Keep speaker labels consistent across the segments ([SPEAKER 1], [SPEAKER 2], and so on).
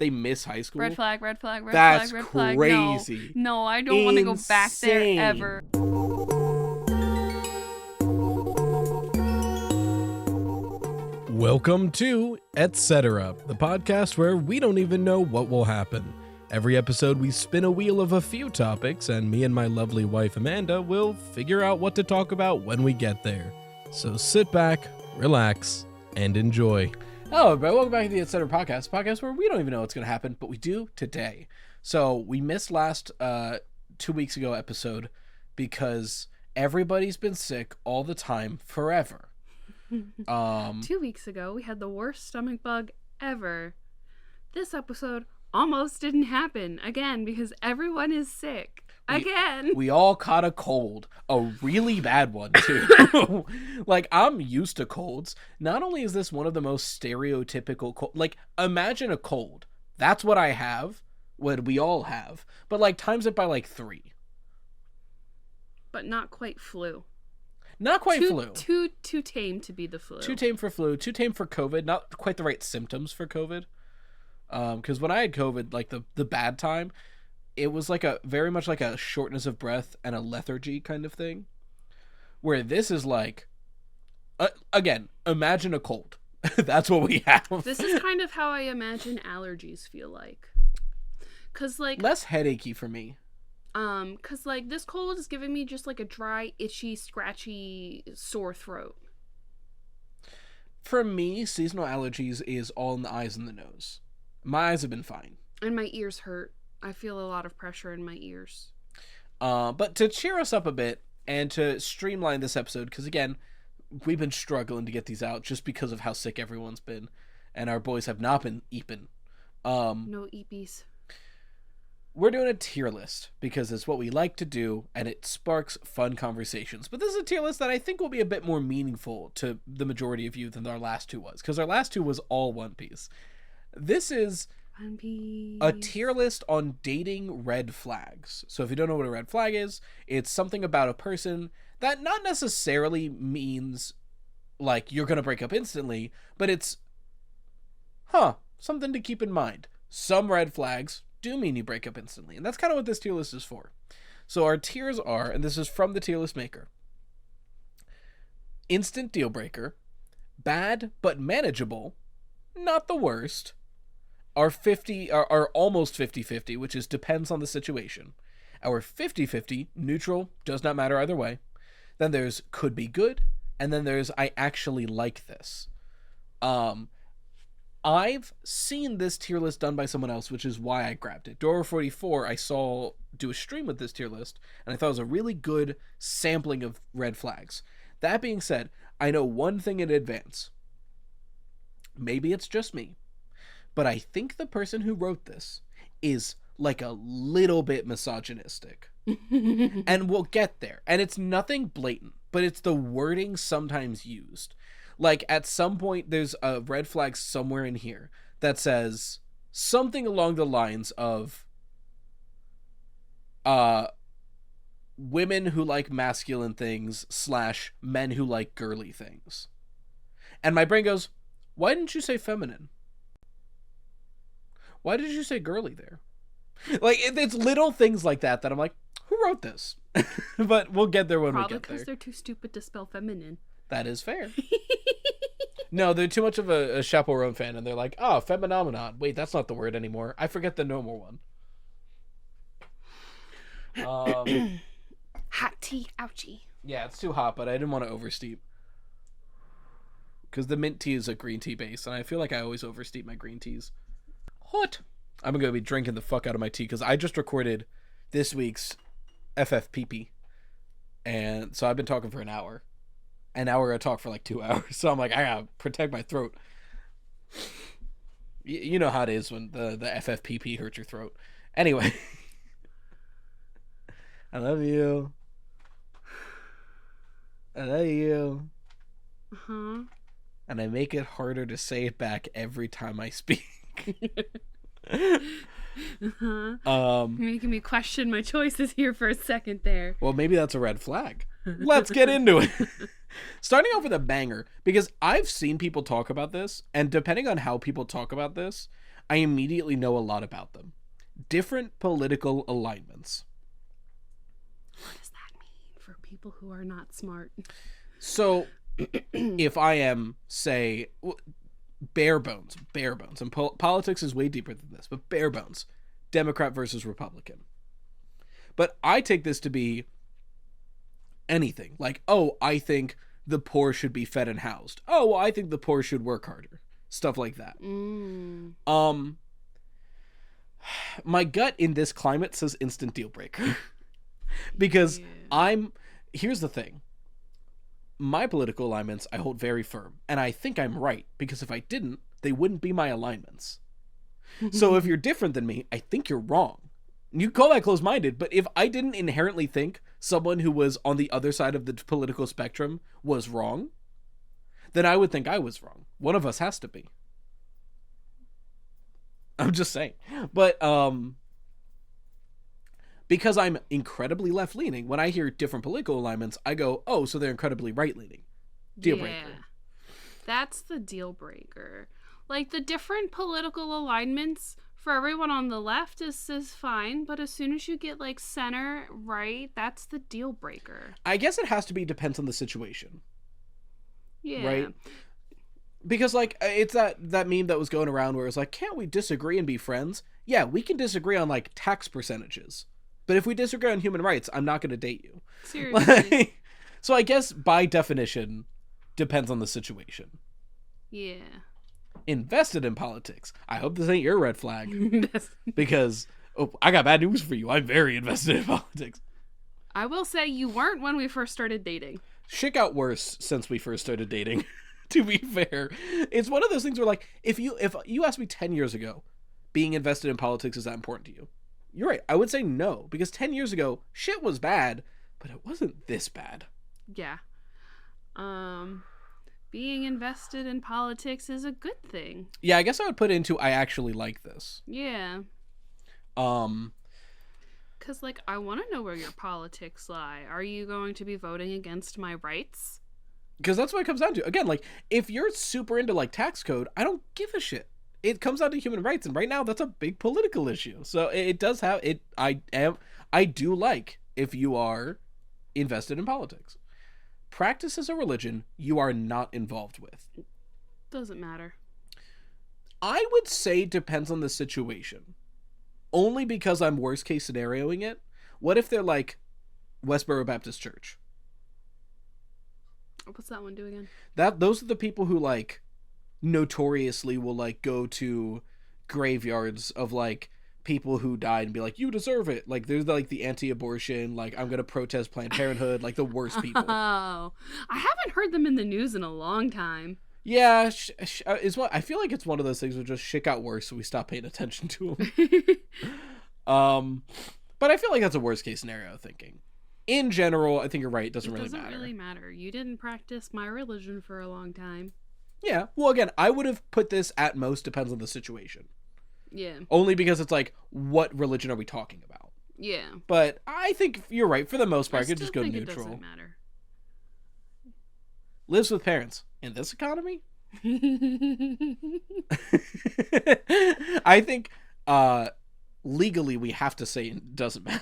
[SPEAKER 1] they miss high school.
[SPEAKER 2] Red flag, red flag, red
[SPEAKER 1] That's
[SPEAKER 2] flag, red flag.
[SPEAKER 1] crazy.
[SPEAKER 2] No, I don't want to go back there ever.
[SPEAKER 3] Welcome to Etc., the podcast where we don't even know what will happen. Every episode we spin a wheel of a few topics, and me and my lovely wife Amanda will figure out what to talk about when we get there. So sit back, relax, and enjoy.
[SPEAKER 1] Hello, everybody. Welcome back to the Etc. podcast where we don't even know what's going to happen, but we do today. So we missed last 2 weeks ago episode because everybody's been sick all the time forever.
[SPEAKER 2] 2 weeks ago, we had the worst stomach bug ever. This episode almost didn't happen again because everyone is sick again.
[SPEAKER 1] We all caught a cold, a really bad one too. Like, I'm used to colds. Not only is this one of the most stereotypical like, imagine a cold. That's what I have, what we all have, but like times it by like 3.
[SPEAKER 2] But not quite flu.
[SPEAKER 1] Not quite flu.
[SPEAKER 2] Too tame to be the flu.
[SPEAKER 1] Too tame for flu. Too tame for COVID. Not quite the right symptoms for COVID. Because when I had COVID, like the bad time, it was like very much like a shortness of breath and a lethargy kind of thing. Where this is like, again, imagine a cold. That's what we have.
[SPEAKER 2] This is kind of how I imagine allergies feel like. Cause like
[SPEAKER 1] less headachy for me.
[SPEAKER 2] Cause like this cold is giving me just like a dry, itchy, scratchy, sore throat.
[SPEAKER 1] For me, seasonal allergies is all in the eyes and the nose. My eyes have been fine.
[SPEAKER 2] And my ears hurt. I feel a lot of pressure in my ears.
[SPEAKER 1] But to cheer us up a bit and to streamline this episode, because again, we've been struggling to get these out just because of how sick everyone's been, and our boys have not been eeping.
[SPEAKER 2] No eepies.
[SPEAKER 1] We're doing a tier list because it's what we like to do and it sparks fun conversations. But this is a tier list that I think will be a bit more meaningful to the majority of you than our last two was, because our last two was all One Piece. This is
[SPEAKER 2] One Piece.
[SPEAKER 1] A tier list on dating red flags. So if you don't know what a red flag is, it's something about a person that not necessarily means like you're going to break up instantly, but it's, something to keep in mind. Some red flags do mean you break up instantly, and that's kind of what this tier list is for. So our tiers are, and this is from the tier list maker: instant deal breaker, bad but manageable, not the worst, our almost 50-50, which is depends on the situation, our 50-50, neutral, does not matter either way, then there's could be good, and then there's I actually like this. I've seen this tier list done by someone else, which is why I grabbed it. Dora44 I saw do a stream with this tier list, and I thought it was a really good sampling of red flags. That being said, I know one thing in advance. Maybe it's just me, but I think the person who wrote this is like a little bit misogynistic. And we'll get there. And it's nothing blatant, but it's the wording sometimes used. Like, at some point, there's a red flag somewhere in here that says something along the lines of women who like masculine things / men who like girly things. And my brain goes, why didn't you say feminine? Why did you say girly there? Like, it's little things like that I'm like, who wrote this? But we'll get there when we get there.
[SPEAKER 2] Probably because they're too stupid to spell feminine.
[SPEAKER 1] That is fair. No, they're too much of a Chaperone fan, and they're like, oh, phenomenon. Wait, that's not the word anymore. I forget the normal one.
[SPEAKER 2] Hot tea, ouchie.
[SPEAKER 1] Yeah, it's too hot, but I didn't want to oversteep. Because the mint tea is a green tea base, and I feel like I always oversteep my green teas. Hot. I'm going to be drinking the fuck out of my tea, because I just recorded this week's FFPP. And so I've been talking for an hour. And now we're going to talk for like 2 hours. So I'm like, I got to protect my throat. You know how it is when the FFPP hurts your throat. Anyway. I love you. I love you.
[SPEAKER 2] Uh-huh.
[SPEAKER 1] And I make it harder to say it back every time I speak.
[SPEAKER 2] You're making me question my choices here for a second there.
[SPEAKER 1] Well, maybe that's a red flag. Let's get into it. Starting off with a banger, because I've seen people talk about this, and depending on how people talk about this, I immediately know a lot about them. Different political alignments.
[SPEAKER 2] What does that mean for people who are not smart?
[SPEAKER 1] So, if I am, say, bare bones, and politics is way deeper than this, but bare bones, Democrat versus Republican. But I take this to be anything. Like, oh, I think the poor should be fed and housed. Oh, well, I think the poor should work harder. Stuff like that. My gut in this climate says instant deal breaker. Because here's the thing. My political alignments I hold very firm. And I think I'm right. Because if I didn't, they wouldn't be my alignments. So if you're different than me, I think you're wrong. You can call that close-minded, but if I didn't inherently think someone who was on the other side of the political spectrum was wrong, then I would think I was wrong. One of us has to be. I'm just saying. But, because I'm incredibly left-leaning, when I hear different political alignments, I go, oh, so they're incredibly right-leaning. Deal breaker.
[SPEAKER 2] That's the deal breaker. Like, the different political alignments for everyone on the left is fine, but as soon as you get, like, center right, that's the deal breaker.
[SPEAKER 1] I guess it has to be depends on the situation.
[SPEAKER 2] Yeah.
[SPEAKER 1] Right? Because, like, it's that meme that was going around where it's like, can't we disagree and be friends? Yeah, we can disagree on, like, tax percentages. But if we disagree on human rights, I'm not going to date you.
[SPEAKER 2] Seriously.
[SPEAKER 1] So I guess, by definition, depends on the situation.
[SPEAKER 2] Yeah.
[SPEAKER 1] Invested in politics. I hope this ain't your red flag. Because, I got bad news for you. I'm very invested in politics.
[SPEAKER 2] I will say you weren't when we first started dating.
[SPEAKER 1] Shit got worse since we first started dating, to be fair. It's one of those things where, like, if you asked me 10 years ago, being invested in politics is that important to you? You're right. I would say no, because 10 years ago, shit was bad, but it wasn't this bad.
[SPEAKER 2] Yeah. Being invested in politics is a good thing.
[SPEAKER 1] Yeah, I guess I would put into I actually like this.
[SPEAKER 2] Yeah. Because, like, I want to know where your politics lie. Are you going to be voting against my rights?
[SPEAKER 1] Because that's what it comes down to. Again, like, if you're super into, like, tax code, I don't give a shit. It comes down to human rights, and right now that's a big political issue. So it does have it. I do like if you are invested in politics. Practice as a religion you are not involved with.
[SPEAKER 2] Doesn't matter.
[SPEAKER 1] I would say depends on the situation. Only because I'm worst case scenarioing it. What if they're like Westboro Baptist Church?
[SPEAKER 2] What's that one do again?
[SPEAKER 1] Those are the people who, like, notoriously will, like, go to graveyards of, like, people who died and be like, you deserve it. Like, there's, like, the anti-abortion, like, I'm gonna protest Planned Parenthood, like, the worst people.
[SPEAKER 2] Oh, I haven't heard them in the news in a long time.
[SPEAKER 1] Yeah, I feel like it's one of those things where just shit got worse, so we stopped paying attention to them. But I feel like that's a worst case scenario thinking. In general, I think you're right. It doesn't really matter.
[SPEAKER 2] You didn't practice my religion for a long time.
[SPEAKER 1] Yeah. Well, again, I would have put this at most depends on the situation.
[SPEAKER 2] Yeah.
[SPEAKER 1] Only because it's like, what religion are we talking about?
[SPEAKER 2] Yeah.
[SPEAKER 1] But I think you're right. For the most part, I could just go neutral.
[SPEAKER 2] It doesn't matter.
[SPEAKER 1] Lives with parents. In this economy? I think legally we have to say it doesn't matter.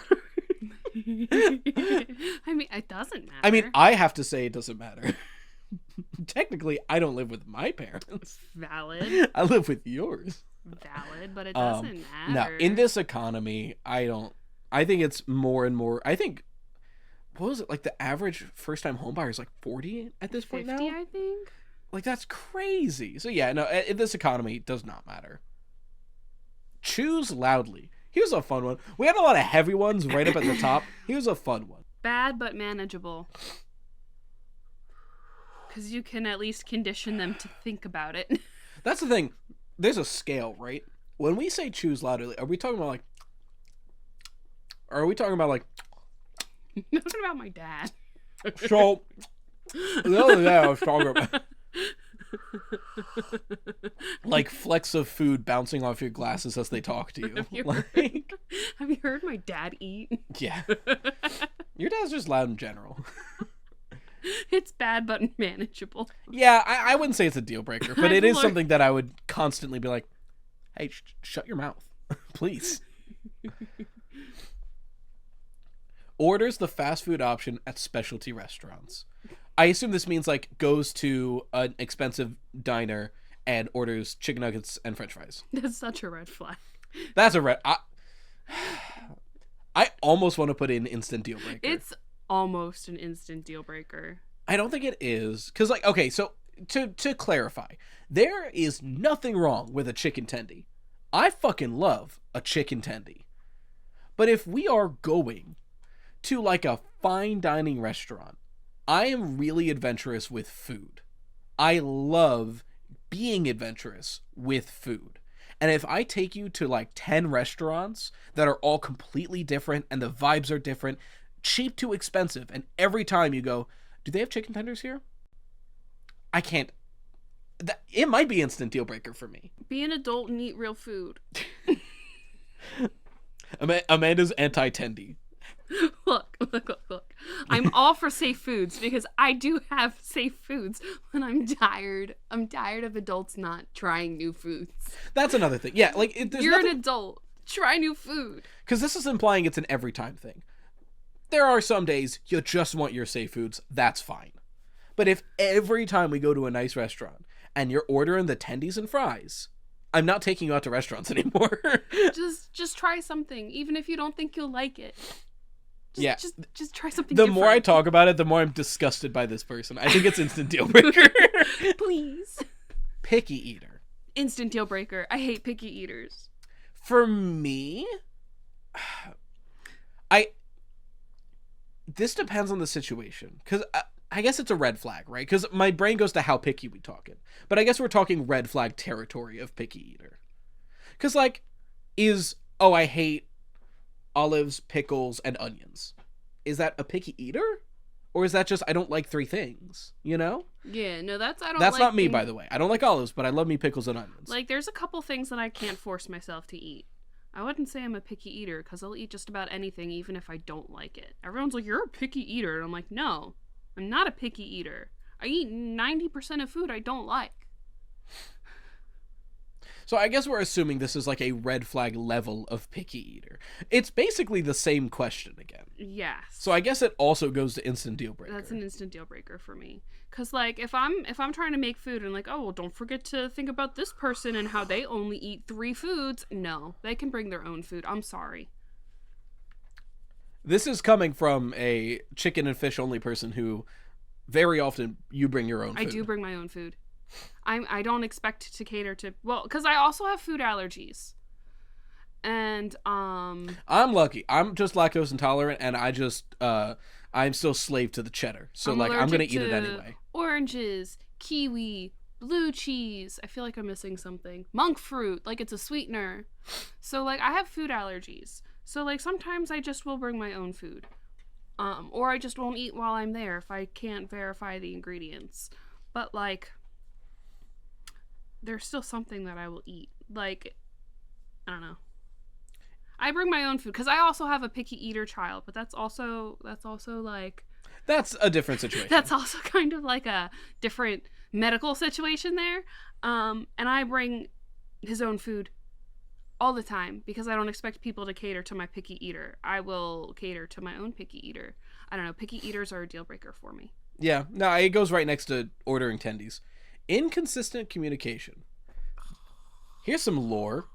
[SPEAKER 2] I mean, it doesn't matter.
[SPEAKER 1] I mean, I have to say it doesn't matter. Technically, I don't live with my parents.
[SPEAKER 2] Valid.
[SPEAKER 1] I live with yours.
[SPEAKER 2] Valid, but it doesn't matter.
[SPEAKER 1] No, in this economy, I think it's more and more. I think, what was it, like the average first-time homebuyer is like 40 at this point now?
[SPEAKER 2] 50, I think.
[SPEAKER 1] Like, that's crazy. So yeah, no, in this economy, it does not matter. Choose loudly. Here's a fun one. We had a lot of heavy ones right up at the top. Here's a fun one.
[SPEAKER 2] Bad but manageable. Because you can at least condition them to think about it.
[SPEAKER 1] That's the thing. There's a scale, right? When we say choose loudly, are we talking about like... Or are we talking about like...
[SPEAKER 2] I'm talking about my dad.
[SPEAKER 1] So, the other day I was talking about... like flecks of food bouncing off your glasses as they talk to you.
[SPEAKER 2] Have you heard my dad eat?
[SPEAKER 1] Yeah. Your dad's just loud in general.
[SPEAKER 2] It's bad but manageable.
[SPEAKER 1] Yeah, I wouldn't say it's a deal breaker, but it is something that I would constantly be like, Hey, shut your mouth, please. Orders the fast food option at specialty restaurants. I assume this means like goes to an expensive diner and orders chicken nuggets and french fries.
[SPEAKER 2] That's such a red flag.
[SPEAKER 1] That's a red... I almost want to put in instant deal breaker.
[SPEAKER 2] It's almost an instant deal breaker.
[SPEAKER 1] I don't think it is. Because, like, okay, so to clarify, there is nothing wrong with a chicken tendy. I fucking love a chicken tendy. But if we are going to, like, a fine dining restaurant, I am really adventurous with food. I love being adventurous with food. And if I take you to like 10 restaurants that are all completely different and the vibes are different, cheap to expensive, and every time you go, do they have chicken tenders here? I can't. It might be instant deal breaker for me.
[SPEAKER 2] Be an adult and eat real food.
[SPEAKER 1] Amanda's anti-tendy.
[SPEAKER 2] Look. I'm all for safe foods because I do have safe foods when I'm tired. I'm tired of adults not trying new foods.
[SPEAKER 1] That's another thing. Yeah, like
[SPEAKER 2] you're an adult. Try new food.
[SPEAKER 1] Because this is implying it's an every time thing. There are some days you just want your safe foods. That's fine. But if every time we go to a nice restaurant and you're ordering the tendies and fries, I'm not taking you out to restaurants anymore.
[SPEAKER 2] just try something, even if you don't think you'll like it. Just try something
[SPEAKER 1] The
[SPEAKER 2] different.
[SPEAKER 1] more I talk about it, the more I'm disgusted by this person. I think it's instant deal breaker.
[SPEAKER 2] Please.
[SPEAKER 1] Picky eater.
[SPEAKER 2] Instant deal breaker. I hate picky eaters.
[SPEAKER 1] For me, this depends on the situation. Because I guess it's a red flag, right? Because my brain goes to how picky we talking. But I guess we're talking red flag territory of picky eater. Because, like, I hate olives, pickles, and onions. Is that a picky eater? Or is that just, I don't like 3 things, you know?
[SPEAKER 2] Yeah, no, that's
[SPEAKER 1] not me, by the way. I don't like olives, but I love me pickles and onions.
[SPEAKER 2] Like, there's a couple things that I can't force myself to eat. I wouldn't say I'm a picky eater, because I'll eat just about anything, even if I don't like it. Everyone's like, you're a picky eater, and I'm like, no, I'm not a picky eater. I eat 90% of food I don't like.
[SPEAKER 1] So I guess we're assuming this is like a red flag level of picky eater. It's basically the same question again.
[SPEAKER 2] Yes.
[SPEAKER 1] So I guess it also goes to instant deal breaker.
[SPEAKER 2] That's an instant deal breaker for me. Cause like if I'm trying to make food and like, oh well, don't forget to think about this person and how they only eat 3 foods. No, they can bring their own food. I'm sorry.
[SPEAKER 1] This is coming from a chicken and fish only person who very often you bring your own food.
[SPEAKER 2] I do bring my own food. I don't expect to cater to, well, because I also have food allergies. And I'm
[SPEAKER 1] lucky. I'm just lactose intolerant, and I'm still slave to the cheddar. So like I'm gonna eat it anyway.
[SPEAKER 2] Oranges, kiwi, blue cheese. I feel like I'm missing something. Monk fruit, like it's a sweetener. So like I have food allergies. So like sometimes I just will bring my own food. Or I just won't eat while I'm there if I can't verify the ingredients. But like there's still something that I will eat. Like, I don't know. I bring my own food because I also have a picky eater child, but that's also like,
[SPEAKER 1] that's a different situation.
[SPEAKER 2] That's also kind of like a different medical situation there. And I bring his own food all the time because I don't expect people to cater to my picky eater. I will cater to my own picky eater. I don't know. Picky eaters are a deal breaker for me.
[SPEAKER 1] Yeah, no, it goes right next to ordering tendies. Inconsistent communication. Here's some lore.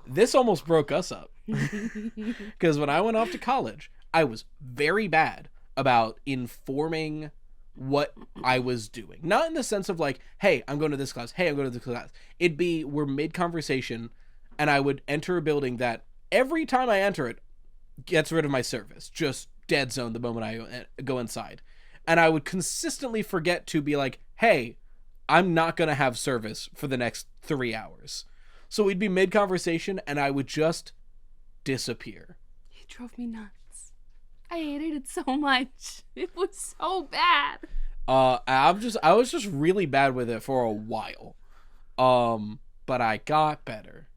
[SPEAKER 1] This almost broke us up. Because when I went off to college, I was very bad about informing what I was doing. Not in the sense of like, hey, I'm going to this class. Hey, I'm going to this class. It'd be, we're mid-conversation, and I would enter a building that every time I enter it, gets rid of my service. Just dead zone the moment I go inside. And I would consistently forget to be like, hey, I'm not going to have service for the next 3 hours. So we'd be mid-conversation, and I would just disappear.
[SPEAKER 2] It drove me nuts. I hated it so much. It was so bad.
[SPEAKER 1] I was just really bad with it for a while. But I got better.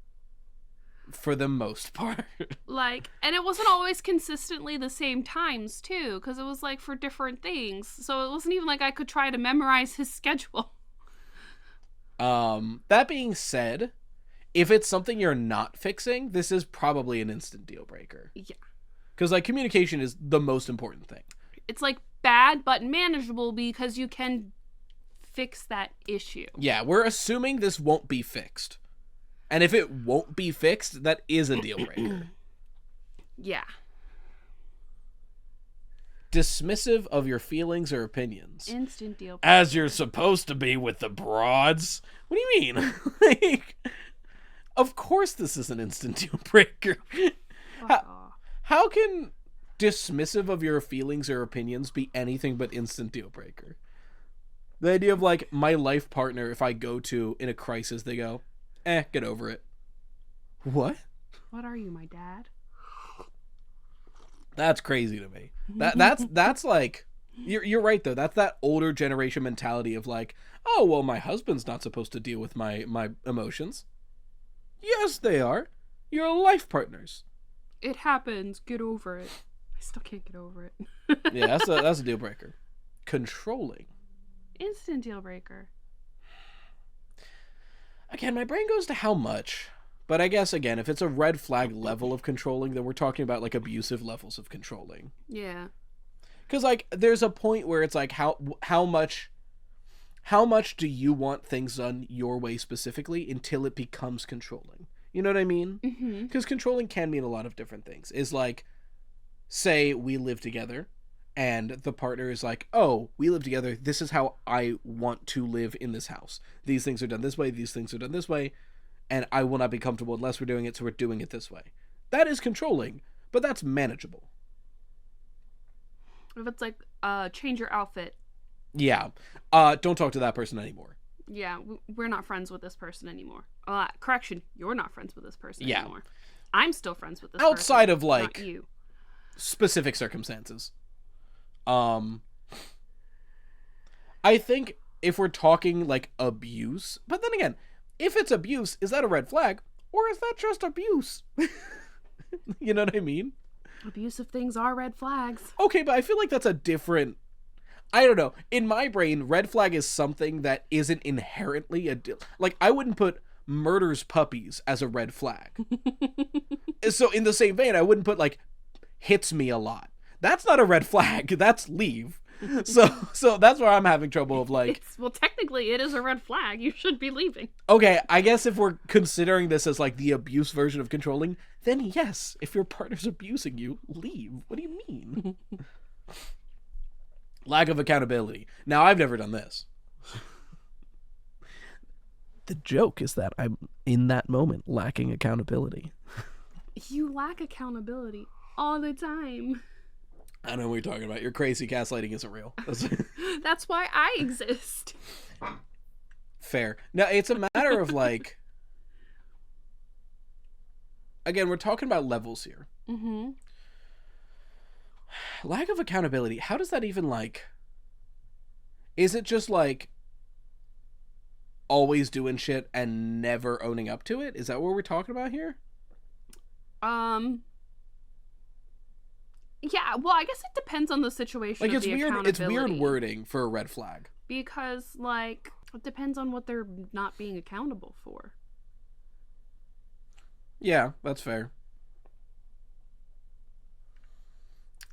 [SPEAKER 1] For the most part.
[SPEAKER 2] Like, and it wasn't always consistently the same times, too, because it was, like, for different things. So it wasn't even like I could try to memorize his schedule.
[SPEAKER 1] That being said, If it's something you're not fixing, this is probably an instant deal breaker.
[SPEAKER 2] Yeah.
[SPEAKER 1] Because, like, communication is the most important thing.
[SPEAKER 2] It's, like, bad but manageable because you can fix that issue.
[SPEAKER 1] Yeah, we're assuming this won't be fixed. And if it won't be fixed, that is a deal breaker.
[SPEAKER 2] Yeah.
[SPEAKER 1] Dismissive of your feelings or opinions.
[SPEAKER 2] Instant deal breaker.
[SPEAKER 1] As you're supposed to be with the broads. What do you mean? Like, of course this is an instant deal breaker. How can dismissive of your feelings or opinions be anything but instant deal breaker? The idea of, like, my life partner, if I go to in a crisis, they go, get over it. What?
[SPEAKER 2] What are you, my dad?
[SPEAKER 1] That's crazy to me. That's like, you're right though. That's that older generation mentality of like, oh well, my husband's not supposed to deal with my emotions. Yes, they are. You're life partners.
[SPEAKER 2] It happens. Get over it. I still can't get over it.
[SPEAKER 1] Yeah, that's a deal breaker. Controlling.
[SPEAKER 2] Instant deal breaker.
[SPEAKER 1] Again, my brain goes to how much. But I guess, again, if it's a red flag level of controlling, then we're talking about, like, abusive levels of controlling.
[SPEAKER 2] Yeah.
[SPEAKER 1] Because, like, there's a point where it's like, how much do you want things done your way specifically until it becomes controlling? You know what I mean? Because controlling can mean a lot of different things. Is like, say we live together, and the partner is like, oh, we live together, this is how I want to live in this house. These things are done this way, these things are done this way. And I will not be comfortable unless we're doing it, so we're doing it this way. That is controlling, but that's manageable.
[SPEAKER 2] If it's like, change your outfit.
[SPEAKER 1] Yeah. Don't talk to that person anymore.
[SPEAKER 2] Yeah, we're not friends with this person anymore. Correction, you're not friends with this person
[SPEAKER 1] Yeah.
[SPEAKER 2] anymore. I'm still friends with this
[SPEAKER 1] Outside
[SPEAKER 2] person,
[SPEAKER 1] of, like,
[SPEAKER 2] not you.
[SPEAKER 1] Specific circumstances. I think if we're talking, like, abuse, but then again, if it's abuse, is that a red flag? Or is that just abuse? You know what I mean?
[SPEAKER 2] Abusive things are red flags.
[SPEAKER 1] Okay, but I feel like that's a different... I don't know. In my brain, red flag is something that isn't inherently like, I wouldn't put murders puppies as a red flag. So in the same vein, I wouldn't put, like, hits me a lot. That's not a red flag. That's leave. So that's where I'm having trouble of, like...
[SPEAKER 2] Well, technically, it is a red flag. You should be leaving.
[SPEAKER 1] Okay, I guess if we're considering this as, like, the abuse version of controlling, then yes, if your partner's abusing you, leave. What do you mean? Lack of accountability. Now, I've never done this. The joke is that I'm, in that moment, lacking accountability.
[SPEAKER 2] You lack accountability all the time.
[SPEAKER 1] I know what you're talking about. Your crazy gaslighting isn't real.
[SPEAKER 2] That's why I exist.
[SPEAKER 1] Fair. Now, it's a matter of, like... Again, we're talking about levels here.
[SPEAKER 2] Mm-hmm.
[SPEAKER 1] Lack of accountability. How does that even, like... Is it just, like... always doing shit and never owning up to it? Is that what we're talking about here?
[SPEAKER 2] Yeah, well, I guess it depends on the situation.
[SPEAKER 1] Like,
[SPEAKER 2] of
[SPEAKER 1] it's
[SPEAKER 2] the
[SPEAKER 1] weird. It's weird
[SPEAKER 2] accountability.
[SPEAKER 1] wording for a red flag.
[SPEAKER 2] Because, like, it depends on what they're not being accountable for.
[SPEAKER 1] Yeah, that's fair.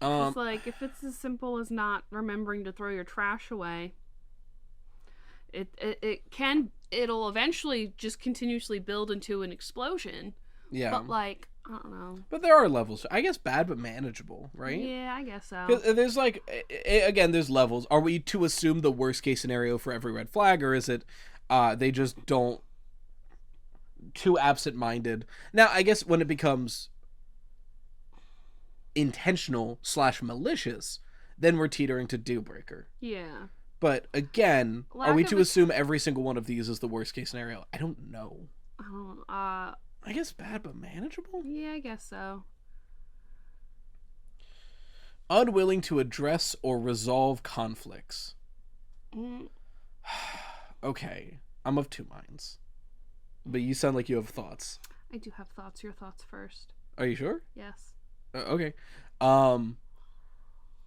[SPEAKER 2] It's like, if it's as simple as not remembering to throw your trash away, it'll eventually just continuously build into an explosion.
[SPEAKER 1] Yeah.
[SPEAKER 2] But, like, I don't know.
[SPEAKER 1] But there are levels. I guess bad but manageable, right?
[SPEAKER 2] Yeah, I guess so.
[SPEAKER 1] 'Cause there's, like, again, there's levels. Are we to assume the worst case scenario for every red flag, or is it they just don't... too absent-minded? Now, I guess when it becomes intentional / malicious, then we're teetering to deal breaker.
[SPEAKER 2] Yeah.
[SPEAKER 1] But again,
[SPEAKER 2] Lack
[SPEAKER 1] are we
[SPEAKER 2] of
[SPEAKER 1] to assume every single one of these is the worst case scenario? I don't know.
[SPEAKER 2] I
[SPEAKER 1] guess bad but manageable?
[SPEAKER 2] Yeah, I guess so.
[SPEAKER 1] Unwilling to address or resolve conflicts. Okay, I'm of two minds. But you sound like you have thoughts.
[SPEAKER 2] I do have thoughts. Your thoughts first.
[SPEAKER 1] Are you sure?
[SPEAKER 2] Yes.
[SPEAKER 1] Okay. I'm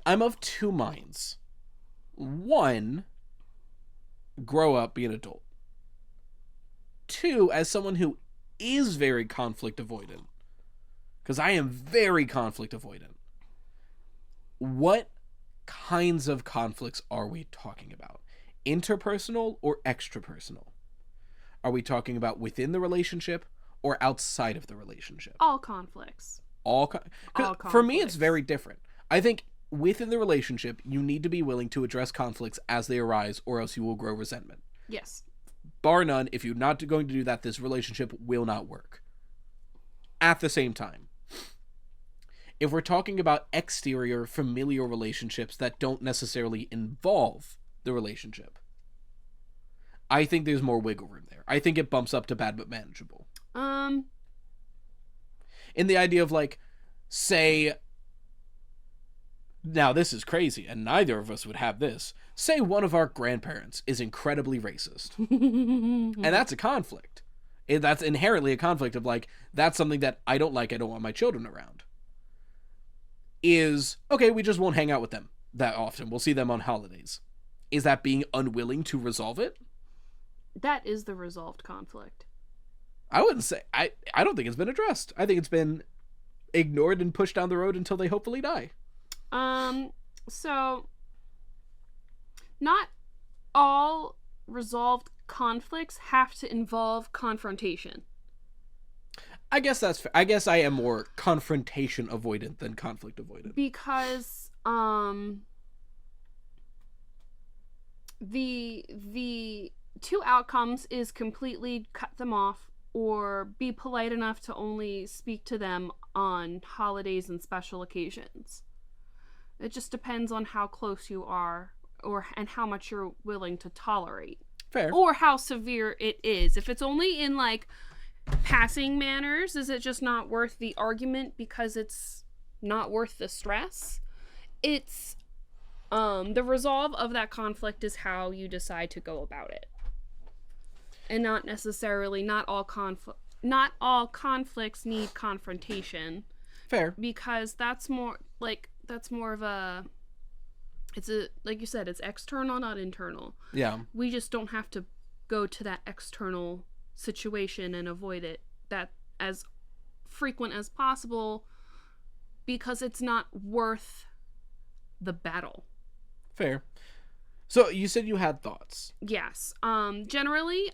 [SPEAKER 1] of two minds. One, grow up, be an adult. Two, as someone who is very conflict avoidant, because I am very conflict avoidant, what kinds of conflicts are we talking about? Interpersonal or extrapersonal? Are we talking about within the relationship or outside of the relationship?
[SPEAKER 2] All conflicts.
[SPEAKER 1] All For me, it's
[SPEAKER 2] conflicts.
[SPEAKER 1] very different. I think within the relationship, you need to be willing to address conflicts as they arise, or else you will grow resentment.
[SPEAKER 2] Yes.
[SPEAKER 1] Bar none, if you're not going to do that, this relationship will not work. At the same time, if we're talking about exterior familial relationships that don't necessarily involve the relationship, I think there's more wiggle room there. I think it bumps up to bad but manageable. In the idea of, like, say, now this is crazy, and neither of us would have this. Say one of our grandparents is incredibly racist. And that's a conflict. That's inherently a conflict of, like, that's something that I don't like, I don't want my children around. Is, okay, we just won't hang out with them that often. We'll see them on holidays. Is that being unwilling to resolve it?
[SPEAKER 2] That is the resolved conflict.
[SPEAKER 1] I wouldn't say, I don't think it's been addressed. I think it's been ignored and pushed down the road until they hopefully die.
[SPEAKER 2] So not all resolved conflicts have to involve confrontation.
[SPEAKER 1] I guess that's fair. I guess I am more confrontation avoidant than conflict avoidant.
[SPEAKER 2] Because the two outcomes is completely cut them off or be polite enough to only speak to them on holidays and special occasions. It just depends on how close you are and how much you're willing to tolerate.
[SPEAKER 1] Fair.
[SPEAKER 2] Or how severe it is. If it's only in, like, passing manners, is it just not worth the argument because it's not worth the stress? It's the resolve of that conflict is how you decide to go about it. And not necessarily not all conflicts need confrontation.
[SPEAKER 1] Fair.
[SPEAKER 2] Because that's more of a, it's a, like you said, it's external, not internal.
[SPEAKER 1] Yeah.
[SPEAKER 2] We just don't have to go to that external situation and avoid it that as frequent as possible because it's not worth the battle.
[SPEAKER 1] Fair. So you said you had thoughts.
[SPEAKER 2] Yes. Generally,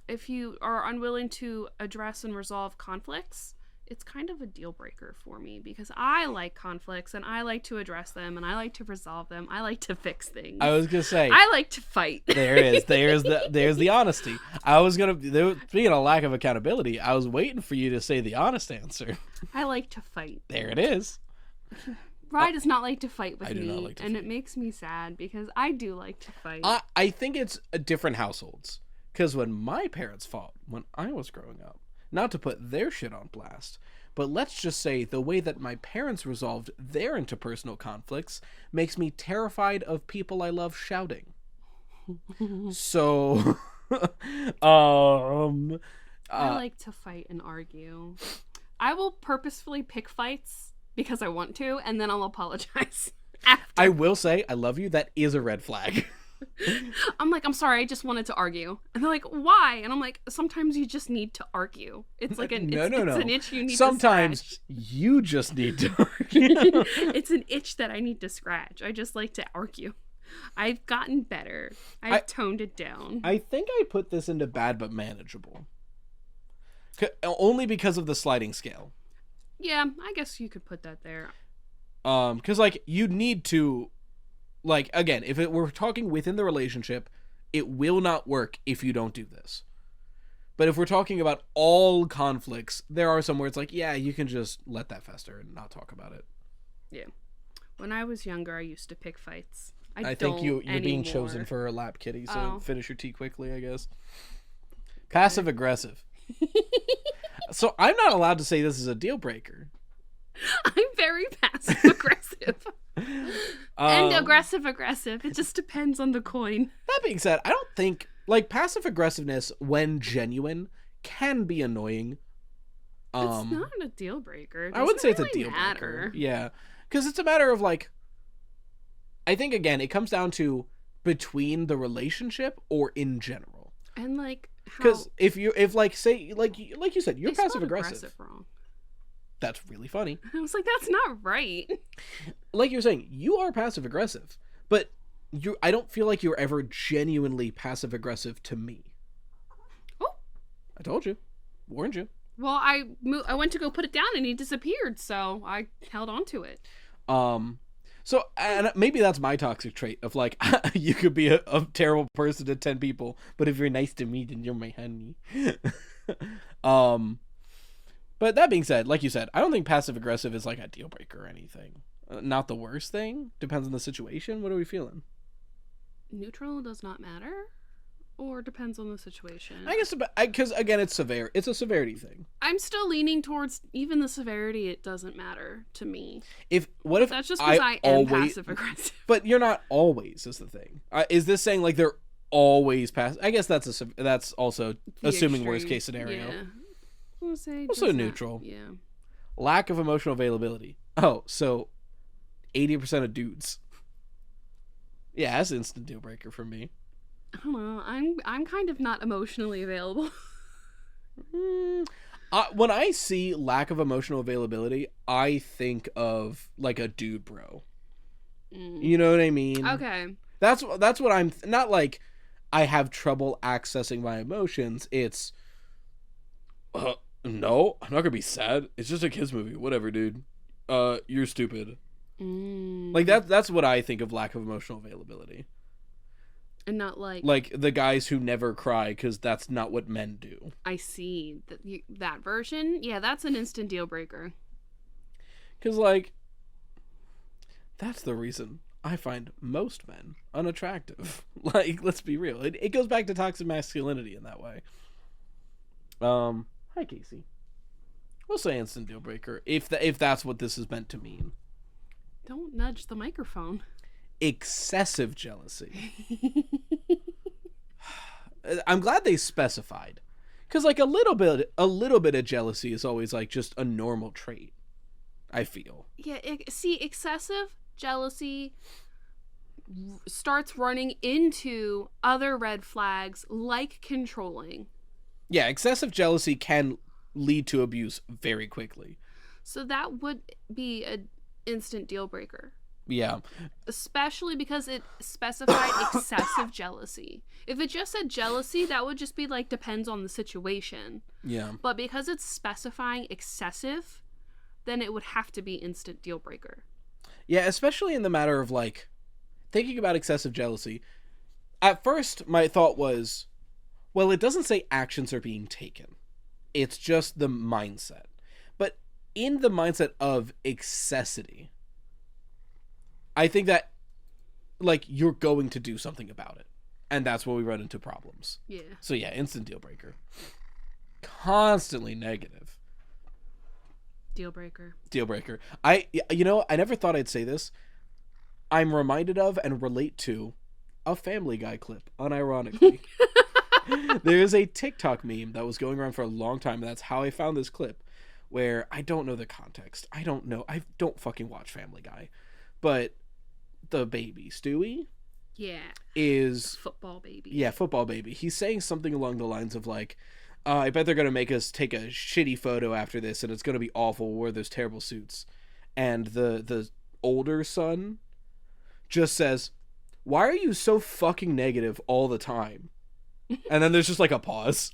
[SPEAKER 2] if you are unwilling to address and resolve conflicts, it's kind of a deal breaker for me because I like conflicts and I like to address them and I like to resolve them. I like to fix things.
[SPEAKER 1] I was gonna say
[SPEAKER 2] I like to fight.
[SPEAKER 1] there it is. There's the honesty. I was gonna being a lack of accountability. I was waiting for you to say the honest answer.
[SPEAKER 2] I like to fight.
[SPEAKER 1] There it is.
[SPEAKER 2] Rye does not like to fight with
[SPEAKER 1] I do
[SPEAKER 2] me,
[SPEAKER 1] not like to
[SPEAKER 2] and
[SPEAKER 1] fight.
[SPEAKER 2] it makes me sad because I do like to fight.
[SPEAKER 1] I think it's different households because when my parents fought when I was growing up, not to put their shit on blast, but let's just say the way that my parents resolved their interpersonal conflicts makes me terrified of people I love shouting. So,
[SPEAKER 2] I like to fight and argue. I will purposefully pick fights because I want to, and then I'll apologize after.
[SPEAKER 1] I will say, I love you. That is a red flag.
[SPEAKER 2] I'm like, I'm sorry, I just wanted to argue. And they're like, why? And I'm like, sometimes you just need to argue. It's like an,
[SPEAKER 1] No.
[SPEAKER 2] it's an itch you need
[SPEAKER 1] Sometimes
[SPEAKER 2] to scratch.
[SPEAKER 1] you just need to argue.
[SPEAKER 2] It's an itch that I need to scratch. I just like to argue. I've gotten better. I've toned it down.
[SPEAKER 1] I think I put this into bad but manageable. Only because of the sliding scale.
[SPEAKER 2] Yeah, I guess you could put that there.
[SPEAKER 1] Because, like, you need to, like, again, if we're talking within the relationship, it will not work if you don't do this. But if we're talking about all conflicts, there are some where it's like, yeah, you can just let that fester and not talk about it.
[SPEAKER 2] Yeah. When I was younger, I used to pick fights.
[SPEAKER 1] I think you're being chosen for a lap kitty, so finish your tea quickly, I guess. Passive aggressive. So I'm not allowed to say this is a deal breaker.
[SPEAKER 2] I'm very passive aggressive. And aggressive. It just depends on the coin.
[SPEAKER 1] That being said, I don't think, like, passive aggressiveness, when genuine, can be annoying.
[SPEAKER 2] It's not a deal breaker.
[SPEAKER 1] I wouldn't say it's a deal breaker. Yeah. Because it's a matter of, like, I think, again, it comes down to between the relationship or in general.
[SPEAKER 2] And like,
[SPEAKER 1] Because if you said, you're
[SPEAKER 2] they spelled
[SPEAKER 1] passive aggressive.
[SPEAKER 2] wrong.
[SPEAKER 1] That's really funny.
[SPEAKER 2] I was like, that's not right.
[SPEAKER 1] Like you're saying, you are passive aggressive, but I don't feel like you're ever genuinely passive aggressive to me.
[SPEAKER 2] Oh,
[SPEAKER 1] I told you, warned you.
[SPEAKER 2] well, I went to go put it down and he disappeared, so I held on to it.
[SPEAKER 1] So, and maybe that's my toxic trait of like, you could be a terrible person to 10 people, but if you're nice to me, then you're my honey. But that being said, like you said, I don't think passive aggressive is like a deal breaker or anything. Not the worst thing. Depends on the situation. What are we feeling?
[SPEAKER 2] Neutral does not matter, or depends on the situation.
[SPEAKER 1] I guess because again, it's severe. It's a severity thing.
[SPEAKER 2] I'm still leaning towards even the severity. It doesn't matter to me.
[SPEAKER 1] What if
[SPEAKER 2] That's just because I am
[SPEAKER 1] always,
[SPEAKER 2] passive aggressive.
[SPEAKER 1] But you're not always. Is the thing. Is this saying like they're always passive? I guess that's also
[SPEAKER 2] The
[SPEAKER 1] assuming
[SPEAKER 2] extreme.
[SPEAKER 1] worst case scenario.
[SPEAKER 2] Yeah. I would say
[SPEAKER 1] Also
[SPEAKER 2] does not-
[SPEAKER 1] neutral.
[SPEAKER 2] Yeah.
[SPEAKER 1] Lack of emotional availability. Oh, so 80% of dudes. Yeah, that's an instant deal breaker for me.
[SPEAKER 2] I don't know. I'm kind of not emotionally available.
[SPEAKER 1] When I see lack of emotional availability, I think of like a dude bro. You know what I mean?
[SPEAKER 2] Okay.
[SPEAKER 1] That's what I'm not like I have trouble accessing my emotions. It's no, I'm not gonna be sad. It's just a kids movie. Whatever, dude. You're stupid. Like that's what I think of lack of emotional availability.
[SPEAKER 2] And not
[SPEAKER 1] like the guys who never cry because that's not what men do.
[SPEAKER 2] I see that version. Yeah, that's an instant deal breaker.
[SPEAKER 1] Because like that's the reason I find most men unattractive. Like, let's be real. It goes back to toxic masculinity in that way. Hi Casey. We'll say instant deal breaker if that's what this is meant to mean.
[SPEAKER 2] Don't nudge the microphone.
[SPEAKER 1] Excessive jealousy. I'm glad they specified, because like a little bit of jealousy is always like just a normal trait, I feel.
[SPEAKER 2] Yeah, see, excessive jealousy starts running into other red flags like controlling.
[SPEAKER 1] Yeah, excessive jealousy can lead to abuse very quickly.
[SPEAKER 2] So that would be an instant deal breaker.
[SPEAKER 1] Yeah.
[SPEAKER 2] Especially because it specified excessive jealousy. If it just said jealousy, that would just be like depends on the situation.
[SPEAKER 1] Yeah.
[SPEAKER 2] But because it's specifying excessive, then it would have to be instant deal breaker.
[SPEAKER 1] Yeah, especially in the matter of like thinking about excessive jealousy. At first, my thought was, well, it doesn't say actions are being taken. It's just the mindset. But in the mindset of excessity, I think that, like, you're going to do something about it. And that's where we run into problems.
[SPEAKER 2] Yeah.
[SPEAKER 1] So, yeah, instant deal breaker. Constantly negative.
[SPEAKER 2] Deal breaker.
[SPEAKER 1] Deal breaker. I never thought I'd say this. I'm reminded of and relate to a Family Guy clip, unironically. There's a TikTok meme that was going around for a long time, and that's how I found this clip, where I don't know the context. I don't fucking watch Family Guy. But the baby, Stewie, is
[SPEAKER 2] football baby.
[SPEAKER 1] Yeah, football baby. He's saying something along the lines of like, I bet they're going to make us take a shitty photo after this, and it's going to be awful. We'll wear those terrible suits. And the older son just says, why are you so fucking negative all the time? And then there's just like a pause.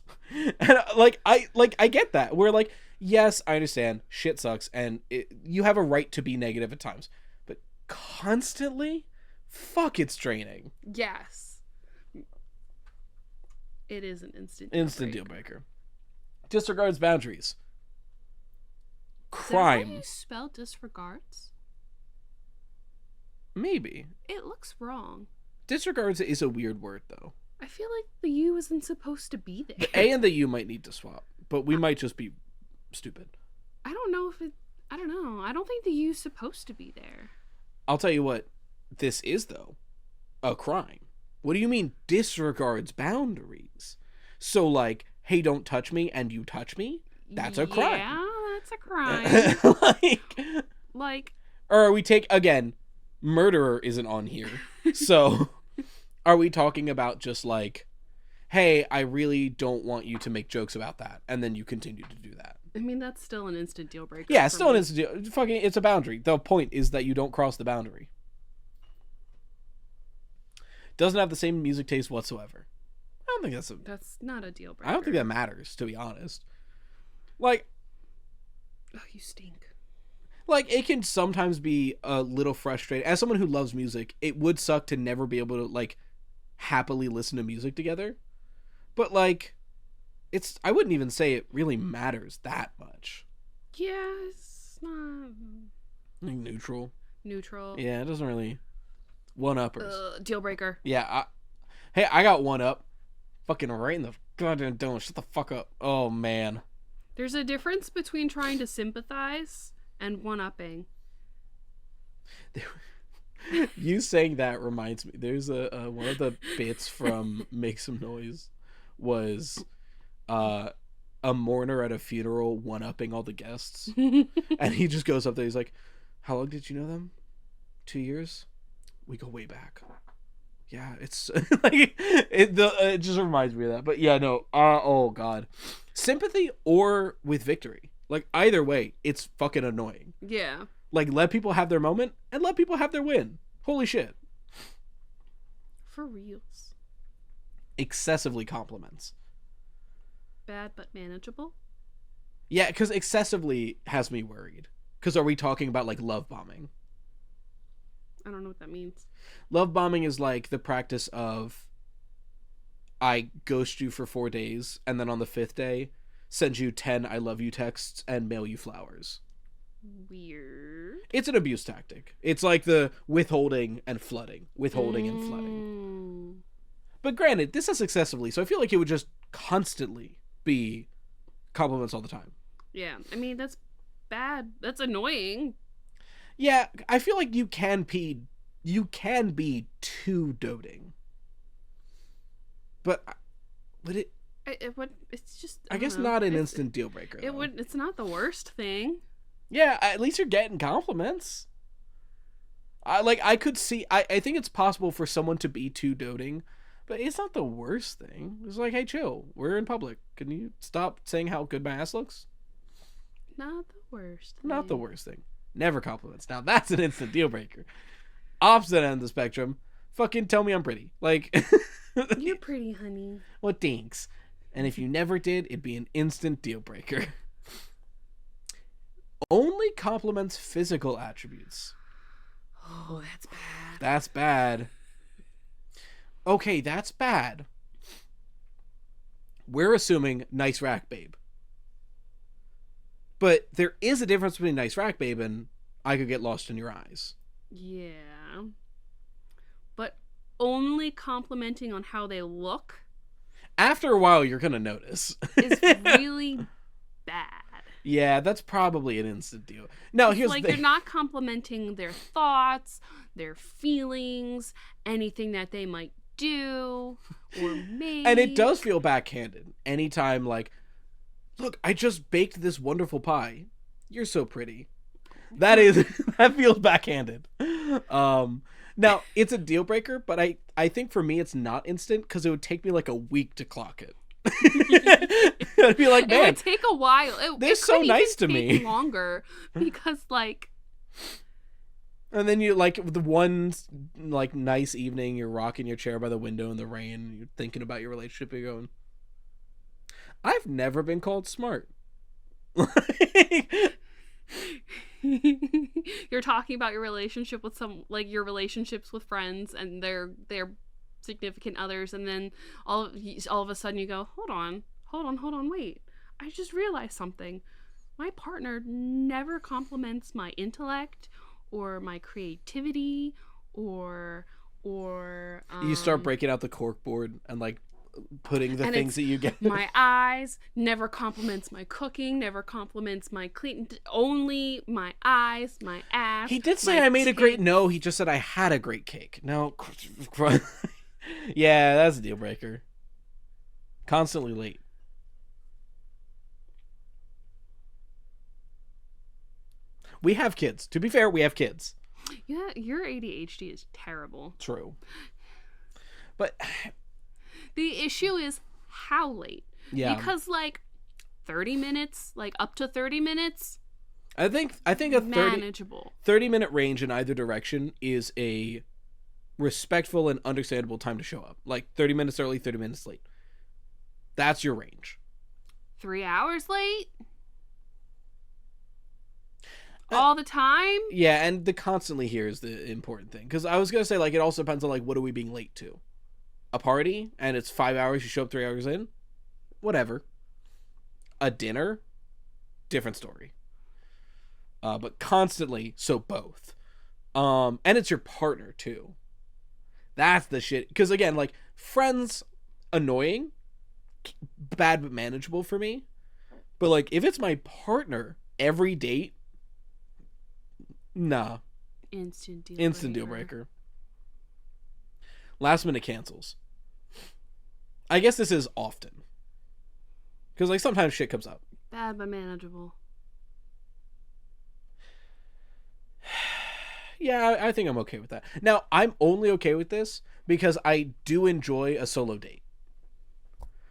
[SPEAKER 1] And I get that. We're like, yes, I understand. Shit sucks. And you have a right to be negative at times. But constantly? Fuck, it's draining.
[SPEAKER 2] Yes. It is an instant
[SPEAKER 1] deal breaker. Disregards boundaries. Crime.
[SPEAKER 2] Is that how you spell disregards?
[SPEAKER 1] Maybe.
[SPEAKER 2] It looks wrong.
[SPEAKER 1] Disregards is a weird word, though.
[SPEAKER 2] I feel like the U isn't supposed to be there.
[SPEAKER 1] The A and the U might need to swap, but we might just be stupid.
[SPEAKER 2] I don't know if it... I don't know. I don't think the U's supposed to be there.
[SPEAKER 1] I'll tell you what this is, though. A crime. What do you mean disregards boundaries? So, like, hey, don't touch me, and you touch me? That's a crime.
[SPEAKER 2] Yeah, that's a crime. like...
[SPEAKER 1] Or we take, again, murderer isn't on here. So, are we talking about just, like, hey, I really don't want you to make jokes about that, and then you continue to do that.
[SPEAKER 2] I mean, that's still an instant deal breaker.
[SPEAKER 1] Yeah,
[SPEAKER 2] for
[SPEAKER 1] it's still an
[SPEAKER 2] me.
[SPEAKER 1] instant deal. Fucking, it's a boundary. The point is that you don't cross the boundary. Doesn't have the same music taste whatsoever. I don't think
[SPEAKER 2] That's not a deal breaker.
[SPEAKER 1] I don't think that matters, to be honest. Like,
[SPEAKER 2] Oh, you stink.
[SPEAKER 1] Like, it can sometimes be a little frustrating. As someone who loves music, it would suck to never be able to, like, happily listen to music together. But, like, I wouldn't even say it really matters that much.
[SPEAKER 2] Yeah, it's not
[SPEAKER 1] Like, neutral.
[SPEAKER 2] neutral.
[SPEAKER 1] Yeah, it doesn't really... One-uppers.
[SPEAKER 2] Deal breaker.
[SPEAKER 1] Yeah, hey, I got one up. Fucking right in the goddamn dome. Shut the fuck up. Oh, man.
[SPEAKER 2] There's a difference between trying to sympathize and one-upping.
[SPEAKER 1] You saying that reminds me. There's a one of the bits from Make Some Noise was a mourner at a funeral one-upping all the guests. And he just goes up there, he's like, how long did you know them? 2 years? We go way back. Yeah, it's like it just reminds me of that. But yeah, no. Oh god. Sympathy or with victory. Like, either way, it's fucking annoying.
[SPEAKER 2] Yeah.
[SPEAKER 1] Like, let people have their moment and let people have their win. Holy shit.
[SPEAKER 2] For reals.
[SPEAKER 1] Excessively compliments.
[SPEAKER 2] Bad but manageable.
[SPEAKER 1] Yeah, because excessively has me worried. Because are we talking about, like, love bombing?
[SPEAKER 2] I don't know what that means.
[SPEAKER 1] Love bombing is like the practice of I ghost you for 4 days and then on the 5th day send you 10 I love you texts and mail you flowers.
[SPEAKER 2] Weird.
[SPEAKER 1] It's an abuse tactic. It's like the withholding and flooding. Withholding and flooding. But granted, this is excessively, so I feel like it would just constantly be compliments all the time.
[SPEAKER 2] Yeah, I mean, that's bad. That's annoying.
[SPEAKER 1] Yeah, I feel like you can be too doting. But
[SPEAKER 2] It's just.
[SPEAKER 1] I guess
[SPEAKER 2] don't know.
[SPEAKER 1] not an instant deal breaker.
[SPEAKER 2] It's not the worst thing.
[SPEAKER 1] Yeah, at least you're getting compliments. I could see. I think it's possible for someone to be too doting, but it's not the worst thing. It's like, hey, chill. We're in public. Can you stop saying how good my ass looks?
[SPEAKER 2] Not the worst thing.
[SPEAKER 1] Not the worst thing. Never compliments. Now that's an instant deal breaker. Opposite end of the spectrum. Fucking tell me I'm pretty. Like,
[SPEAKER 2] You're pretty, honey.
[SPEAKER 1] well, thanks. And if you never did, it'd be an instant deal breaker. Only compliments physical attributes.
[SPEAKER 2] Oh, that's bad.
[SPEAKER 1] That's bad. Okay, that's bad. We're assuming nice rack, babe. But there is a difference between nice rack, babe, and I could get lost in your eyes.
[SPEAKER 2] Yeah. But only complimenting on how they look
[SPEAKER 1] After a while, you're going to notice.
[SPEAKER 2] is really bad.
[SPEAKER 1] Yeah, that's probably an instant deal. No, here's
[SPEAKER 2] Like,
[SPEAKER 1] the thing.
[SPEAKER 2] you're not complimenting their thoughts, their feelings, anything that they might do or make.
[SPEAKER 1] And it does feel backhanded. Anytime, like, look, I just baked this wonderful pie. You're so pretty. That feels backhanded. Now, it's a deal breaker, but I think for me it's not instant because it would take me like a week to clock it. I'd be like, man,
[SPEAKER 2] it would take a while.
[SPEAKER 1] they're
[SPEAKER 2] It
[SPEAKER 1] so
[SPEAKER 2] could
[SPEAKER 1] nice
[SPEAKER 2] even
[SPEAKER 1] to
[SPEAKER 2] take
[SPEAKER 1] me.
[SPEAKER 2] longer because, like,
[SPEAKER 1] and then you, like, the one, like, nice evening, you're rocking your chair by the window in the rain, and you're thinking about your relationship, you're going, I've never been called smart.
[SPEAKER 2] you're talking about your relationship with your relationships with friends and their significant others, and then all of a sudden you go, hold on, wait, I just realized something. My partner never compliments my intellect or my creativity or
[SPEAKER 1] You start breaking out the cork board and, like, putting the things that you get.
[SPEAKER 2] My eyes, never compliments my cooking, never compliments my clean, only my eyes, my ass.
[SPEAKER 1] He did say I made a great, no, he just said I had a great cake. No. Yeah, that's a deal breaker. Constantly late. We have kids. To be fair, we have kids.
[SPEAKER 2] Yeah, your ADHD is terrible.
[SPEAKER 1] True. But
[SPEAKER 2] The issue is how late.
[SPEAKER 1] Yeah.
[SPEAKER 2] Because, like, 30 minutes, like, up to 30 minutes,
[SPEAKER 1] I think a 30-minute range in either direction is a respectful and understandable time to show up. Like, 30 minutes early, 30 minutes late. That's your range.
[SPEAKER 2] 3 hours late? All the time?
[SPEAKER 1] Yeah, and the constantly here is the important thing. Because I was going to say, like, it also depends on, like, what are we being late to? A party, and it's 5 hours, you show up 3 hours in? Whatever. A dinner? Different story. But constantly, so both. And it's your partner, too. That's the shit. Because, again, like, friends, annoying, bad but manageable for me. But, like, if it's my partner, every date, nah.
[SPEAKER 2] Instant deal
[SPEAKER 1] breaker. Last minute cancels. I guess this is often. Because, like, sometimes shit comes up.
[SPEAKER 2] Bad but manageable.
[SPEAKER 1] Yeah, I think I'm okay with that. Now, I'm only okay with this because I do enjoy a solo date.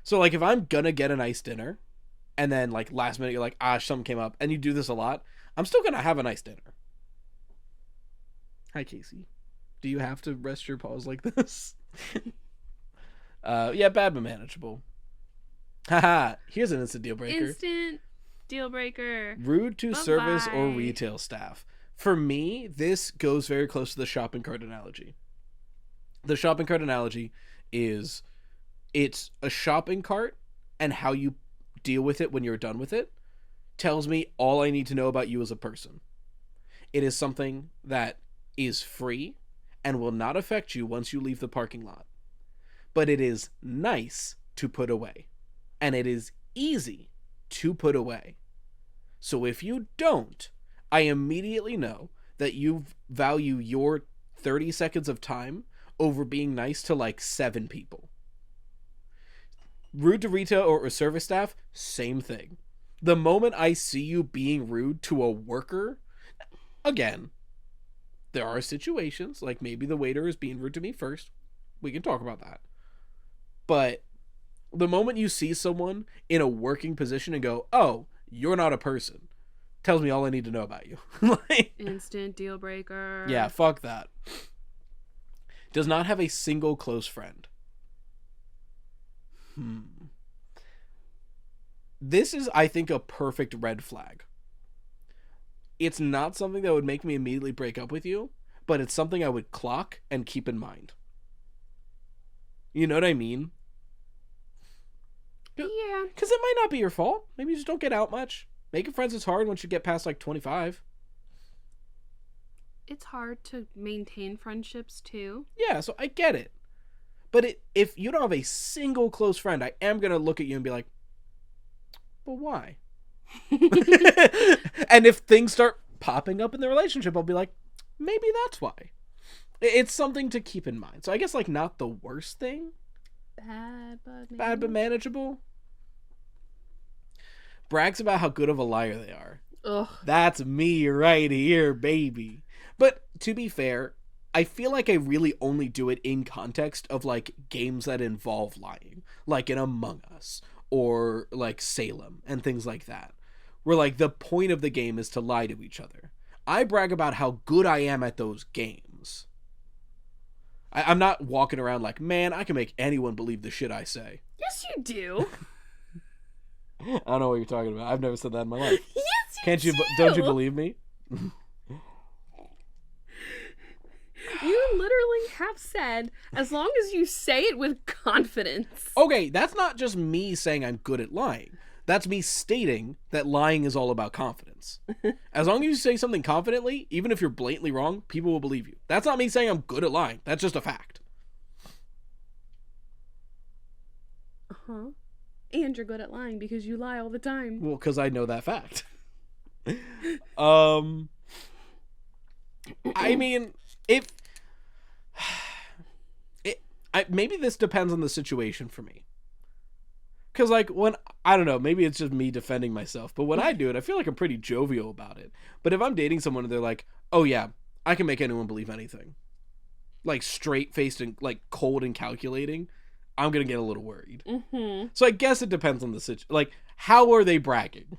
[SPEAKER 1] So, like, if I'm gonna get a nice dinner, and then, like, last minute you're like, something came up, and you do this a lot, I'm still gonna have a nice dinner. Hi, Casey. Do you have to rest your paws like this? Yeah, bad but manageable. Haha, here's an instant deal breaker.
[SPEAKER 2] Instant deal breaker.
[SPEAKER 1] Rude to
[SPEAKER 2] Bye-bye.
[SPEAKER 1] service or retail staff. For me, this goes very close to the shopping cart analogy. The shopping cart analogy is it's a shopping cart, and how you deal with it when you're done with it tells me all I need to know about you as a person. It is something that is free and will not affect you once you leave the parking lot. But it is nice to put away. And it is easy to put away. So if you don't, I immediately know that you value your 30 seconds of time over being nice to like 7 people. Rude to retail or service staff, same thing. The moment I see you being rude to a worker, again, there are situations, like maybe the waiter is being rude to me first. We can talk about that. But the moment you see someone in a working position and go, oh, you're not a person, tells me all I need to know about you. Like,
[SPEAKER 2] instant deal breaker.
[SPEAKER 1] Yeah, fuck that. Does not have a single close friend. This is, I think, a perfect red flag. It's not something that would make me immediately break up with you, but it's something I would clock and keep in mind. You know what I mean?
[SPEAKER 2] Yeah.
[SPEAKER 1] Because it might not be your fault. Maybe you just don't get out much. Making friends is hard once you get past like 25.
[SPEAKER 2] It's hard to maintain friendships too.
[SPEAKER 1] Yeah, so I get it. But if you don't have a single close friend, I am going to look at you and be like, well, why? And if things start popping up in the relationship, I'll be like, maybe that's why. It's something to keep in mind. So I guess like not the worst thing. Bad but manageable. Brags about how good of a liar they are.
[SPEAKER 2] Ugh.
[SPEAKER 1] That's me right here, baby. But to be fair, I feel like I really only do it in context of like games that involve lying, like in Among Us or like Salem and things like that, where like the point of the game is to lie to each other. I brag about how good I am at those games. I'm not walking around like, man, I can make anyone believe the shit I say.
[SPEAKER 2] Yes, you do.
[SPEAKER 1] I don't know what you're talking about. I've never said that in my life.
[SPEAKER 2] Yes,
[SPEAKER 1] Can't you? Don't you believe me?
[SPEAKER 2] You literally have said, as long as you say it with confidence.
[SPEAKER 1] Okay, that's not just me saying I'm good at lying. That's me stating that lying is all about confidence. As long as you say something confidently, even if you're blatantly wrong, people will believe you. That's not me saying I'm good at lying. That's just a fact.
[SPEAKER 2] Uh-huh. And you're good at lying because you lie all the time.
[SPEAKER 1] Well, because I know that fact. I mean, maybe this depends on the situation for me. Because, like, when, I don't know, maybe it's just me defending myself, but when I do it, I feel like I'm pretty jovial about it. But if I'm dating someone and they're like, oh yeah, I can make anyone believe anything, like straight-faced and, like, cold and calculating, I'm gonna get a little worried.
[SPEAKER 2] Mm-hmm.
[SPEAKER 1] So I guess it depends on the situation. Like, how are they bragging?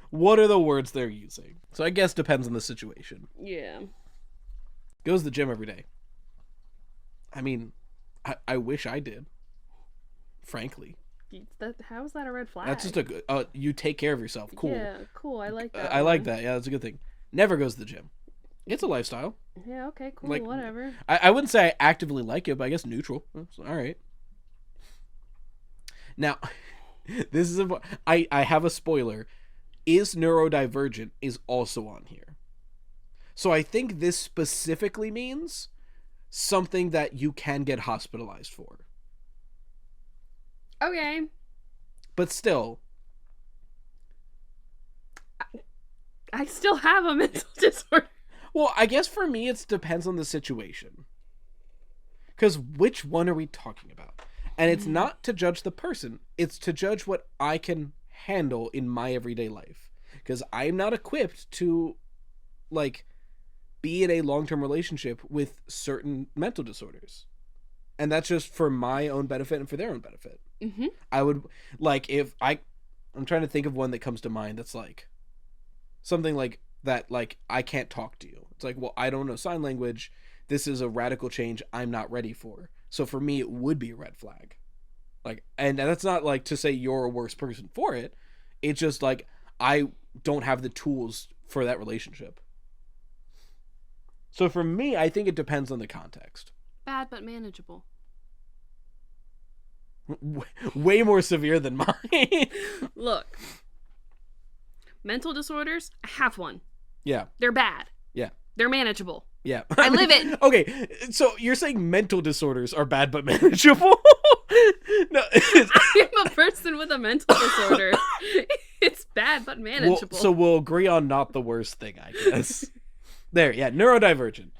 [SPEAKER 1] What are the words they're using? So I guess depends on the situation.
[SPEAKER 2] Yeah.
[SPEAKER 1] Goes to the gym every day. I mean, I wish I did. Frankly.
[SPEAKER 2] How is that a red flag?
[SPEAKER 1] That's just a good... you take care of yourself. Cool.
[SPEAKER 2] Yeah, cool. I like that.
[SPEAKER 1] I like that. Yeah, that's a good thing. Never goes to the gym. It's a lifestyle.
[SPEAKER 2] Yeah, okay, cool.
[SPEAKER 1] Like,
[SPEAKER 2] whatever.
[SPEAKER 1] I wouldn't say I actively like it, but I guess neutral. It's all right. Now, this is... I have a spoiler. Is neurodivergent is also on here. So I think this specifically means something that you can get hospitalized for.
[SPEAKER 2] Okay.
[SPEAKER 1] But still.
[SPEAKER 2] I still have a mental disorder.
[SPEAKER 1] Well, I guess for me it depends on the situation. Because which one are we talking about? And it's not to judge the person. It's to judge what I can handle in my everyday life. Because I'm not equipped to, like, be in a long-term relationship with certain mental disorders. And that's just for my own benefit and for their own benefit.
[SPEAKER 2] Mm-hmm.
[SPEAKER 1] I would, like, I'm trying to think of one that comes to mind that's, like, something like that, like, I can't talk to you. It's like, well, I don't know sign language. This is a radical change I'm not ready for. So for me, it would be a red flag. Like, and that's not, like, to say you're a worse person for it. It's just, like, I don't have the tools for that relationship. So for me, I think it depends on the context.
[SPEAKER 2] Bad but manageable.
[SPEAKER 1] Way more severe than mine.
[SPEAKER 2] Look. Mental disorders, I have one.
[SPEAKER 1] Yeah.
[SPEAKER 2] They're bad.
[SPEAKER 1] Yeah.
[SPEAKER 2] They're manageable.
[SPEAKER 1] Yeah.
[SPEAKER 2] I live it.
[SPEAKER 1] Okay, so you're saying mental disorders are bad but manageable? No.
[SPEAKER 2] I'm a person with a mental disorder. It's bad but manageable.
[SPEAKER 1] So we'll agree on not the worst thing, I guess. There, yeah, neurodivergent.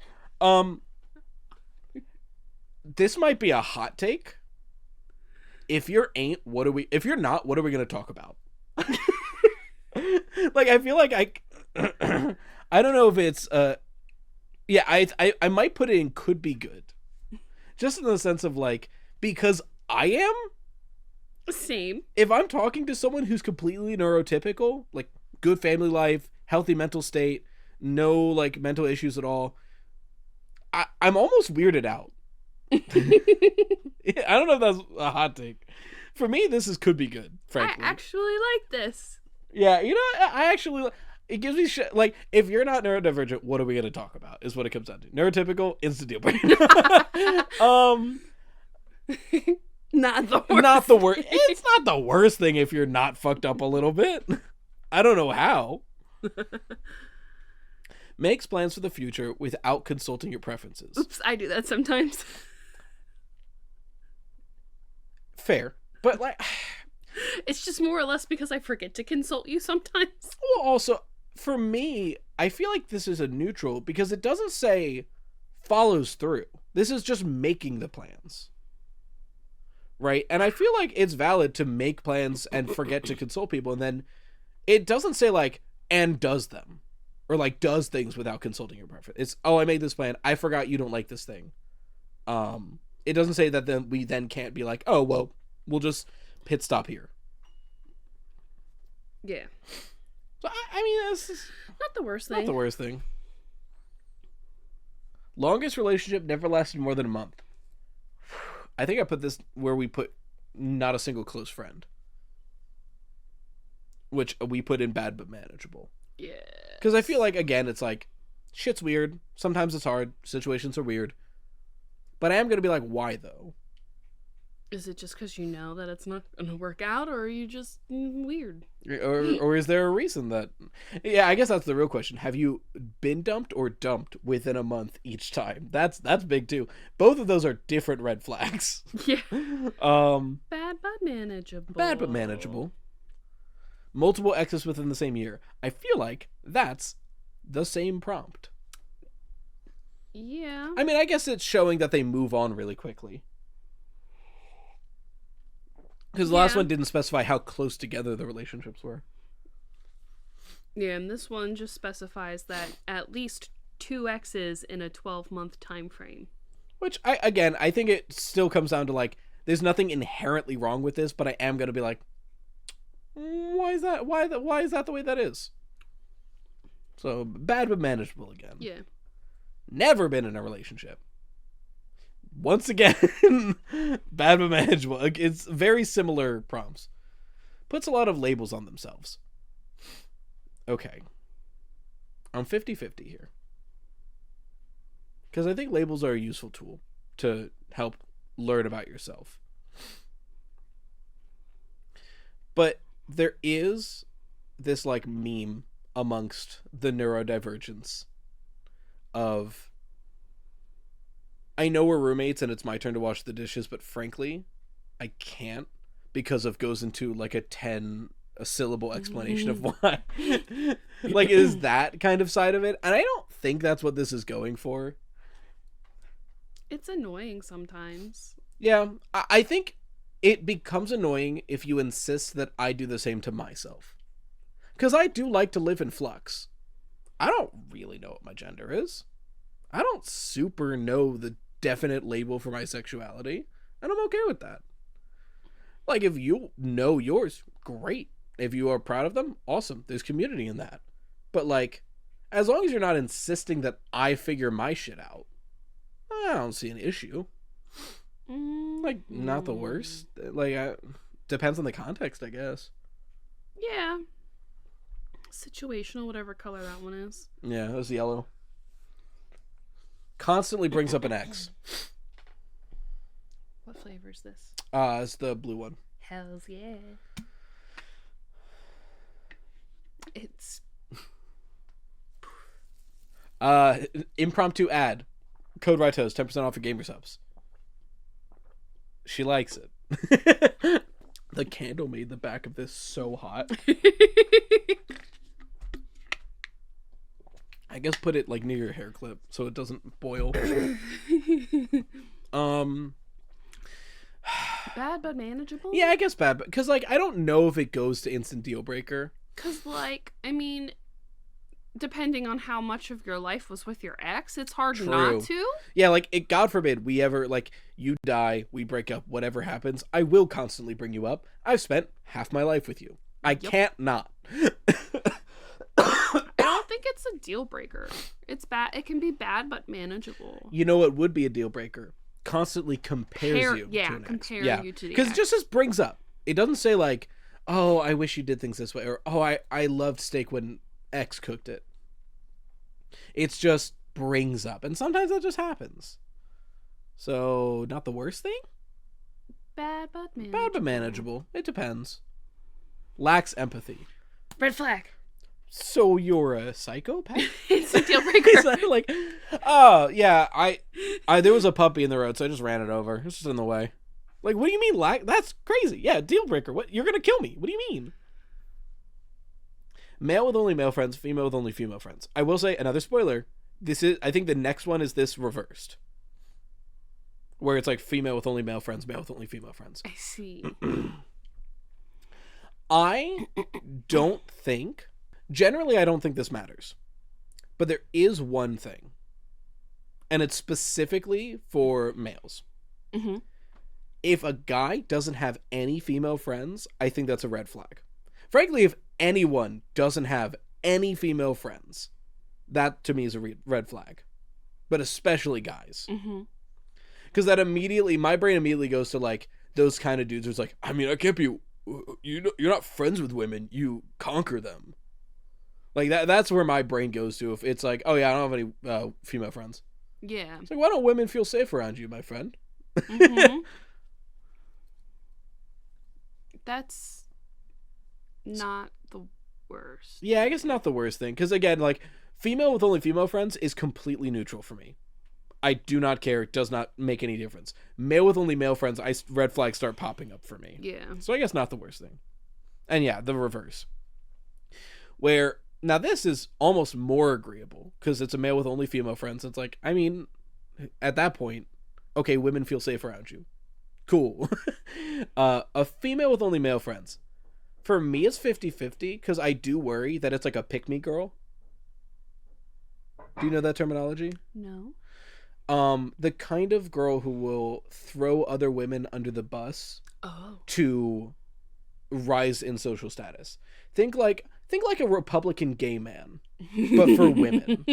[SPEAKER 1] This might be a hot take. If you're not, what are we going to talk about? Like, I feel like I don't know if it's yeah, I might put it in could be good. Just in the sense of, like, because I am
[SPEAKER 2] same.
[SPEAKER 1] If I'm talking to someone who's completely neurotypical, like good family life, healthy mental state, no, like, mental issues at all, I'm almost weirded out. I don't know if that's a hot take. For me, this could be good, frankly.
[SPEAKER 2] I actually like this.
[SPEAKER 1] Yeah, you know, I actually... It gives me shit. Like, if you're not neurodivergent, what are we going to talk about? Is what it comes down to. Neurotypical, instant deal breaker.
[SPEAKER 2] Not the worst.
[SPEAKER 1] Not the worst. It's not the worst thing if you're not fucked up a little bit. I don't know how. Makes plans for the future without consulting your preferences.
[SPEAKER 2] Oops, I do that sometimes.
[SPEAKER 1] Fair. But, like...
[SPEAKER 2] It's just more or less because I forget to consult you sometimes.
[SPEAKER 1] Well, also, for me, I feel like this is a neutral because it doesn't say follows through. This is just making the plans. Right? And I feel like it's valid to make plans and forget to consult people, and then it doesn't say, like, and does them. Or, like, does things without consulting your preference. It's, oh, I made this plan. I forgot you don't like this thing. It doesn't say that then we then can't be like, oh, well, we'll just pit stop here.
[SPEAKER 2] Yeah.
[SPEAKER 1] So, I mean, this is
[SPEAKER 2] not the worst thing.
[SPEAKER 1] Not the worst thing. Longest relationship never lasted more than a month. I think I put this where we put not a single close friend. Which we put in bad but manageable.
[SPEAKER 2] Yeah.
[SPEAKER 1] Because I feel like, again, it's like, shit's weird. Sometimes it's hard. Situations are weird. But I am going to be like, why though?
[SPEAKER 2] Is it just because you know that it's not going to work out, or are you just weird?
[SPEAKER 1] Or is there a reason that... Yeah, I guess that's the real question. Have you been dumped or dumped within a month each time? That's big too. Both of those are different red flags.
[SPEAKER 2] Yeah. Bad but manageable.
[SPEAKER 1] Bad but manageable. Multiple exes within the same year. I feel like that's the same prompt.
[SPEAKER 2] Yeah.
[SPEAKER 1] I mean, I guess it's showing that they move on really quickly. Because the last one didn't specify how close together the relationships were.
[SPEAKER 2] Yeah, and this one just specifies that at least 2 exes in a 12-month time frame.
[SPEAKER 1] Which, I think it still comes down to, like, There's nothing inherently wrong with this, but I am going to be like, why is that? Why is that the way that is? So bad but manageable again.
[SPEAKER 2] Yeah.
[SPEAKER 1] Never been in a relationship. Once again, bad but manageable. It's very similar prompts. Puts a lot of labels on themselves. Okay. I'm 50-50 here. Because I think labels are a useful tool to help learn about yourself. But there is this like meme amongst the neurodivergence of, I know we're roommates and it's my turn to wash the dishes, but frankly, I can't because of goes into like a syllable explanation of why. Like, is that kind of side of it? And I don't think that's what this is going for.
[SPEAKER 2] It's annoying sometimes.
[SPEAKER 1] Yeah, I think it becomes annoying if you insist that I do the same to myself. Because I do like to live in flux. I don't really know what my gender is. I don't super know the definite label for my sexuality. And I'm okay with that. Like, if you know yours, great. If you are proud of them, awesome. There's community in that. But, like, as long as you're not insisting that I figure my shit out, I don't see an issue. Like, not the worst. Like, depends on the context, I guess.
[SPEAKER 2] Yeah. Situational, whatever color that one is.
[SPEAKER 1] Yeah, it was yellow. Constantly brings up an X.
[SPEAKER 2] What flavor is this?
[SPEAKER 1] It's the blue one.
[SPEAKER 2] Hells yeah. It's...
[SPEAKER 1] Impromptu ad. Code Rightos, 10% off your gamer subs. She likes it. The candle made the back of this so hot. I guess put it like near your hair clip so it doesn't boil.
[SPEAKER 2] Bad but manageable?
[SPEAKER 1] Yeah, I guess bad, because like I don't know if it goes to instant deal breaker.
[SPEAKER 2] Because, like, I mean, depending on how much of your life was with your ex, it's hard not to.
[SPEAKER 1] Yeah, like, God forbid we ever, like, you die, we break up, whatever happens, I will constantly bring you up. I've spent half my life with you. I can't not.
[SPEAKER 2] I don't think it's a deal breaker. It's bad. It can be bad but manageable.
[SPEAKER 1] You know what would be a deal breaker? Constantly compares you to an ex.
[SPEAKER 2] You to the
[SPEAKER 1] because
[SPEAKER 2] ex.
[SPEAKER 1] it just brings up. It doesn't say like, oh, I wish you did things this way, or oh, I loved steak when X cooked it. It's just brings up, and sometimes that just happens. So, not the worst thing?
[SPEAKER 2] Bad but manageable.
[SPEAKER 1] Bad but manageable. It depends. Lacks empathy.
[SPEAKER 2] Red flag.
[SPEAKER 1] So you're a psychopath?
[SPEAKER 2] It's a deal breaker.
[SPEAKER 1] Is that like, oh yeah, I there was a puppy in the road, so I just ran it over. It's just in the way. Like, what do you mean that's crazy. Yeah, deal breaker. What, you're gonna kill me? What do you mean? Male with only male friends, female with only female friends. I will say another spoiler. I think the next one is this reversed. Where it's like female with only male friends, male with only female friends.
[SPEAKER 2] I see.
[SPEAKER 1] Generally, I don't think this matters. But there is one thing. And it's specifically for males.
[SPEAKER 2] Mm-hmm.
[SPEAKER 1] If a guy doesn't have any female friends, I think that's a red flag. Frankly, if anyone doesn't have any female friends, that to me is a red flag. But especially guys.
[SPEAKER 2] Mm-hmm.
[SPEAKER 1] Because my brain immediately goes to like those kind of dudes who's like, I mean, I can't be, you're not friends with women, you conquer them. Like that's where my brain goes to if it's like, oh yeah, I don't have any female friends.
[SPEAKER 2] Yeah.
[SPEAKER 1] It's like, why don't women feel safe around you, my friend?
[SPEAKER 2] Mm-hmm. That's not the worst.
[SPEAKER 1] Yeah, I guess not the worst thing. Because again, like, female with only female friends is completely neutral for me. I do not care. It does not make any difference. Male with only male friends, red flags start popping up for me.
[SPEAKER 2] Yeah.
[SPEAKER 1] So I guess not the worst thing. And yeah, the reverse. Where, now this is almost more agreeable, because it's a male with only female friends. It's like, I mean, at that point, okay, women feel safe around you. Cool. A female with only male friends. For me, it's 50-50, because I do worry that it's like a pick-me girl. Do you know that terminology?
[SPEAKER 2] No.
[SPEAKER 1] The kind of girl who will throw other women under the bus to rise in social status. Think like a Republican gay man, but for women.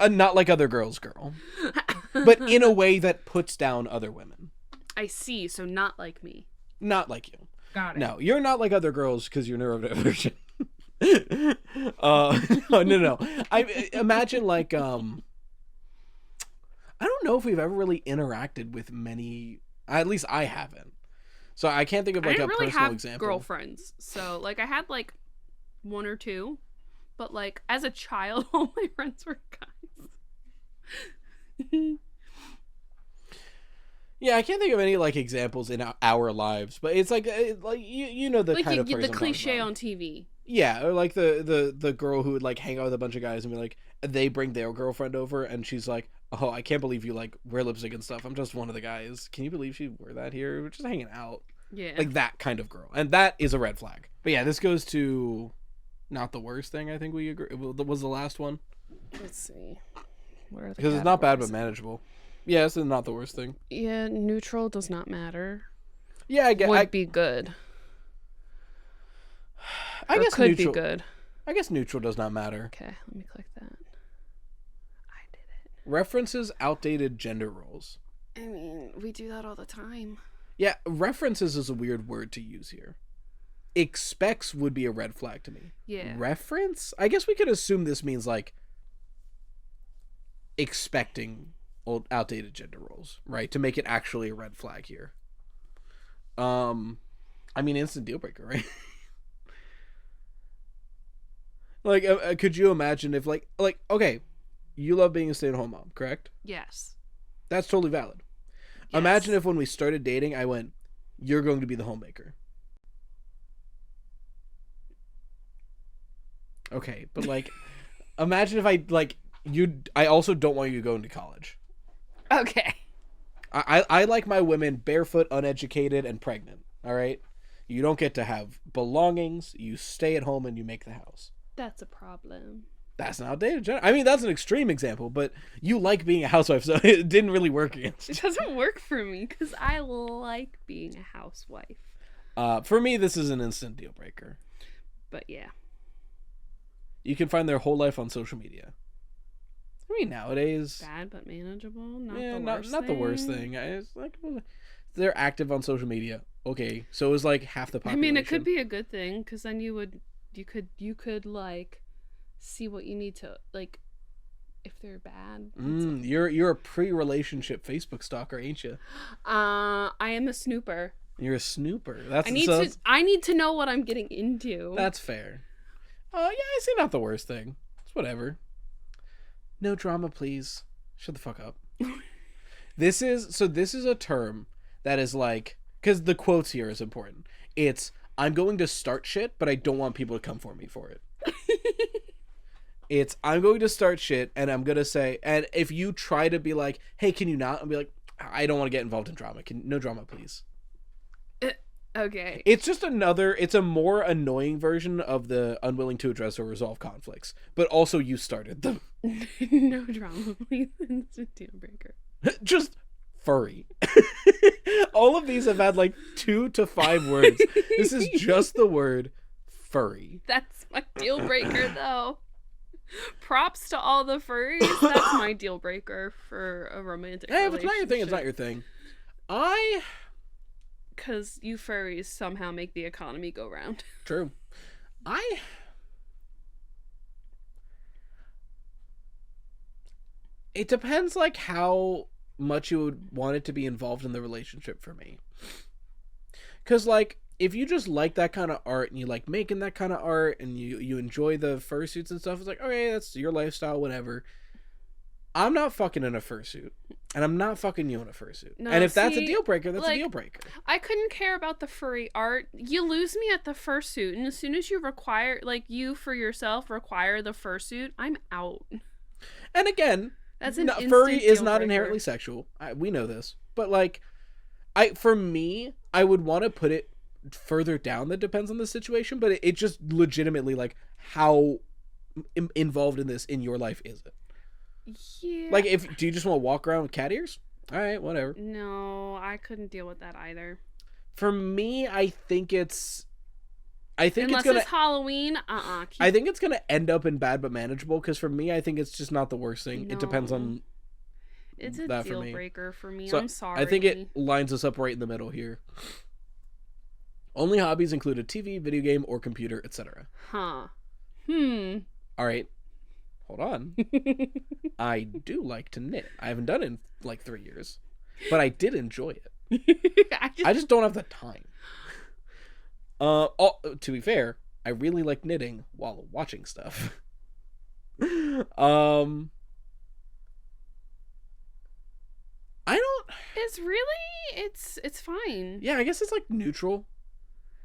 [SPEAKER 1] Not like other girls' girl, but in a way that puts down other women.
[SPEAKER 2] I see. So not like me.
[SPEAKER 1] Not like you.
[SPEAKER 2] Got it.
[SPEAKER 1] No, you're not like other girls because you're neurodivergent. No. I imagine like I don't know if we've ever really interacted with many. At least I haven't. So I can't think of like
[SPEAKER 2] I didn't
[SPEAKER 1] a
[SPEAKER 2] really
[SPEAKER 1] personal
[SPEAKER 2] have
[SPEAKER 1] example.
[SPEAKER 2] girlfriends. So like I had like one or two, but like as a child, all my friends were guys.
[SPEAKER 1] Yeah, I can't think of any like examples in our lives, but it's like you know the
[SPEAKER 2] like
[SPEAKER 1] kind
[SPEAKER 2] you
[SPEAKER 1] of
[SPEAKER 2] get
[SPEAKER 1] person
[SPEAKER 2] the
[SPEAKER 1] I'm talking
[SPEAKER 2] cliche
[SPEAKER 1] about.
[SPEAKER 2] on TV.
[SPEAKER 1] Yeah, or like the girl who would like hang out with a bunch of guys and be like, they bring their girlfriend over and she's like, oh, I can't believe you like wear lipstick and stuff. I'm just one of the guys. Can you believe she wore that here? We're just hanging out.
[SPEAKER 2] Yeah.
[SPEAKER 1] Like that kind of girl, and that is a red flag. But yeah, this goes to not the worst thing. I think we agree. Was the last one.
[SPEAKER 2] Let's see. What are the
[SPEAKER 1] Because it's not bad but
[SPEAKER 2] categories?
[SPEAKER 1] manageable. Yeah, it's not the worst thing.
[SPEAKER 2] Yeah, neutral does not matter.
[SPEAKER 1] Yeah,
[SPEAKER 2] Would be good.
[SPEAKER 1] I
[SPEAKER 2] Or
[SPEAKER 1] guess
[SPEAKER 2] could
[SPEAKER 1] neutral.
[SPEAKER 2] be good.
[SPEAKER 1] I guess neutral does not matter.
[SPEAKER 2] Okay, let me click that. I did it.
[SPEAKER 1] References outdated gender roles.
[SPEAKER 2] I mean, we do that all the time.
[SPEAKER 1] Yeah, references is a weird word to use here. Expects would be a red flag to me.
[SPEAKER 2] Yeah.
[SPEAKER 1] Reference? I guess we could assume this means like expecting old outdated gender roles, right? To make it actually a red flag here. I mean, instant deal breaker, right? Like, could you imagine if like okay, you love being a stay-at-home mom, correct?
[SPEAKER 2] Yes.
[SPEAKER 1] That's totally valid.
[SPEAKER 2] Yes.
[SPEAKER 1] Imagine if when we started dating, I went, "You're going to be the homemaker." Okay, but like, imagine if I like you. I also don't want you going to college.
[SPEAKER 2] Okay.
[SPEAKER 1] I like my women barefoot, uneducated, and pregnant. All right, you don't get to have belongings. You stay at home and you make the house.
[SPEAKER 2] That's a problem.
[SPEAKER 1] That's not outdated. I mean, that's an extreme example, but you like being a housewife, so it didn't really work against you.
[SPEAKER 2] It doesn't work for me because I like being a housewife.
[SPEAKER 1] For me, this is an instant deal breaker.
[SPEAKER 2] But yeah.
[SPEAKER 1] You can find their whole life on social media. I mean, nowadays,
[SPEAKER 2] Bad but manageable. Not
[SPEAKER 1] yeah,
[SPEAKER 2] the worst
[SPEAKER 1] not the worst thing. It's like they're active on social media. Okay, so it's like half the
[SPEAKER 2] I
[SPEAKER 1] population.
[SPEAKER 2] mean, it could be a good thing because then you could like see what you need to like if they're bad.
[SPEAKER 1] You're a pre-relationship Facebook stalker, ain't you?
[SPEAKER 2] I am a snooper.
[SPEAKER 1] You're a snooper. That's
[SPEAKER 2] I need to know what I'm getting into.
[SPEAKER 1] That's fair. Yeah, I say not the worst thing. It's whatever. No drama, please. Shut the fuck up. This is a term that is like, because the quotes here is important. It's, I'm going to start shit, but I don't want people to come for me for it. It's, I'm going to start shit, and I'm going to say, and if you try to be like, hey, can you not? I'll be like, I don't want to get involved in drama. No drama, please.
[SPEAKER 2] Okay.
[SPEAKER 1] It's just it's a more annoying version of the unwilling to address or resolve conflicts, but also you started them.
[SPEAKER 2] No drama, please. It's a deal breaker.
[SPEAKER 1] Just furry. All of these have had like 2 to 5 words. This is just the word furry.
[SPEAKER 2] That's my deal breaker, though. Props to all the furries. That's my deal breaker for a romantic
[SPEAKER 1] Hey, if
[SPEAKER 2] relationship.
[SPEAKER 1] it's not your thing, it's not your thing.
[SPEAKER 2] Because you furries somehow make the economy go round.
[SPEAKER 1] True. It depends like how much you would want it to be involved in the relationship for me. Because like, if you just like that kind of art and you like making that kind of art and you enjoy the fursuits and stuff, it's like, okay, that's your lifestyle, whatever. I'm not fucking in a fursuit, and I'm not fucking you in a fursuit.
[SPEAKER 2] No,
[SPEAKER 1] and if that's a
[SPEAKER 2] see,
[SPEAKER 1] deal breaker, that's
[SPEAKER 2] like,
[SPEAKER 1] a deal breaker.
[SPEAKER 2] I couldn't care about the furry art. You lose me at the fursuit, and as soon as you require, like, you for yourself require the fursuit, I'm out.
[SPEAKER 1] And again,
[SPEAKER 2] That's an
[SPEAKER 1] furry
[SPEAKER 2] instant
[SPEAKER 1] is
[SPEAKER 2] deal
[SPEAKER 1] not
[SPEAKER 2] breaker.
[SPEAKER 1] inherently sexual. We know this, but like, for me, I would want to put it further down. That depends on the situation, but it just legitimately like how involved in this in your life is it?
[SPEAKER 2] Yeah.
[SPEAKER 1] Like, do you just want to walk around with cat ears? All right, whatever.
[SPEAKER 2] No, I couldn't deal with that either.
[SPEAKER 1] For me, I think it's
[SPEAKER 2] Unless
[SPEAKER 1] gonna.
[SPEAKER 2] it's Halloween,
[SPEAKER 1] I think it's gonna end up in bad but manageable. Because for me, I think it's just not the worst thing.
[SPEAKER 2] No.
[SPEAKER 1] It depends on.
[SPEAKER 2] It's a
[SPEAKER 1] that for
[SPEAKER 2] deal
[SPEAKER 1] me.
[SPEAKER 2] breaker for me.
[SPEAKER 1] So
[SPEAKER 2] I'm sorry.
[SPEAKER 1] I think it lines us up right in the middle here. Only hobbies include a TV, video game, or computer, etc.
[SPEAKER 2] Huh.
[SPEAKER 1] All right. Hold on. I do like to knit. I haven't done it in like 3 years, but I did enjoy it. I just don't have the time. To be fair, I really like knitting while watching stuff. I don't.
[SPEAKER 2] It's really it's fine.
[SPEAKER 1] Yeah, I guess it's like neutral.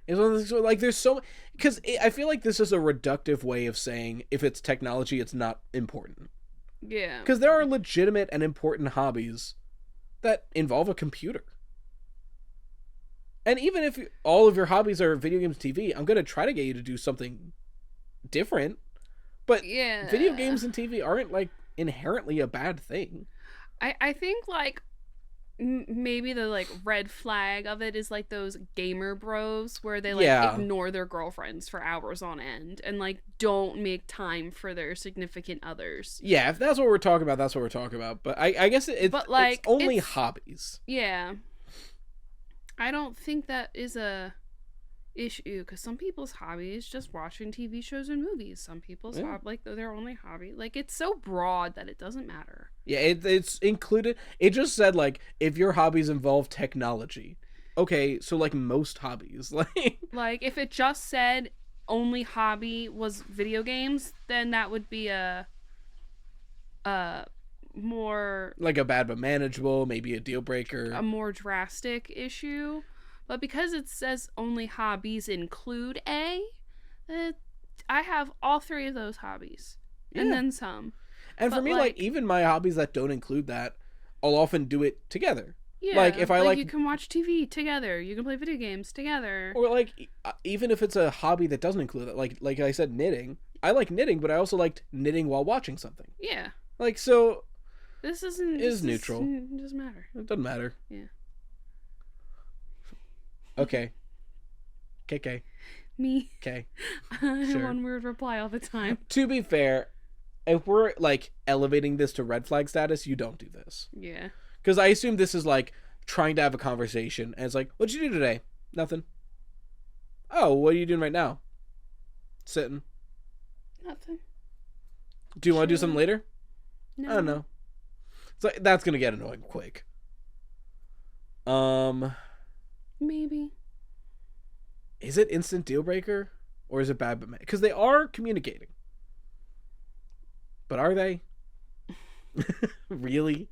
[SPEAKER 1] It's one of those, like, there's so, because I feel like this is a reductive way of saying if it's technology, it's not important.
[SPEAKER 2] Yeah.
[SPEAKER 1] Because there are legitimate and important hobbies that involve a computer. And even if all of your hobbies are video games, TV, I'm gonna try to get you to do something different. But
[SPEAKER 2] Yeah.
[SPEAKER 1] video games and TV aren't like inherently a bad thing.
[SPEAKER 2] I think like maybe the like red flag of it is like those gamer bros where they like
[SPEAKER 1] Yeah.
[SPEAKER 2] ignore their girlfriends for hours on end and like don't make time for their significant others.
[SPEAKER 1] Yeah, if that's what we're talking about, that's what we're talking about. But I guess
[SPEAKER 2] But, like,
[SPEAKER 1] it's only
[SPEAKER 2] it's-
[SPEAKER 1] hobbies.
[SPEAKER 2] Yeah. I don't think that is a issue because some people's hobby is just watching TV shows and movies. Some people's
[SPEAKER 1] Yeah.
[SPEAKER 2] like their only hobby. Like it's so broad that it doesn't matter.
[SPEAKER 1] Yeah, it's included. It just said like if your hobbies involve technology. Okay, so like most hobbies, like
[SPEAKER 2] Like if it just said only hobby was video games, then that would be a more
[SPEAKER 1] like a bad but manageable, maybe a deal breaker.
[SPEAKER 2] a more drastic issue. But because it says only hobbies include I have all three of those hobbies. And
[SPEAKER 1] Yeah.
[SPEAKER 2] then some.
[SPEAKER 1] And for
[SPEAKER 2] but,
[SPEAKER 1] me, like
[SPEAKER 2] like-
[SPEAKER 1] even my hobbies that don't include that, I'll often do it together.
[SPEAKER 2] Yeah.
[SPEAKER 1] Like, if I like-
[SPEAKER 2] you can watch TV together. You can play video games together.
[SPEAKER 1] Or like even if it's a hobby that doesn't include that, like I said, knitting. I like knitting, but I also liked knitting while watching something.
[SPEAKER 2] Yeah.
[SPEAKER 1] Like, so
[SPEAKER 2] This isn't
[SPEAKER 1] It is
[SPEAKER 2] this
[SPEAKER 1] neutral.
[SPEAKER 2] It doesn't matter.
[SPEAKER 1] it doesn't matter.
[SPEAKER 2] Yeah.
[SPEAKER 1] Okay. KK.
[SPEAKER 2] Me.
[SPEAKER 1] Okay.
[SPEAKER 2] I
[SPEAKER 1] Sure.
[SPEAKER 2] one word reply all the time.
[SPEAKER 1] To be fair, if we're like elevating this to red flag status, you don't do this.
[SPEAKER 2] Yeah.
[SPEAKER 1] Because I assume this is like trying to have a conversation, and it's like, what'd you do today? Nothing. Oh, what are you doing right now? Sitting.
[SPEAKER 2] Nothing.
[SPEAKER 1] Do you want to do
[SPEAKER 2] Sure.
[SPEAKER 1] something later?
[SPEAKER 2] No.
[SPEAKER 1] I don't know. So that's gonna get annoying quick.
[SPEAKER 2] Maybe.
[SPEAKER 1] Is it instant deal breaker or is it bad but because they are communicating? But are they? Really?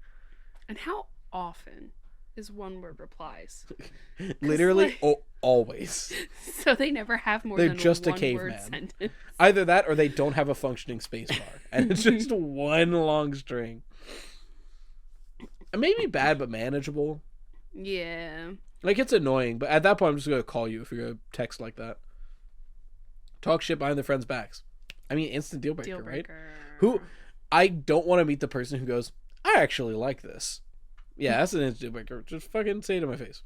[SPEAKER 2] And how often is one word replies?
[SPEAKER 1] Literally
[SPEAKER 2] like-
[SPEAKER 1] always.
[SPEAKER 2] So they never have more
[SPEAKER 1] They're
[SPEAKER 2] than
[SPEAKER 1] just a
[SPEAKER 2] one word
[SPEAKER 1] caveman.
[SPEAKER 2] sentence.
[SPEAKER 1] Either that or they don't have a functioning space bar. And it's just one long string. Maybe bad but manageable.
[SPEAKER 2] Yeah.
[SPEAKER 1] Like, it's annoying, but at that point I'm just gonna call you if you're gonna text like that. Talk shit behind their friends' backs. I mean, instant deal breaker,
[SPEAKER 2] Deal
[SPEAKER 1] right?
[SPEAKER 2] breaker.
[SPEAKER 1] Who I don't want to meet the person who goes, I actually like this. Yeah, that's an instant deal breaker. Just fucking say it to my face.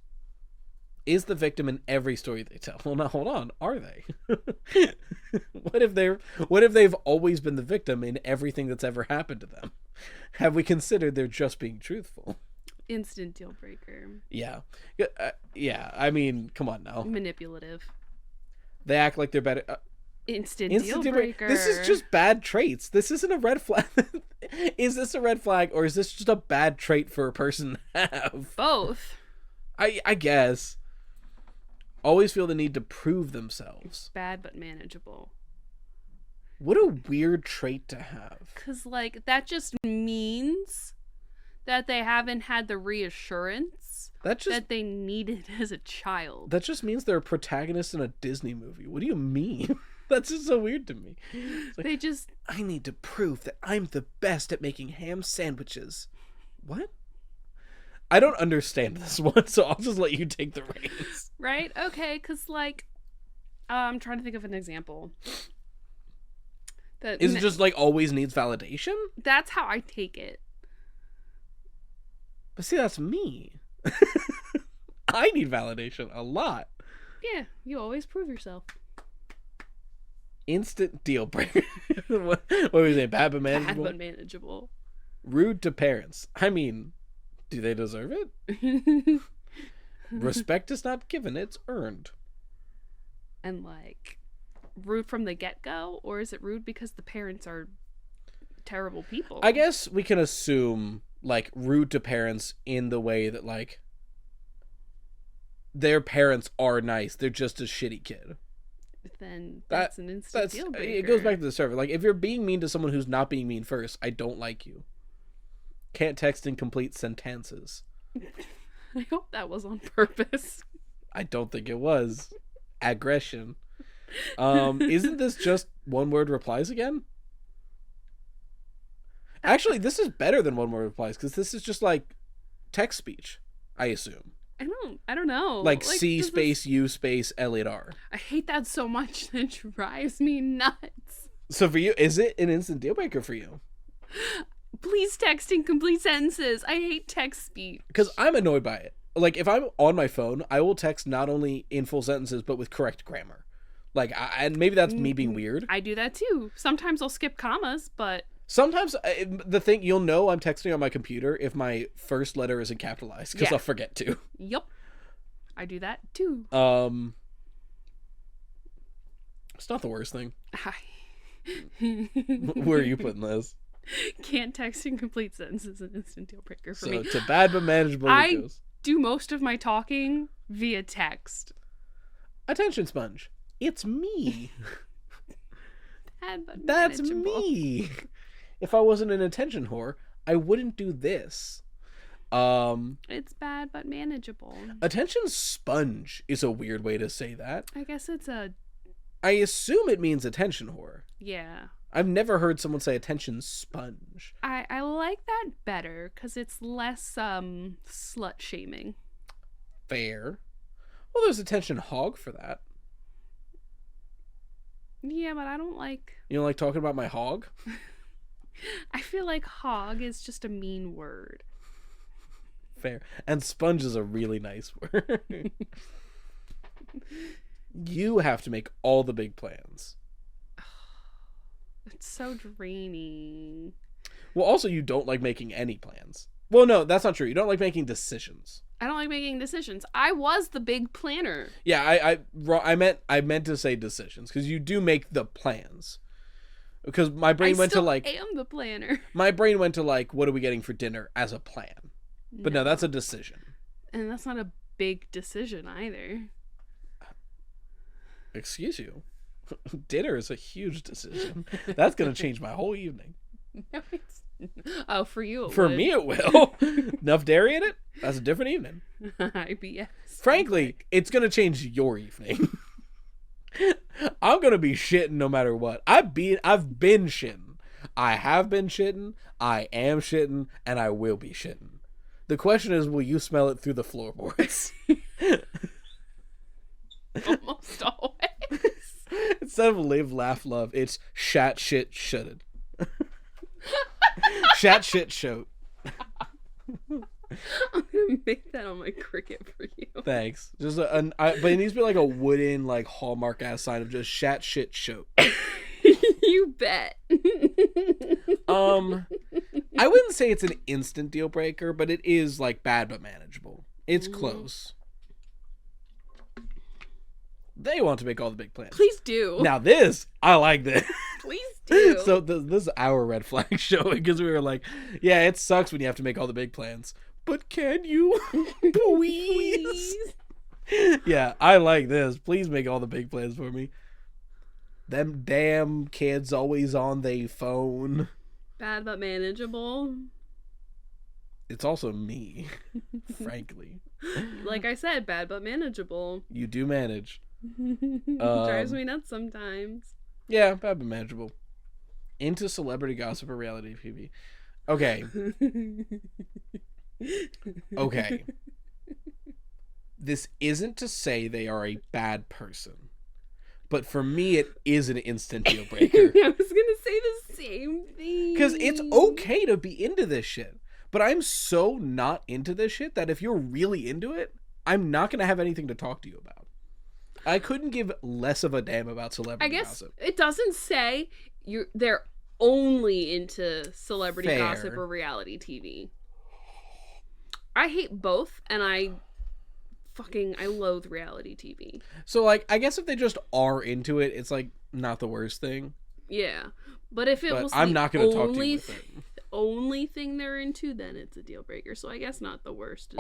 [SPEAKER 1] Is the victim in every story they tell? Well, now hold on. Are they? What if they've always been the victim in everything that's ever happened to them? Have we considered they're just being truthful?
[SPEAKER 2] Instant deal breaker.
[SPEAKER 1] Yeah. Yeah, I mean, come on now.
[SPEAKER 2] Manipulative.
[SPEAKER 1] They act like they're better.
[SPEAKER 2] Instant
[SPEAKER 1] Instant
[SPEAKER 2] deal breaker.
[SPEAKER 1] This is just bad traits. This isn't a red flag. Is this a red flag or is this just a bad trait for a person to have?
[SPEAKER 2] both.
[SPEAKER 1] I guess. Always feel the need to prove themselves.
[SPEAKER 2] Bad but manageable.
[SPEAKER 1] What a weird trait to have.
[SPEAKER 2] Cause like that just means that they haven't had the reassurance
[SPEAKER 1] That just
[SPEAKER 2] that they needed as a child.
[SPEAKER 1] that just means they're a protagonist in a Disney movie. What do you mean? That's just so weird to me. It's like,
[SPEAKER 2] They just
[SPEAKER 1] I need to prove that I'm the best at making ham sandwiches. What? I don't understand this one, so I'll just let you take the reins.
[SPEAKER 2] right? Okay, cause like I'm trying to think of an example.
[SPEAKER 1] Is it just like always needs validation?
[SPEAKER 2] That's how I take it.
[SPEAKER 1] But see, that's me. I need validation a lot.
[SPEAKER 2] Yeah, you always prove yourself.
[SPEAKER 1] Instant deal breaker. What were we saying? Bad but manageable?
[SPEAKER 2] Bad but manageable.
[SPEAKER 1] Rude to parents. I mean, do they deserve it? Respect is not given, it's earned.
[SPEAKER 2] And like, rude from the get-go? Or is it rude because the parents are terrible people?
[SPEAKER 1] I guess we can assume, like, rude to parents in the way that, like, their parents are nice. They're just a shitty kid.
[SPEAKER 2] Then that's an instant deal breaker.
[SPEAKER 1] It goes back to the server. Like, if you're being mean to someone who's not being mean first, I don't like you. Can't text in complete sentences.
[SPEAKER 2] I hope that was on purpose.
[SPEAKER 1] I don't think it was. Aggression. Isn't this just one-word replies again? Actually, this is better than one-word replies, because this is just, like, text speech, I assume.
[SPEAKER 2] I don't know.
[SPEAKER 1] Like C space U space Elliot R.
[SPEAKER 2] I hate that so much that it drives me nuts.
[SPEAKER 1] So for you, is it an instant deal breaker for you?
[SPEAKER 2] Please text in complete sentences. I hate text speech.
[SPEAKER 1] Because I'm annoyed by it. Like, if I'm on my phone, I will text not only in full sentences, but with correct grammar. Like, and maybe that's me being weird.
[SPEAKER 2] I do that too. Sometimes I'll skip commas, but...
[SPEAKER 1] Sometimes, the thing, you'll know I'm texting on my computer if my first letter isn't capitalized, because I'll forget to.
[SPEAKER 2] Yup. I do that too.
[SPEAKER 1] It's not the worst thing.
[SPEAKER 2] Hi.
[SPEAKER 1] Where are you putting this?
[SPEAKER 2] Can't text in complete sentences an instant deal breaker for me.
[SPEAKER 1] So, to bad but manageable
[SPEAKER 2] I
[SPEAKER 1] it goes.
[SPEAKER 2] Do most of my talking via text.
[SPEAKER 1] Attention sponge. It's me.
[SPEAKER 2] Bad but
[SPEAKER 1] That's
[SPEAKER 2] manageable.
[SPEAKER 1] me. If I wasn't an attention whore, I wouldn't do this.
[SPEAKER 2] It's bad but manageable.
[SPEAKER 1] Attention sponge is a weird way to say that.
[SPEAKER 2] I guess it's a...
[SPEAKER 1] I assume it means attention whore.
[SPEAKER 2] Yeah.
[SPEAKER 1] I've never heard someone say attention sponge.
[SPEAKER 2] I like that better because it's less slut shaming.
[SPEAKER 1] Fair. Well, there's attention hog for that.
[SPEAKER 2] Yeah, but I don't like...
[SPEAKER 1] You don't like talking about my hog?
[SPEAKER 2] I feel like hog is just a mean word.
[SPEAKER 1] Fair. And sponge is a really nice word. You have to make all the big plans.
[SPEAKER 2] It's so draining.
[SPEAKER 1] Well, also, you don't like making any plans. Well, no, that's not true. You don't like making decisions.
[SPEAKER 2] I don't like making decisions. I was the big planner.
[SPEAKER 1] Yeah, I meant to say decisions, because you do make the plans. Because my brain went to like...
[SPEAKER 2] I am the planner.
[SPEAKER 1] My brain went to like, what are we getting for dinner as a plan? But no, that's a decision.
[SPEAKER 2] And that's not a big decision either.
[SPEAKER 1] Excuse you. Dinner is a huge decision. That's going to change my whole evening.
[SPEAKER 2] No, it's... Oh, for you it
[SPEAKER 1] For
[SPEAKER 2] would.
[SPEAKER 1] me it will. Enough dairy in it? That's a different evening.
[SPEAKER 2] IBS.
[SPEAKER 1] Frankly, it's going to change your evening. I'm going to be shitting no matter what. I've been shitting. I have been shitting, I am shitting, and I will be shitting. The question is, will you smell it through the floorboards?
[SPEAKER 2] Almost always.
[SPEAKER 1] Instead of live, laugh, love, it's shat, shit, shutted. Shat, shit, shoat.
[SPEAKER 2] I'm gonna make that on my Cricut for you.
[SPEAKER 1] Thanks. Just but it needs to be like a wooden, like Hallmark ass sign of just shat, shit, shoat.
[SPEAKER 2] You bet.
[SPEAKER 1] I wouldn't say it's an instant deal breaker, but it is like bad but manageable. It's close. They want to make all the big plans.
[SPEAKER 2] Please do.
[SPEAKER 1] Now this, I like this.
[SPEAKER 2] Please do.
[SPEAKER 1] So this is our red flag showing, because we were like, yeah, it sucks when you have to make all the big plans. But can you? Please? Yeah, I like this. Please make all the big plans for me. Them damn kids always on their phone.
[SPEAKER 2] Bad but manageable.
[SPEAKER 1] It's also me, frankly.
[SPEAKER 2] Like I said, bad but manageable.
[SPEAKER 1] You do manage.
[SPEAKER 2] Drives me nuts sometimes.
[SPEAKER 1] Yeah, bad but manageable. Into celebrity gossip or reality TV. Okay. Okay. This isn't to say they are a bad person. But for me, it is an instant deal breaker.
[SPEAKER 2] I was gonna say the same thing.
[SPEAKER 1] Because it's okay to be into this shit. But I'm so not into this shit that if you're really into it, I'm not going to have anything to talk to you about. I couldn't give less of a damn about celebrity gossip.
[SPEAKER 2] It doesn't say they're only into celebrity
[SPEAKER 1] Fair.
[SPEAKER 2] gossip or reality TV. I hate both, and I loathe reality TV.
[SPEAKER 1] So, like, I guess if they just are into it, it's, like, not the worst thing.
[SPEAKER 2] Yeah. But if it was
[SPEAKER 1] I'm not going to talk to you with it.
[SPEAKER 2] Only thing they're into, then it's a deal breaker. So I guess not the worst.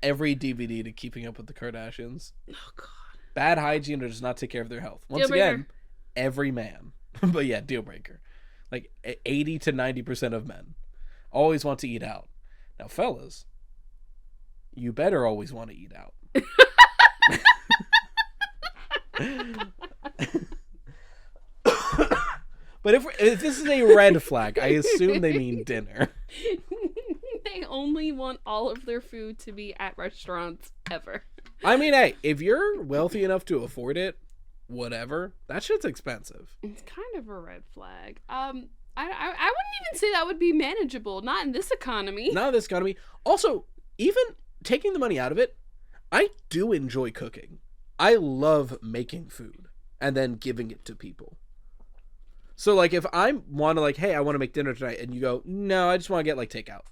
[SPEAKER 1] Every DVD to Keeping Up with the Kardashians.
[SPEAKER 2] Oh, God.
[SPEAKER 1] Bad hygiene or does not take care of their health. Once
[SPEAKER 2] Deal breaker.
[SPEAKER 1] again, every man. But yeah, deal breaker. Like 80 to 90% of men always want to eat out. Now, fellas, you better always want to eat out. But if this is a red flag, I assume they mean dinner.
[SPEAKER 2] They only want all of their food to be at restaurants ever.
[SPEAKER 1] I mean, hey, if you're wealthy enough to afford it, whatever. That shit's expensive.
[SPEAKER 2] It's kind of a red flag. I wouldn't even say that would be manageable. Not in this economy.
[SPEAKER 1] Not in this economy. Also, even taking the money out of it, I do enjoy cooking. I love making food and then giving it to people. So, like, if I want to, like, hey, I want to make dinner tonight, and you go, no, I just want to get, like, takeout.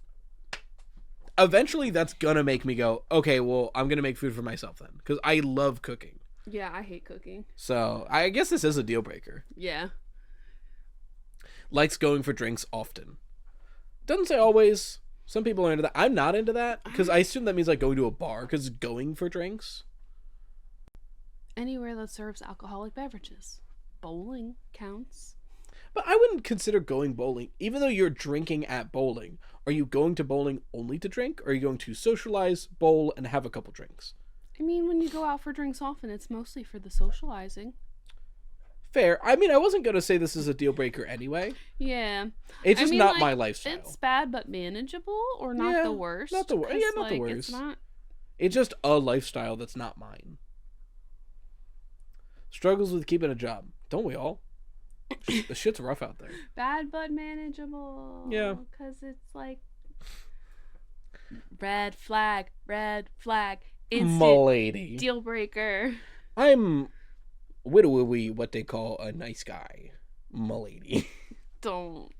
[SPEAKER 1] Eventually, that's gonna make me go, okay, well, I'm gonna make food for myself then. Because I love cooking.
[SPEAKER 2] Yeah, I hate cooking.
[SPEAKER 1] So, I guess this is a deal breaker.
[SPEAKER 2] Yeah.
[SPEAKER 1] Likes going for drinks often. Doesn't say always. Some people are into that. I'm not into that, because I assume that means, like, going to a bar, because going for drinks.
[SPEAKER 2] Anywhere that serves alcoholic beverages. Bowling counts.
[SPEAKER 1] But I wouldn't consider going bowling, even though you're drinking at bowling. Are you going to bowling only to drink? Or are you going to socialize, bowl, and have a couple drinks?
[SPEAKER 2] I mean, when you go out for drinks often, it's mostly for the socializing.
[SPEAKER 1] Fair. I mean, I wasn't going to say this is a deal breaker anyway.
[SPEAKER 2] Yeah.
[SPEAKER 1] It's just not my lifestyle.
[SPEAKER 2] It's bad but manageable, or not the worst?
[SPEAKER 1] Not the worst. Yeah, not the worst. It's just a lifestyle that's not mine. Struggles with keeping a job. Don't we all? The shit's rough out there.
[SPEAKER 2] Bad but manageable.
[SPEAKER 1] Yeah.
[SPEAKER 2] Because it's like red flag, instant
[SPEAKER 1] M'lady.
[SPEAKER 2] deal breaker.
[SPEAKER 1] I'm what they call a nice guy. M'lady.
[SPEAKER 2] Don't.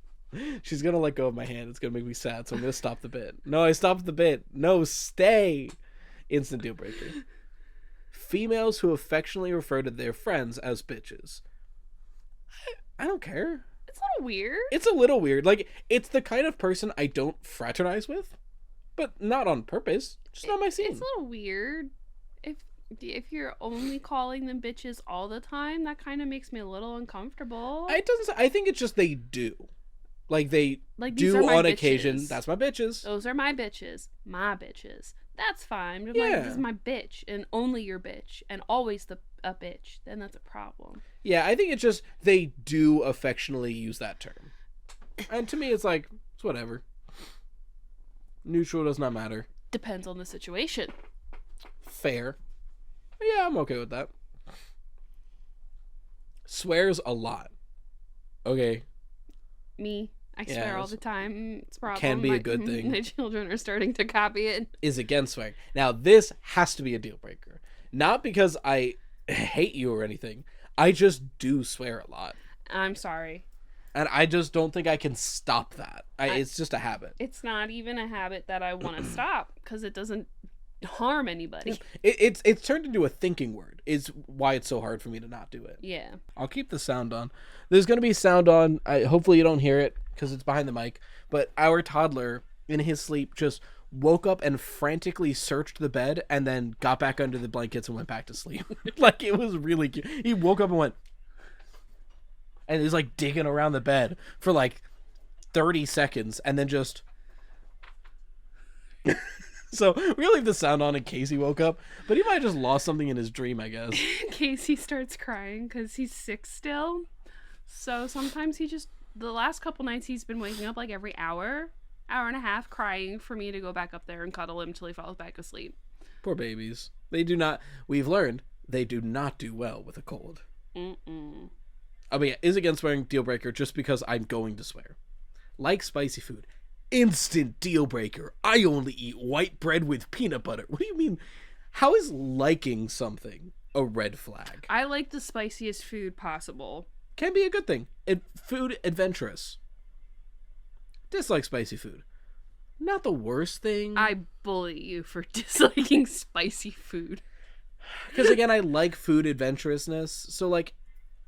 [SPEAKER 1] She's gonna let go of my hand. It's gonna make me sad, so I'm gonna stop the bit. No, I stopped the bit. No, stay. Instant deal breaker. Females who affectionately refer to their friends as bitches. I don't care.
[SPEAKER 2] It's a little weird.
[SPEAKER 1] It's a little weird. Like, it's the kind of person I don't fraternize with, but not on purpose. Just not my scene.
[SPEAKER 2] It's a little weird. If you're only calling them bitches all the time, that kind of makes me a little uncomfortable.
[SPEAKER 1] It doesn't. I think it's just they do. Like, they
[SPEAKER 2] do
[SPEAKER 1] on
[SPEAKER 2] bitches.
[SPEAKER 1] occasion. That's my bitches.
[SPEAKER 2] Those are my bitches. My bitches. That's fine. But
[SPEAKER 1] Yeah.
[SPEAKER 2] like, this is my bitch, and only your bitch, and always a bitch. Then that's a problem.
[SPEAKER 1] Yeah, I think it's just they do affectionately use that term. And to me, it's like, it's whatever. Neutral does not matter.
[SPEAKER 2] Depends on the situation.
[SPEAKER 1] Fair. But yeah, I'm okay with that. Swears a lot. Okay.
[SPEAKER 2] Me. I swear all the time. It's a problem.
[SPEAKER 1] Can be a good thing.
[SPEAKER 2] My children are starting to copy it.
[SPEAKER 1] Is against swearing. Now, this has to be a deal breaker. Not because I hate you or anything. I just do swear a lot.
[SPEAKER 2] I'm sorry.
[SPEAKER 1] And I just don't think I can stop that. It's just a habit.
[SPEAKER 2] It's not even a habit that I want to stop, because it doesn't harm anybody.
[SPEAKER 1] It's turned into a thinking word, is why it's so hard for me to not do it.
[SPEAKER 2] Yeah.
[SPEAKER 1] I'll keep the sound on. There's going to be sound on. Hopefully you don't hear it because it's behind the mic. But our toddler, in his sleep, just woke up and frantically searched the bed and then got back under the blankets and went back to sleep. Like, it was really cute. He woke up and went... And he's like digging around the bed for like 30 seconds and then just... So we'll leave the sound on in case he woke up, but he might have just lost something in his dream, I guess.
[SPEAKER 2] Casey starts crying because he's sick still. So sometimes the last couple nights he's been waking up like every hour and a half, crying for me to go back up there and cuddle him till he falls back asleep.
[SPEAKER 1] Poor babies. We've learned they do not do well with a cold.
[SPEAKER 2] Mm-mm.
[SPEAKER 1] I mean, is against swearing deal breaker just because I'm going to swear. Like spicy food. Instant deal breaker. I only eat white bread with peanut butter. What do you mean? How is liking something a red flag?
[SPEAKER 2] I like the spiciest food possible.
[SPEAKER 1] Can be a good thing. Food adventurous. Dislike spicy food. Not the worst thing.
[SPEAKER 2] I bully you for disliking spicy food.
[SPEAKER 1] Because again, I like food adventurousness. So like,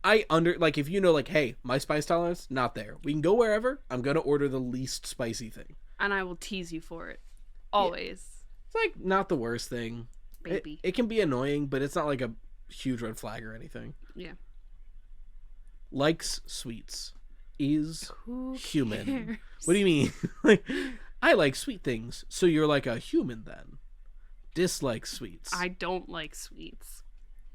[SPEAKER 1] if you know, like, hey, my spice tolerance, not there. We can go wherever. I'm going to order the least spicy thing.
[SPEAKER 2] And I will tease you for it. Always.
[SPEAKER 1] It's like not the worst thing.
[SPEAKER 2] Baby.
[SPEAKER 1] It can be annoying, but it's not like a huge red flag or anything.
[SPEAKER 2] Yeah.
[SPEAKER 1] Likes sweets. Is
[SPEAKER 2] Who
[SPEAKER 1] human.
[SPEAKER 2] cares?
[SPEAKER 1] What do you mean? Like, I like sweet things, so you're like a human then. Dislike sweets.
[SPEAKER 2] I don't like sweets.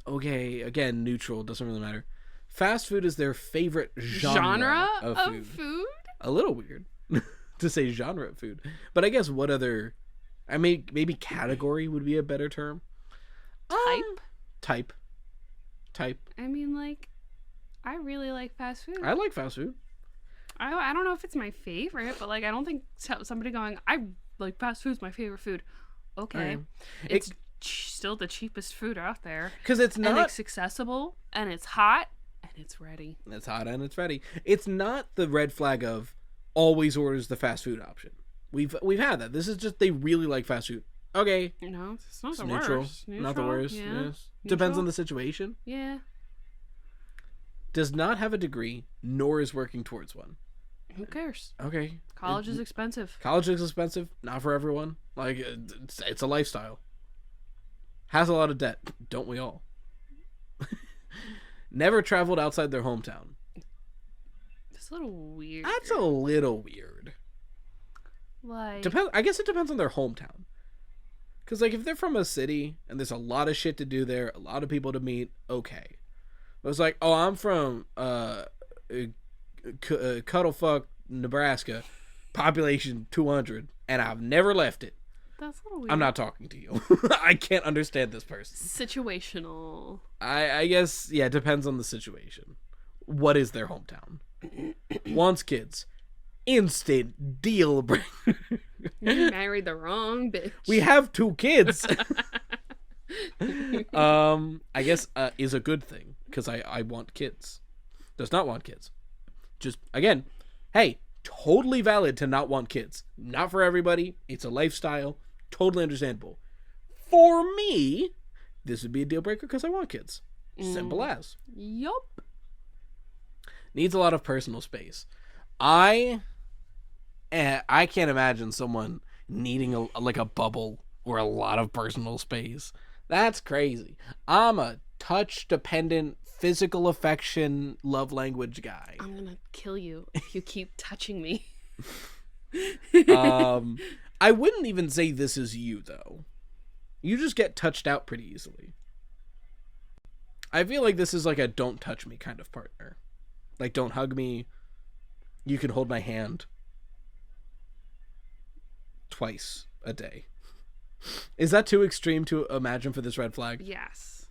[SPEAKER 1] Okay, again, neutral, doesn't really matter. Fast food is their favorite genre of food. A little weird to say genre of food. But I guess what other... I mean, maybe category would be a better term. Type.
[SPEAKER 2] I mean, like, I really like fast food.
[SPEAKER 1] I like fast food.
[SPEAKER 2] I don't know if it's my favorite, but, like, I don't think somebody going, I like fast food's my favorite food. Okay. It's still the cheapest food out there.
[SPEAKER 1] Because it's not...
[SPEAKER 2] And it's accessible, and it's hot, and it's ready.
[SPEAKER 1] It's hot and it's ready. It's not the red flag of always orders the fast food option. We've had that. This is just they really like fast food. Okay.
[SPEAKER 2] No, it's not the
[SPEAKER 1] neutral.
[SPEAKER 2] worst.
[SPEAKER 1] Not the worst.
[SPEAKER 2] Yeah.
[SPEAKER 1] Yes. Depends on the situation.
[SPEAKER 2] Yeah.
[SPEAKER 1] Does not have a degree, nor is working towards one.
[SPEAKER 2] Who cares?
[SPEAKER 1] Okay.
[SPEAKER 2] College is expensive.
[SPEAKER 1] College is expensive. Not for everyone. Like, it's a lifestyle. Has a lot of debt. Don't we all? Never traveled outside their hometown.
[SPEAKER 2] It's a little weird.
[SPEAKER 1] That's a little weird.
[SPEAKER 2] Like,
[SPEAKER 1] I guess it depends on their hometown. Because, like, if they're from a city and there's a lot of shit to do there, a lot of people to meet, okay. But it's like, oh, I'm from Cuddlefuck, Nebraska, population 200, and I've never left it.
[SPEAKER 2] that's a little weird.
[SPEAKER 1] I'm not talking to you. I can't understand this person.
[SPEAKER 2] Situational.
[SPEAKER 1] I guess, yeah, it depends on the situation. What is their hometown? Wants kids. Instant deal breaker.
[SPEAKER 2] You married the wrong bitch.
[SPEAKER 1] We have 2 kids. I guess is a good thing because I want kids. Does not want kids. Just again, hey, totally valid to not want kids. Not for everybody. It's a lifestyle. Totally understandable. For me, this would be a deal breaker because I want kids. Simple as.
[SPEAKER 2] Yup.
[SPEAKER 1] Needs a lot of personal space. I can't imagine someone needing a bubble or a lot of personal space. That's crazy. I'm a touch-dependent, physical affection, love language guy.
[SPEAKER 2] I'm gonna kill you if you keep touching me.
[SPEAKER 1] I wouldn't even say this is you, though. You just get touched out pretty easily. I feel like this is like a don't touch me kind of partner. Like, don't hug me. You can hold my hand. Twice a day. Is that too extreme to imagine for this red flag?
[SPEAKER 2] Yes.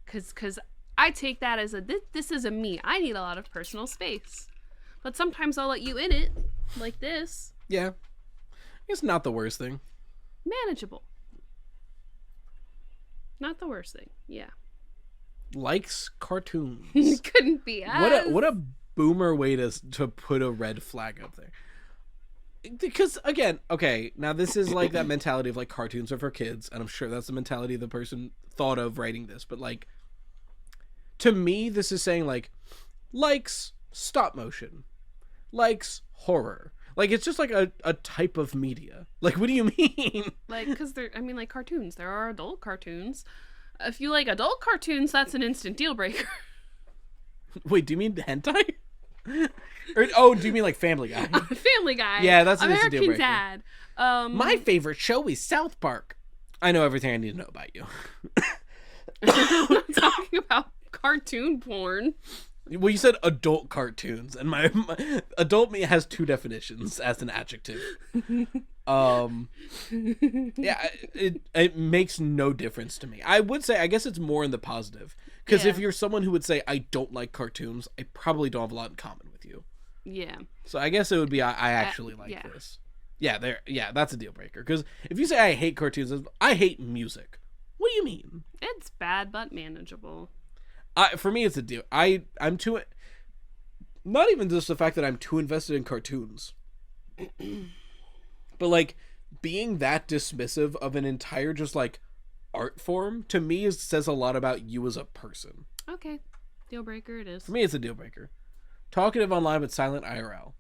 [SPEAKER 2] Cause I take that as this is a me. I need a lot of personal space. But sometimes I'll let you in it, like this.
[SPEAKER 1] Yeah. It's not the worst thing.
[SPEAKER 2] Manageable. Not the worst thing. Yeah.
[SPEAKER 1] Likes cartoons.
[SPEAKER 2] Couldn't be us.
[SPEAKER 1] What a boomer way to put a red flag up there. Because again, okay, now this is like that mentality of like cartoons are for kids, and I'm sure that's the mentality the person thought of writing this, but like to me this is saying like likes stop motion, likes horror. Like it's just like a type of media. Like what do you mean?
[SPEAKER 2] Like cuz like cartoons, there are adult cartoons. If you like adult cartoons, that's an instant deal breaker.
[SPEAKER 1] Wait, do you mean hentai? Or do you mean like Family Guy?
[SPEAKER 2] Family Guy.
[SPEAKER 1] Yeah, that's an instant deal
[SPEAKER 2] American
[SPEAKER 1] breaker.
[SPEAKER 2] Dad.
[SPEAKER 1] My favorite show is South Park. I know everything I need to know about you.
[SPEAKER 2] I'm not talking about cartoon porn.
[SPEAKER 1] Well, you said adult cartoons, and my adult me has two definitions as an adjective. Yeah, it makes no difference to me. I would say, I guess it's more in the positive, because if you're someone who would say I don't like cartoons, I probably don't have a lot in common with you.
[SPEAKER 2] Yeah.
[SPEAKER 1] So I guess it would be I actually like this. Yeah, that's a deal breaker. Because if you say I hate cartoons, I hate music. What do you mean?
[SPEAKER 2] It's bad but manageable.
[SPEAKER 1] For me, it's a deal. I'm too. Not even just the fact that I'm too invested in cartoons, but like being that dismissive of an entire just like art form to me says a lot about you as a person.
[SPEAKER 2] Okay, deal breaker it is.
[SPEAKER 1] For me, it's a deal breaker. Talkative online but silent IRL.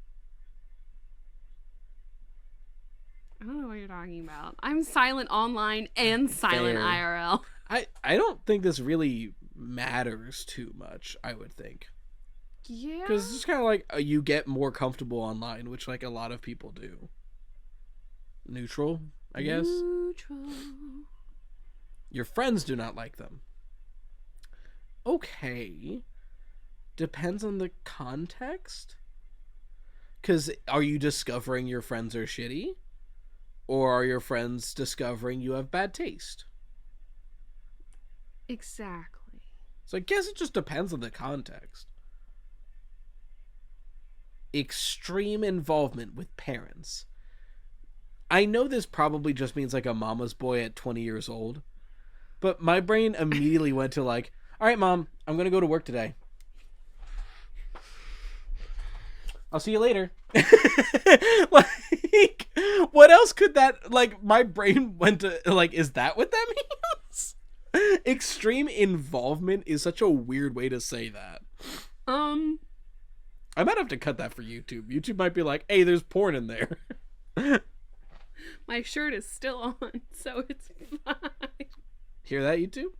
[SPEAKER 2] I don't know what you're talking about. I'm silent online and silent IRL.
[SPEAKER 1] I don't think this really matters too much, I would think.
[SPEAKER 2] Yeah.
[SPEAKER 1] Because it's just kind of like you get more comfortable online, which like a lot of people do. Neutral, I guess.
[SPEAKER 2] Neutral.
[SPEAKER 1] Your friends do not like them. Okay. Depends on the context. Because are you discovering your friends are shitty? Or are your friends discovering you have bad taste?
[SPEAKER 2] Exactly.
[SPEAKER 1] So I guess it just depends on the context. Extreme involvement with parents. I know this probably just means like a mama's boy at 20 years old. But my brain immediately went to like, all right, Mom, I'm going to go to work today. I'll see you later. Like, what else could that, like, my brain went to, like, is that what that means? Extreme involvement is such a weird way to say that. I might have to cut that for YouTube. YouTube might be like, hey, there's porn in there.
[SPEAKER 2] My shirt is still on, so it's fine.
[SPEAKER 1] Hear that, YouTube?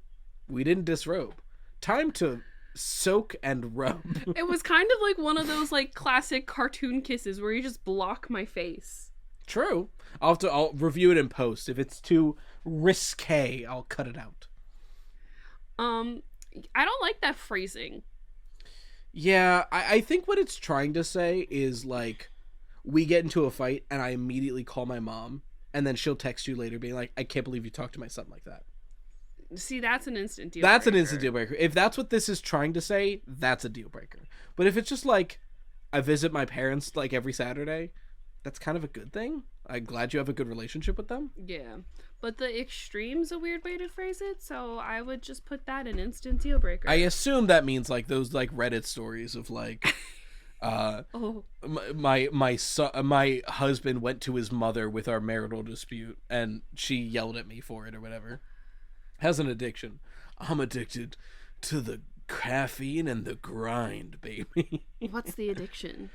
[SPEAKER 1] We didn't disrobe. Time to soak and rub.
[SPEAKER 2] It was kind of like one of those like classic cartoon kisses where you just block my face.
[SPEAKER 1] True. I'll review it in post. If it's too risque, I'll cut it out.
[SPEAKER 2] I don't like that phrasing.
[SPEAKER 1] Yeah, I think what it's trying to say is like, we get into a fight and I immediately call my mom and then she'll text you later being like, I can't believe you talked to my son like that.
[SPEAKER 2] See, that's an instant deal
[SPEAKER 1] That's
[SPEAKER 2] breaker.
[SPEAKER 1] an instant deal breaker. If that's what this is trying to say, that's a deal breaker. But if it's just like, I visit my parents like every Saturday, that's kind of a good thing. I'm glad you have a good relationship with them.
[SPEAKER 2] Yeah. But the extreme's a weird way to phrase it, so I would just put that in instant deal breaker.
[SPEAKER 1] I assume that means like those like Reddit stories of like my husband went to his mother with our marital dispute and she yelled at me for it or whatever. Has an addiction. I'm addicted to the caffeine and the grind, baby.
[SPEAKER 2] What's the addiction?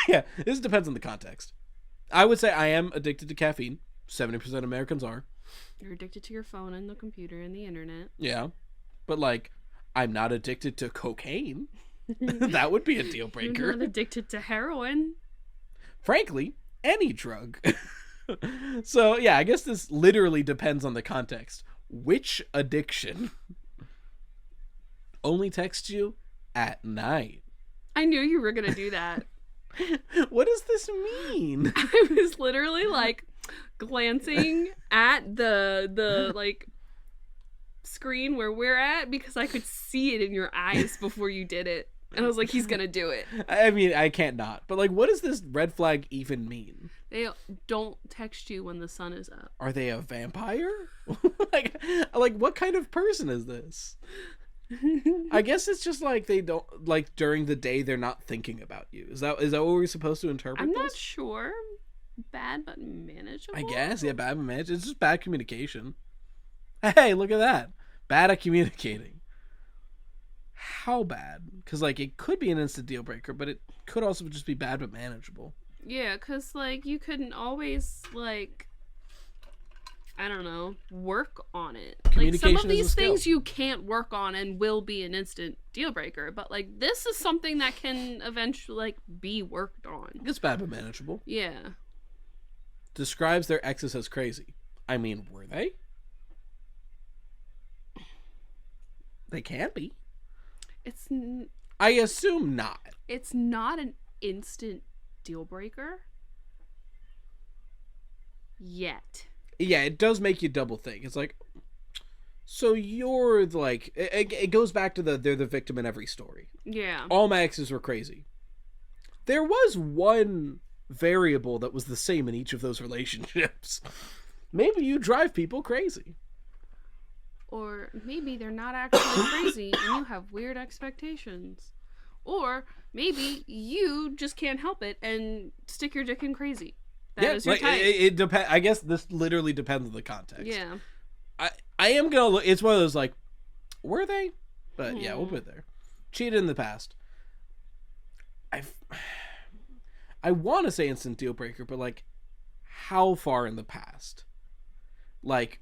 [SPEAKER 1] Yeah, this depends on the context. I would say I am addicted to caffeine. 70% of Americans are.
[SPEAKER 2] You're addicted to your phone and the computer and the internet.
[SPEAKER 1] Yeah. But like, I'm not addicted to cocaine. That would be a deal breaker.
[SPEAKER 2] You're not addicted to heroin.
[SPEAKER 1] Frankly, any drug. So yeah, I guess this literally depends on the context. Which addiction only texts you at night?
[SPEAKER 2] I knew you were gonna do that.
[SPEAKER 1] What does this mean?
[SPEAKER 2] I was literally like glancing at the like screen where we're at because I could see it in your eyes before you did it. And I was like, he's gonna do it.
[SPEAKER 1] I mean, I can't not. But like, what does this red flag even mean?
[SPEAKER 2] They don't text you when the sun is up.
[SPEAKER 1] Are they a vampire? like what kind of person is this? I guess it's just like they don't, like during the day they're not thinking about you. Is that what we're supposed to interpret?
[SPEAKER 2] I'm not
[SPEAKER 1] this?
[SPEAKER 2] sure. Bad but manageable.
[SPEAKER 1] I guess, yeah, bad but manageable. It's just bad communication. Hey, look at that. Bad at communicating. How bad? Because like it could be an instant deal breaker, but it could also just be bad but manageable.
[SPEAKER 2] Yeah, because like you couldn't always like, I don't know, work on it. Like some of these things you can't work on and will be an instant deal breaker, but like this is something that can eventually like be worked on.
[SPEAKER 1] It's bad but manageable.
[SPEAKER 2] Yeah.
[SPEAKER 1] Describes their exes as crazy. I mean, were they? They can be. I assume not.
[SPEAKER 2] It's not an instant deal breaker yet.
[SPEAKER 1] Yeah, it does make you double think. It's like, so you're like, it goes back to they're the victim in every story.
[SPEAKER 2] Yeah.
[SPEAKER 1] All my exes were crazy. There was one variable that was the same in each of those relationships. Maybe you drive people crazy.
[SPEAKER 2] Or maybe they're not actually crazy and you have weird expectations. Or maybe you just can't help it and stick your dick in crazy. That is your type.
[SPEAKER 1] It depends. I guess this literally depends on the context.
[SPEAKER 2] Yeah.
[SPEAKER 1] I am gonna look. It's one of those like, were they? But yeah, we'll put it there. Cheated in the past. I want to say instant deal breaker, but like, how far in the past? Like,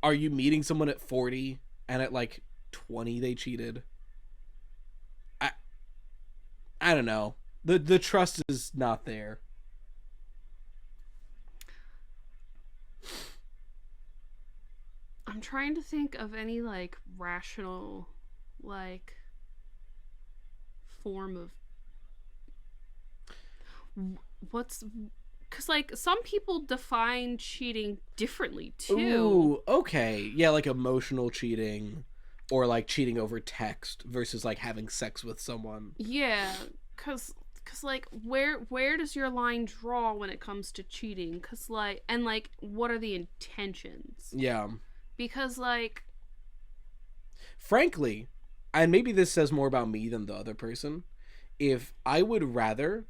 [SPEAKER 1] are you meeting someone at 40 and at like 20 they cheated? I don't know. The trust is not there.
[SPEAKER 2] I'm trying to think of any like rational like form of what's, because like some people define cheating differently too.
[SPEAKER 1] Ooh, okay. Yeah, like emotional cheating or like cheating over text versus like having sex with someone.
[SPEAKER 2] Yeah, cuz like where does your line draw when it comes to cheating? Cuz like, and like what are the intentions?
[SPEAKER 1] Yeah.
[SPEAKER 2] Because like,
[SPEAKER 1] frankly, and maybe this says more about me than the other person, if I would rather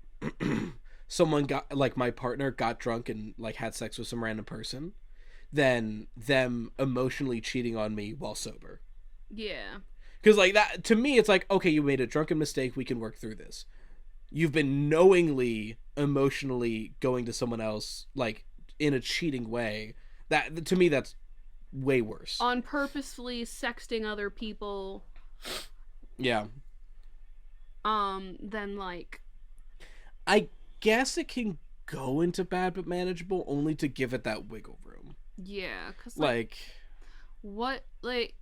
[SPEAKER 1] someone got, like my partner got drunk and like had sex with some random person than them emotionally cheating on me while sober.
[SPEAKER 2] yeah.
[SPEAKER 1] Because like that, to me, it's like, okay, you made a drunken mistake, we can work through this. You've been knowingly emotionally going to someone else like in a cheating way. That, to me, that's way worse.
[SPEAKER 2] On purposefully sexting other people.
[SPEAKER 1] Yeah.
[SPEAKER 2] Then like,
[SPEAKER 1] I guess it can go into bad but manageable only to give it that wiggle room.
[SPEAKER 2] yeah, cuz
[SPEAKER 1] Like
[SPEAKER 2] what, like,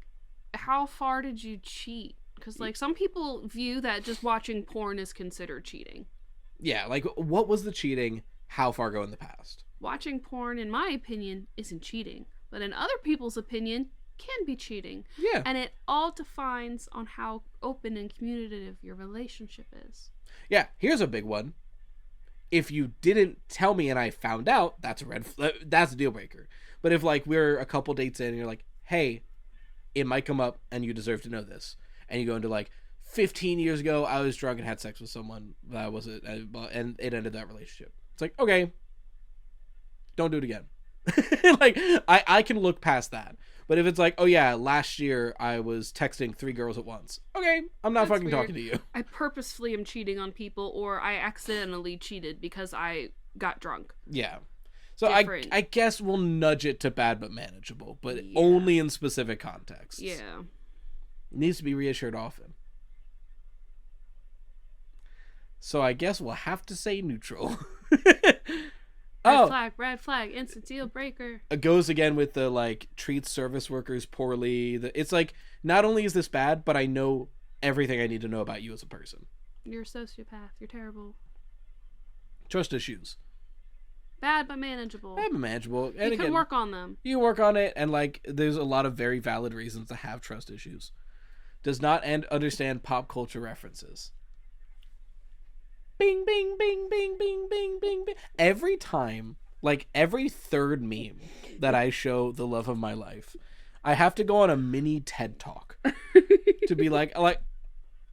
[SPEAKER 2] how far did you cheat? Because like some people view that just watching porn is considered cheating.
[SPEAKER 1] yeah, like what was the cheating? How far go in the past?
[SPEAKER 2] Watching porn, in my opinion, isn't cheating, but in other people's opinion, can be cheating.
[SPEAKER 1] Yeah.
[SPEAKER 2] And it all defines on how open and communicative your relationship is.
[SPEAKER 1] Yeah, here's a big one. If you didn't tell me and I found out, that's that's a deal breaker. But if like we're a couple dates in and you're like, hey, it might come up and you deserve to know this, and you go into like 15 years ago I was drunk and had sex with someone that wasn't, and it ended that relationship. It's like, okay, don't do it again. Like I can look past that. But if it's like, oh yeah, last year I was texting 3 girls at once. Okay, I'm not
[SPEAKER 2] That's
[SPEAKER 1] fucking
[SPEAKER 2] weird.
[SPEAKER 1] talking to you.
[SPEAKER 2] I purposefully am cheating on people, or I accidentally cheated because I got drunk.
[SPEAKER 1] Yeah. So
[SPEAKER 2] Different.
[SPEAKER 1] I guess we'll nudge it to bad but manageable, but
[SPEAKER 2] Yeah.
[SPEAKER 1] only in specific contexts.
[SPEAKER 2] Yeah.
[SPEAKER 1] It needs to be reassured often. So I guess we'll have to say neutral.
[SPEAKER 2] Red flag, instant deal breaker.
[SPEAKER 1] It goes again with the like treats service workers poorly. It's like, not only is this bad, but I know everything I need to know about you as a person.
[SPEAKER 2] You're a sociopath. You're terrible.
[SPEAKER 1] Trust issues.
[SPEAKER 2] Bad but manageable.
[SPEAKER 1] Bad but manageable. And
[SPEAKER 2] You can work on them.
[SPEAKER 1] You can work on it, and like there's a lot of very valid reasons to have trust issues. Does not understand pop culture references. Bing, bing, bing, bing, bing, bing, bing, bing. Every time, like every third meme that I show the love of my life, I have to go on a mini TED talk to be like,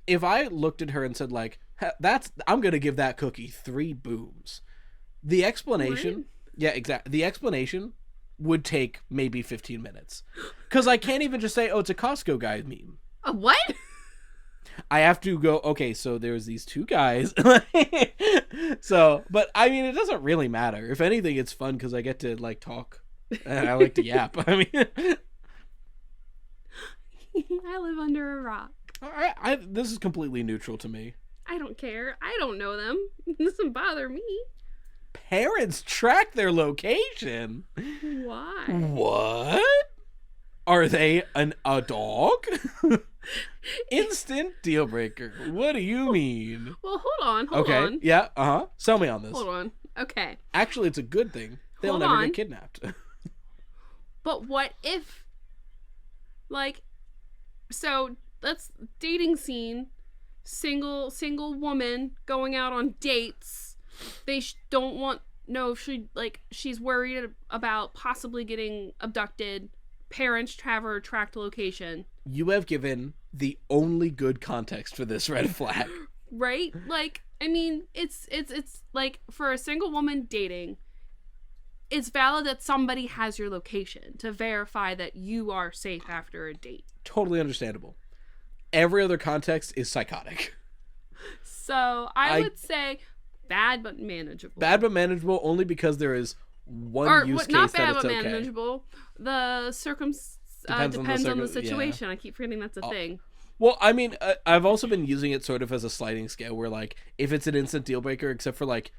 [SPEAKER 1] if I looked at her and said like, I'm gonna give that cookie 3 booms. The explanation, yeah, exactly. The explanation would take maybe 15 minutes, because I can't even just say, oh, it's a Costco guy meme.
[SPEAKER 2] A what?
[SPEAKER 1] I have to go, okay, so there's these 2 guys. So, but I mean, it doesn't really matter. If anything, it's fun because I get to like talk and I like to yap. I mean,
[SPEAKER 2] I live under a rock.
[SPEAKER 1] this is completely neutral to me.
[SPEAKER 2] I don't care. I don't know them. It doesn't bother me.
[SPEAKER 1] Parents track their location.
[SPEAKER 2] Why?
[SPEAKER 1] What? Are they a dog? Instant deal breaker. What do you mean?
[SPEAKER 2] Well, hold on.
[SPEAKER 1] Okay. Yeah. Sell me on this.
[SPEAKER 2] Hold on. Okay.
[SPEAKER 1] Actually, it's a good thing. They'll
[SPEAKER 2] Hold
[SPEAKER 1] never
[SPEAKER 2] on.
[SPEAKER 1] get kidnapped.
[SPEAKER 2] But what if, like, so let's dating scene, single woman going out on dates. They don't know if she's worried about possibly getting abducted. Parents have her tracked location.
[SPEAKER 1] You have given the only good context for this red flag.
[SPEAKER 2] Right? Like, I mean, it's like for a single woman dating, it's valid that somebody has your location to verify that you are safe after a date.
[SPEAKER 1] Totally understandable. Every other context is psychotic.
[SPEAKER 2] So I would say bad but manageable.
[SPEAKER 1] Bad but manageable only because there is one use case
[SPEAKER 2] not bad
[SPEAKER 1] that it's
[SPEAKER 2] but
[SPEAKER 1] okay.
[SPEAKER 2] manageable. The depends on the situation.
[SPEAKER 1] Yeah.
[SPEAKER 2] I keep forgetting that's a thing.
[SPEAKER 1] Well, I mean, I've also been using it sort of as a sliding scale where, like, if it's an instant deal breaker, except for, like,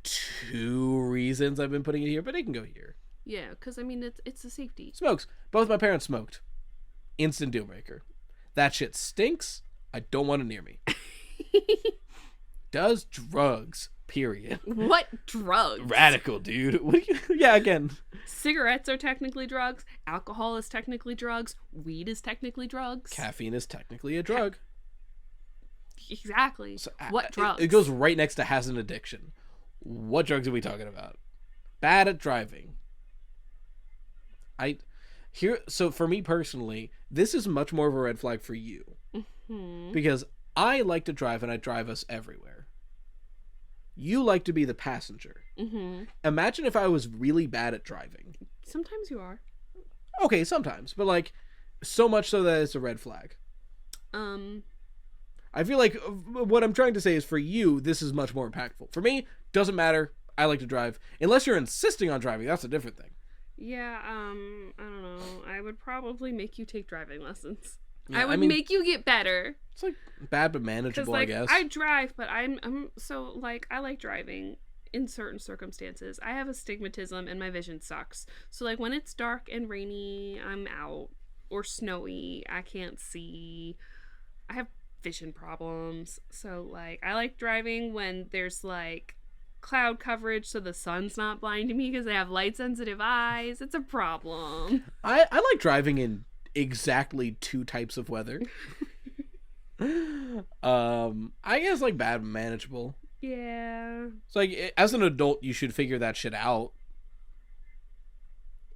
[SPEAKER 1] 2 reasons I've been putting it here, but it can go here.
[SPEAKER 2] Yeah, because, I mean, it's a safety.
[SPEAKER 1] Smokes. Both my parents smoked. Instant deal breaker. That shit stinks. I don't want it near me. Does drugs. Period.
[SPEAKER 2] What drugs?
[SPEAKER 1] Radical, dude. Yeah, again.
[SPEAKER 2] Cigarettes are technically drugs. Alcohol is technically drugs. Weed is technically drugs.
[SPEAKER 1] Caffeine is technically a drug.
[SPEAKER 2] Exactly.
[SPEAKER 1] So,
[SPEAKER 2] what drugs?
[SPEAKER 1] It goes right next to has an addiction. What drugs are we talking about? Bad at driving. So for me personally, this is much more of a red flag for you.
[SPEAKER 2] Mm-hmm.
[SPEAKER 1] Because I like to drive and I drive us everywhere. You like to be the passenger.
[SPEAKER 2] Mm-hmm.
[SPEAKER 1] Imagine if I was really bad at driving.
[SPEAKER 2] Sometimes you are.
[SPEAKER 1] Okay, sometimes. But, like, so much so that it's a red flag. I feel like what I'm trying to say is for you, this is much more impactful. For me, doesn't matter. I like to drive. Unless you're insisting on driving, that's a different thing.
[SPEAKER 2] Yeah, I don't know. I would probably make you take driving lessons.
[SPEAKER 1] Yeah,
[SPEAKER 2] I would make you get better.
[SPEAKER 1] It's like bad but manageable, I guess.
[SPEAKER 2] I drive, but I'm so, like, I like driving in certain circumstances. I have astigmatism and my vision sucks. So, like, when it's dark and rainy, I'm out. Or snowy, I can't see. I have vision problems. So, like, I like driving when there's, like, cloud coverage so the sun's not blinding me because I have light sensitive eyes. It's a problem.
[SPEAKER 1] I like driving in exactly 2 types of weather. I guess, like, bad but manageable.
[SPEAKER 2] Yeah.
[SPEAKER 1] It's like, as an adult, you should figure that shit out.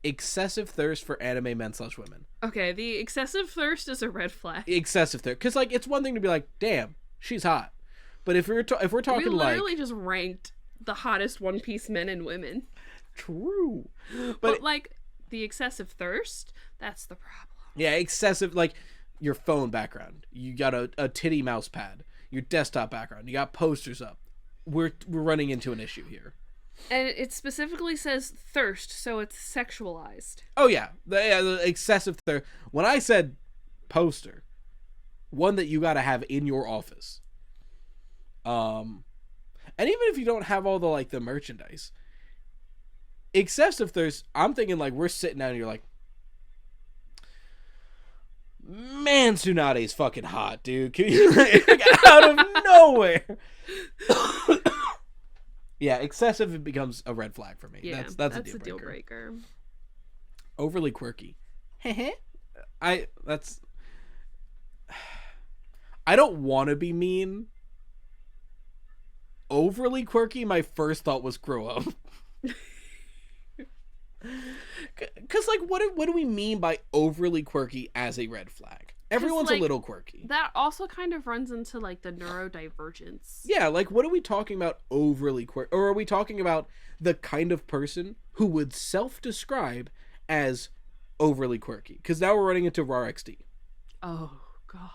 [SPEAKER 1] Excessive thirst for anime men/women.
[SPEAKER 2] Okay, the excessive thirst is a red flag.
[SPEAKER 1] Excessive thirst, because, like, it's one thing to be like, damn, she's hot, but if we're talking,
[SPEAKER 2] We literally
[SPEAKER 1] like,
[SPEAKER 2] just ranked the hottest One Piece men and women.
[SPEAKER 1] True,
[SPEAKER 2] but like the excessive thirst, that's the problem.
[SPEAKER 1] Yeah, excessive, like your phone background, you got a titty mouse pad, your desktop background, you got posters up. We're running into an issue here.
[SPEAKER 2] And it specifically says thirst, so it's sexualized.
[SPEAKER 1] Oh yeah, the excessive thirst. When I said poster, one that you got to have in your office. And even if you don't have all the, like, the merchandise, excessive thirst, I'm thinking, like, we're sitting down and you're like, man, Tsunade's fucking hot, dude. Can you, like, out of nowhere. Yeah, excessive, it becomes a red flag for me.
[SPEAKER 2] Yeah,
[SPEAKER 1] that's a deal breaker. Overly quirky. I don't want to be mean. Overly quirky, my first thought was grow up. Because, like, what do we mean by overly quirky as a red flag? Everyone's, like, a little quirky.
[SPEAKER 2] That also kind of runs into, like, the neurodivergence.
[SPEAKER 1] Yeah, like, what are we talking about overly quirky? Or are we talking about the kind of person who would self-describe as overly quirky? Because now we're running into raw XD.
[SPEAKER 2] Oh, God.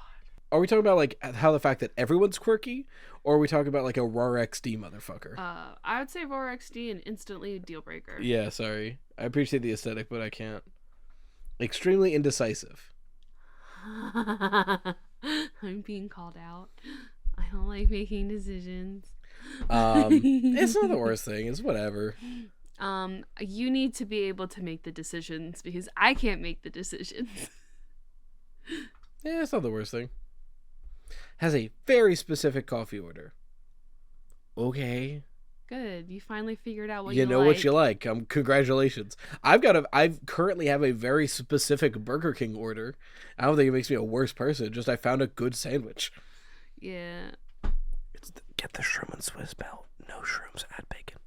[SPEAKER 1] Are we talking about, like, how the fact that everyone's quirky? Or are we talking about, like, a raw XD motherfucker?
[SPEAKER 2] I would say raw XD and instantly a deal breaker.
[SPEAKER 1] Yeah, sorry. I appreciate the aesthetic, but I can't. Extremely indecisive.
[SPEAKER 2] I'm being called out. I don't like making decisions.
[SPEAKER 1] It's not the worst thing. It's whatever.
[SPEAKER 2] You need to be able to make the decisions because I can't make the decisions.
[SPEAKER 1] Yeah, it's not the worst thing. Has a very specific coffee order. Okay.
[SPEAKER 2] Good. You finally figured out what
[SPEAKER 1] You
[SPEAKER 2] you
[SPEAKER 1] know
[SPEAKER 2] like.
[SPEAKER 1] what you like. Congratulations. I currently have a very specific Burger King order. I don't think it makes me a worse person. Just I found a good sandwich.
[SPEAKER 2] Yeah.
[SPEAKER 1] Get the shroom and Swiss bell. No shrooms, add bacon.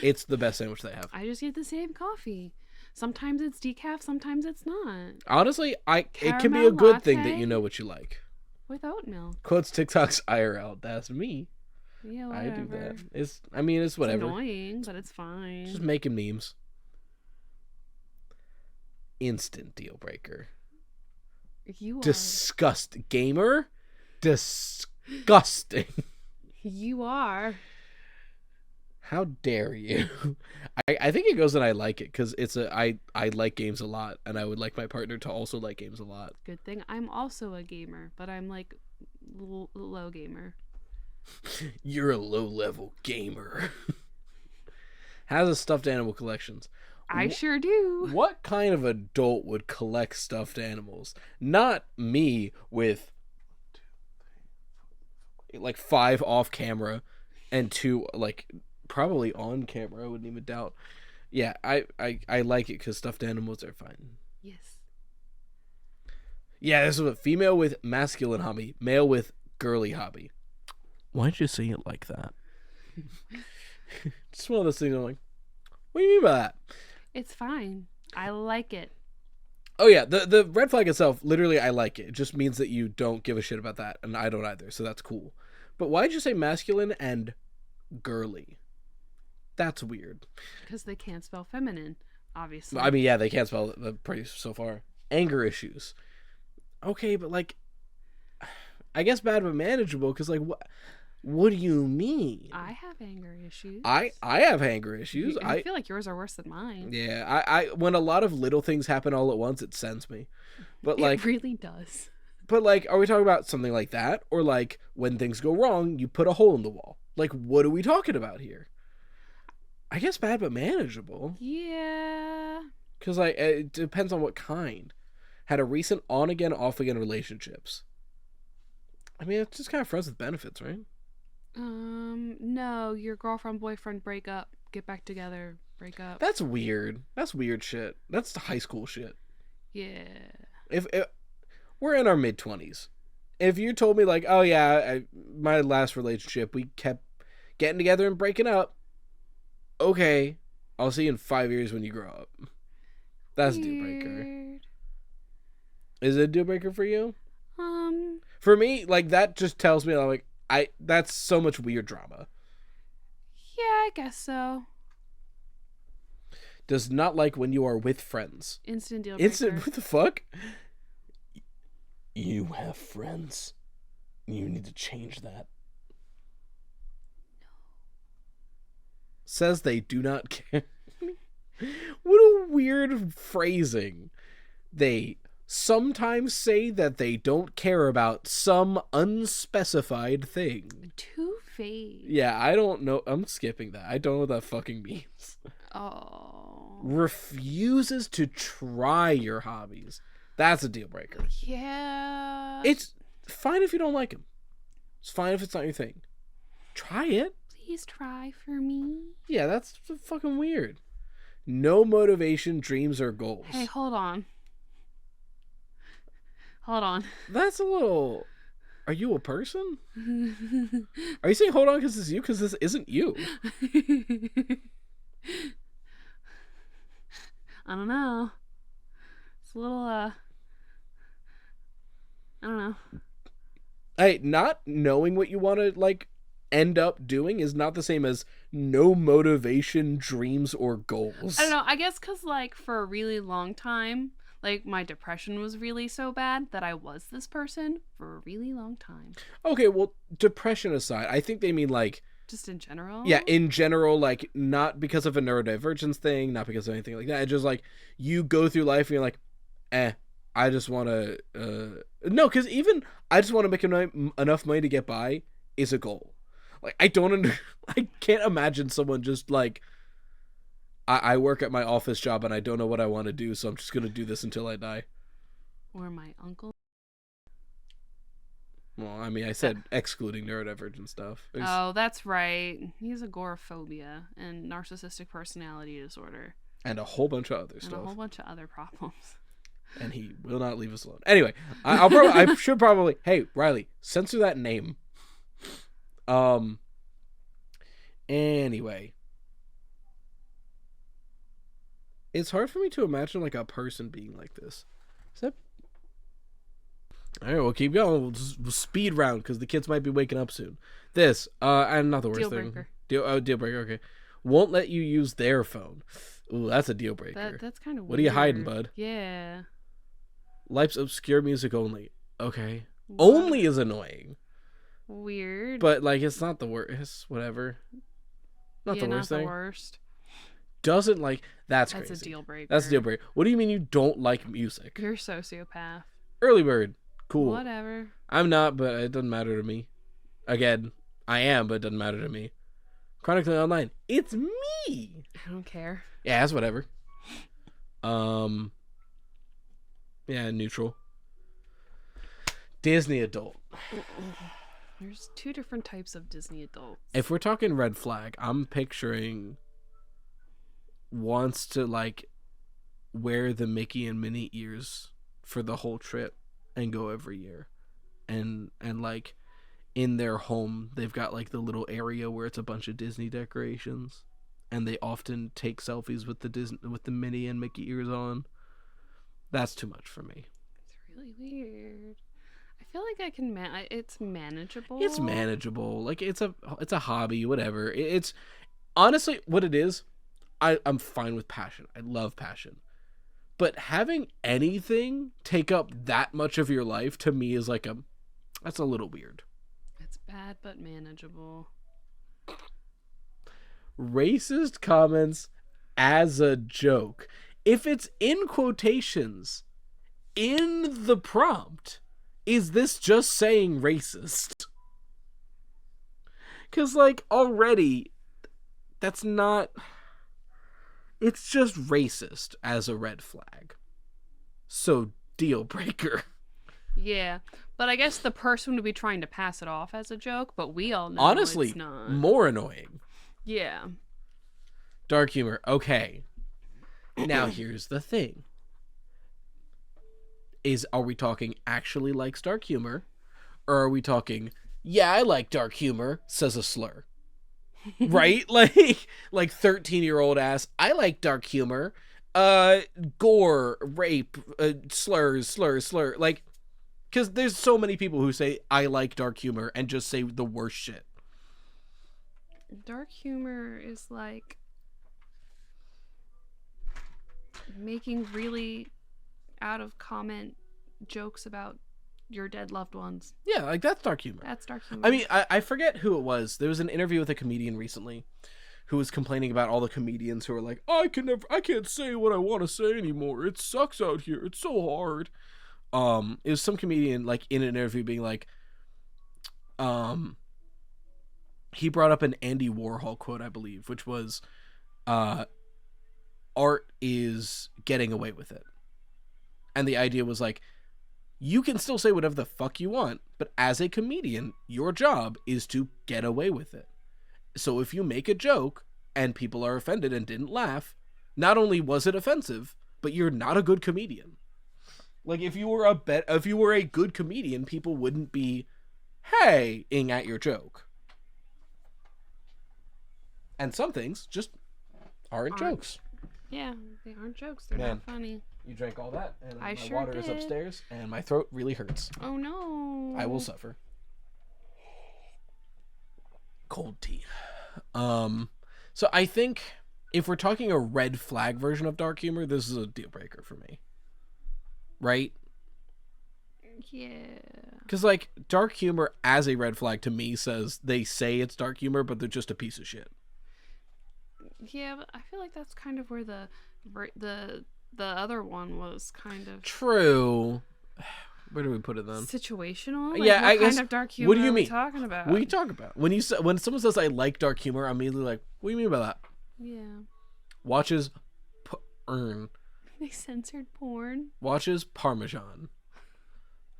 [SPEAKER 1] It's the best sandwich they have.
[SPEAKER 2] I just get the same coffee. Sometimes it's decaf, sometimes it's not.
[SPEAKER 1] Honestly, it can be
[SPEAKER 2] Caramel
[SPEAKER 1] a good thing
[SPEAKER 2] latte?
[SPEAKER 1] that you know what you like.
[SPEAKER 2] With oat milk.
[SPEAKER 1] Quotes TikTok's IRL. That's me.
[SPEAKER 2] Yeah, whatever.
[SPEAKER 1] I do that. It's whatever.
[SPEAKER 2] It's annoying, but it's fine.
[SPEAKER 1] Just making memes. Instant deal breaker.
[SPEAKER 2] You are.
[SPEAKER 1] Gamer. Disgusting.
[SPEAKER 2] You are.
[SPEAKER 1] How dare you? I think it goes that I like it because I like games a lot, and I would like my partner to also like games a lot.
[SPEAKER 2] Good thing I'm also a gamer, but I'm like low gamer.
[SPEAKER 1] You're a low-level gamer. Has a stuffed animal collections.
[SPEAKER 2] I sure do.
[SPEAKER 1] What kind of adult would collect stuffed animals? Not me with like 5 off camera and 2 like probably on camera. I wouldn't even doubt. Yeah, I like it because stuffed animals are fun.
[SPEAKER 2] Yes.
[SPEAKER 1] Yeah, this is a female with masculine hobby, male with girly hobby. Why'd you say it like that? Just one of those things I'm like, what do you mean by that?
[SPEAKER 2] It's fine. I like it.
[SPEAKER 1] Oh yeah, the red flag itself, literally I like it. It just means that you don't give a shit about that, and I don't either, so that's cool. But why'd you say masculine and girly? That's weird.
[SPEAKER 2] Because they can't spell feminine, obviously.
[SPEAKER 1] I mean, yeah, they can't spell it pretty so far. Anger issues. Okay, but like, I guess bad but manageable, because like, what do you mean?
[SPEAKER 2] I have anger issues.
[SPEAKER 1] I have anger issues.
[SPEAKER 2] I feel like yours are worse than mine.
[SPEAKER 1] Yeah, I when a lot of little things happen all at once, it sends me. But like,
[SPEAKER 2] it really does.
[SPEAKER 1] But like, are we talking about something like that, or like when things go wrong, you put a hole in the wall? Like, what are we talking about here? I guess bad but manageable.
[SPEAKER 2] Yeah.
[SPEAKER 1] Because like, it depends on what kind. Had a recent on again, off again relationships. I mean, it's just kind of friends with benefits, right?
[SPEAKER 2] No, your girlfriend, boyfriend break up, get back together, break up.
[SPEAKER 1] That's weird. That's weird shit. That's the high school shit.
[SPEAKER 2] Yeah.
[SPEAKER 1] If we're in our mid-20s, if you told me like, oh yeah, my last relationship, we kept getting together and breaking up, okay, I'll see you in 5 years when you grow up. That's a deal breaker. Is it a deal breaker for you? For me, like that just tells me like that's so much weird drama.
[SPEAKER 2] Yeah, I guess so.
[SPEAKER 1] Does not like when you are with friends.
[SPEAKER 2] Instant deal breaker.
[SPEAKER 1] What the fuck? You have friends. You need to change that. No. Says they do not care. What a weird phrasing. They sometimes say that they don't care about some unspecified thing.
[SPEAKER 2] Too vague.
[SPEAKER 1] Yeah, I don't know. I'm skipping that. I don't know what that fucking means.
[SPEAKER 2] Oh.
[SPEAKER 1] Refuses to try your hobbies. That's a deal breaker.
[SPEAKER 2] Yeah.
[SPEAKER 1] It's fine if you don't like them. It's fine if it's not your thing. Try it.
[SPEAKER 2] Please try for me.
[SPEAKER 1] Yeah, that's fucking weird. No motivation, dreams, or goals.
[SPEAKER 2] Hey, hold on. Hold on.
[SPEAKER 1] That's a little... Are you a person? Are you saying hold on because it's you? Because this isn't you.
[SPEAKER 2] I don't know. It's a little, I don't know.
[SPEAKER 1] Hey, not knowing what you want to, like, end up doing is not the same as no motivation, dreams, or goals.
[SPEAKER 2] I don't know. I guess because, like, for a really long time, like, my depression was really so bad that I was this person for a really long time.
[SPEAKER 1] Okay, well, depression aside, I think they mean, like...
[SPEAKER 2] Just in general?
[SPEAKER 1] Yeah, in general, like, not because of a neurodivergence thing, not because of anything like that. It's just, like, you go through life and you're like, I just want to... No, because even I just want to make enough money to get by is a goal. Like, I can't imagine someone just, like... I work at my office job and I don't know what I want to do, so I'm just going to do this until I die.
[SPEAKER 2] Or my uncle.
[SPEAKER 1] Well, I mean, I said excluding neurodivergent stuff.
[SPEAKER 2] Oh, that's right. He's agoraphobia and narcissistic personality disorder.
[SPEAKER 1] And a whole bunch of other
[SPEAKER 2] And
[SPEAKER 1] stuff.
[SPEAKER 2] a whole bunch of other problems.
[SPEAKER 1] And he will not leave us alone. Anyway, I should probably... Hey, Riley, censor that name. Anyway. It's hard for me to imagine, like, a person being like this. Is that... All right, we'll keep going. We'll speed round because the kids might be waking up soon. This, and not the worst
[SPEAKER 2] Deal
[SPEAKER 1] thing.
[SPEAKER 2] breaker.
[SPEAKER 1] Deal breaker. Okay, won't let you use their phone. Ooh, that's a deal breaker.
[SPEAKER 2] That's kind of weird.
[SPEAKER 1] What are you hiding, bud?
[SPEAKER 2] Yeah.
[SPEAKER 1] Likes obscure music only. Okay,
[SPEAKER 2] What?
[SPEAKER 1] only is annoying,
[SPEAKER 2] Weird.
[SPEAKER 1] but like it's not the worst. It's whatever. Not the worst
[SPEAKER 2] not
[SPEAKER 1] thing.
[SPEAKER 2] the worst.
[SPEAKER 1] Doesn't like that's crazy.
[SPEAKER 2] That's a deal breaker.
[SPEAKER 1] That's a deal breaker. What do you mean you don't like music?
[SPEAKER 2] You're a sociopath.
[SPEAKER 1] Early bird. Cool.
[SPEAKER 2] Whatever.
[SPEAKER 1] I'm not, but it doesn't matter to me. Again, I am, but it doesn't matter to me. Chronically Online. It's me.
[SPEAKER 2] I don't care.
[SPEAKER 1] Yeah, it's whatever. Yeah, neutral. Disney adult.
[SPEAKER 2] There's two different types of Disney adults.
[SPEAKER 1] If we're talking red flag, I'm picturing wants to like wear the Mickey and Minnie ears for the whole trip and go every year. And like in their home, they've got like the little area where it's a bunch of Disney decorations, and they often take selfies with the Minnie and Mickey ears on. That's too much for me.
[SPEAKER 2] It's really weird. I feel like I can it's manageable.
[SPEAKER 1] It's manageable. Like it's a hobby, whatever. It's honestly what it is. I'm fine with passion. I love passion. But having anything take up that much of your life to me is like that's a little weird.
[SPEAKER 2] It's bad but manageable.
[SPEAKER 1] Racist comments as a joke. If it's in quotations in the prompt, is this just saying racist? Because, like, already, that's not... It's just racist as a red flag. So, deal breaker.
[SPEAKER 2] Yeah, but I guess the person would be trying to pass it off as a joke, but we all know
[SPEAKER 1] Honestly,
[SPEAKER 2] it's not.
[SPEAKER 1] more annoying.
[SPEAKER 2] Yeah.
[SPEAKER 1] Dark humor. Okay. Now, here's the thing. Are we talking actually likes dark humor? Or are we talking, yeah, I like dark humor, says a slur. Right? Like 13-year-old ass, I like dark humor. Gore, rape, slurs. Like, because there's so many people who say, I like dark humor, and just say the worst shit.
[SPEAKER 2] Dark humor is like making really out of comment jokes about your dead loved ones.
[SPEAKER 1] Yeah, like that's dark humor.
[SPEAKER 2] That's dark humor.
[SPEAKER 1] I mean, I forget who it was. There was an interview with a comedian recently who was complaining about all the comedians who are like, I can't say what I want to say anymore. It sucks out here. It's so hard. It was some comedian like in an interview being like, he brought up an Andy Warhol quote, I believe, which was, art is getting away with it. And the idea was like, you can still say whatever the fuck you want, but as a comedian, your job is to get away with it. So if you make a joke and people are offended and didn't laugh, not only was it offensive, but you're not a good comedian. Like if you were a good comedian, people wouldn't be hey-ing at your joke. And some things just aren't jokes.
[SPEAKER 2] Yeah, they aren't jokes. They're
[SPEAKER 1] Man.
[SPEAKER 2] not funny.
[SPEAKER 1] You drank all that, and
[SPEAKER 2] I
[SPEAKER 1] my
[SPEAKER 2] sure
[SPEAKER 1] water is
[SPEAKER 2] did.
[SPEAKER 1] upstairs, and my throat really hurts.
[SPEAKER 2] Oh no.
[SPEAKER 1] I will suffer. Cold tea. So I think if we're talking a red flag version of dark humor, this is a deal breaker for me. Right?
[SPEAKER 2] Yeah.
[SPEAKER 1] Because, like, dark humor as a red flag to me says they say it's dark humor, but they're just a piece of shit.
[SPEAKER 2] Yeah, but I feel like that's kind of where the other one was kind of
[SPEAKER 1] True. Where do we put it then?
[SPEAKER 2] situational. Like,
[SPEAKER 1] Yeah,
[SPEAKER 2] what
[SPEAKER 1] I
[SPEAKER 2] kind
[SPEAKER 1] guess.
[SPEAKER 2] of dark humor
[SPEAKER 1] What do you
[SPEAKER 2] are we
[SPEAKER 1] mean?
[SPEAKER 2] talking about?
[SPEAKER 1] What are you talking about? When someone says I like dark humor, I'm immediately like, what do you mean by that?
[SPEAKER 2] Yeah.
[SPEAKER 1] Watches porn.
[SPEAKER 2] They censored porn.
[SPEAKER 1] Watches Parmesan.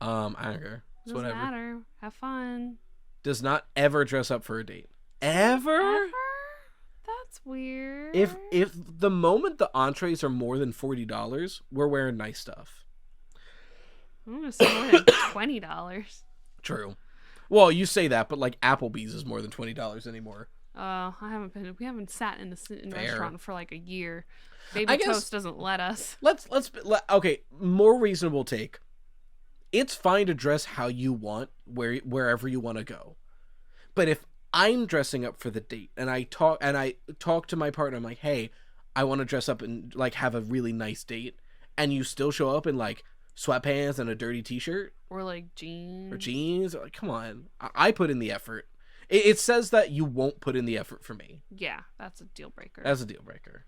[SPEAKER 1] I don't care. It's
[SPEAKER 2] Doesn't
[SPEAKER 1] whatever.
[SPEAKER 2] matter. Have fun.
[SPEAKER 1] Does not ever dress up for a date. Ever?
[SPEAKER 2] Ever? That's weird.
[SPEAKER 1] If the moment the entrees are more than $40, we're wearing nice stuff.
[SPEAKER 2] I'm gonna say more than $20.
[SPEAKER 1] True. Well, you say that, but like Applebee's is more than $20 anymore.
[SPEAKER 2] We haven't sat in a
[SPEAKER 1] Fair.
[SPEAKER 2] restaurant for like a year.
[SPEAKER 1] I
[SPEAKER 2] Baby
[SPEAKER 1] guess-
[SPEAKER 2] Toast doesn't let us.
[SPEAKER 1] Okay, more reasonable take. It's fine to dress how you want, wherever you want to go. But if I'm dressing up for the date and I talk to my partner, I'm like, hey, I want to dress up and like have a really nice date, and you still show up in like sweatpants and a dirty t-shirt
[SPEAKER 2] Or like jeans.
[SPEAKER 1] or jeans, like, come on. I put in the effort. It says that you won't put in the effort for me.
[SPEAKER 2] Yeah, that's a deal breaker.
[SPEAKER 1] That's a deal breaker.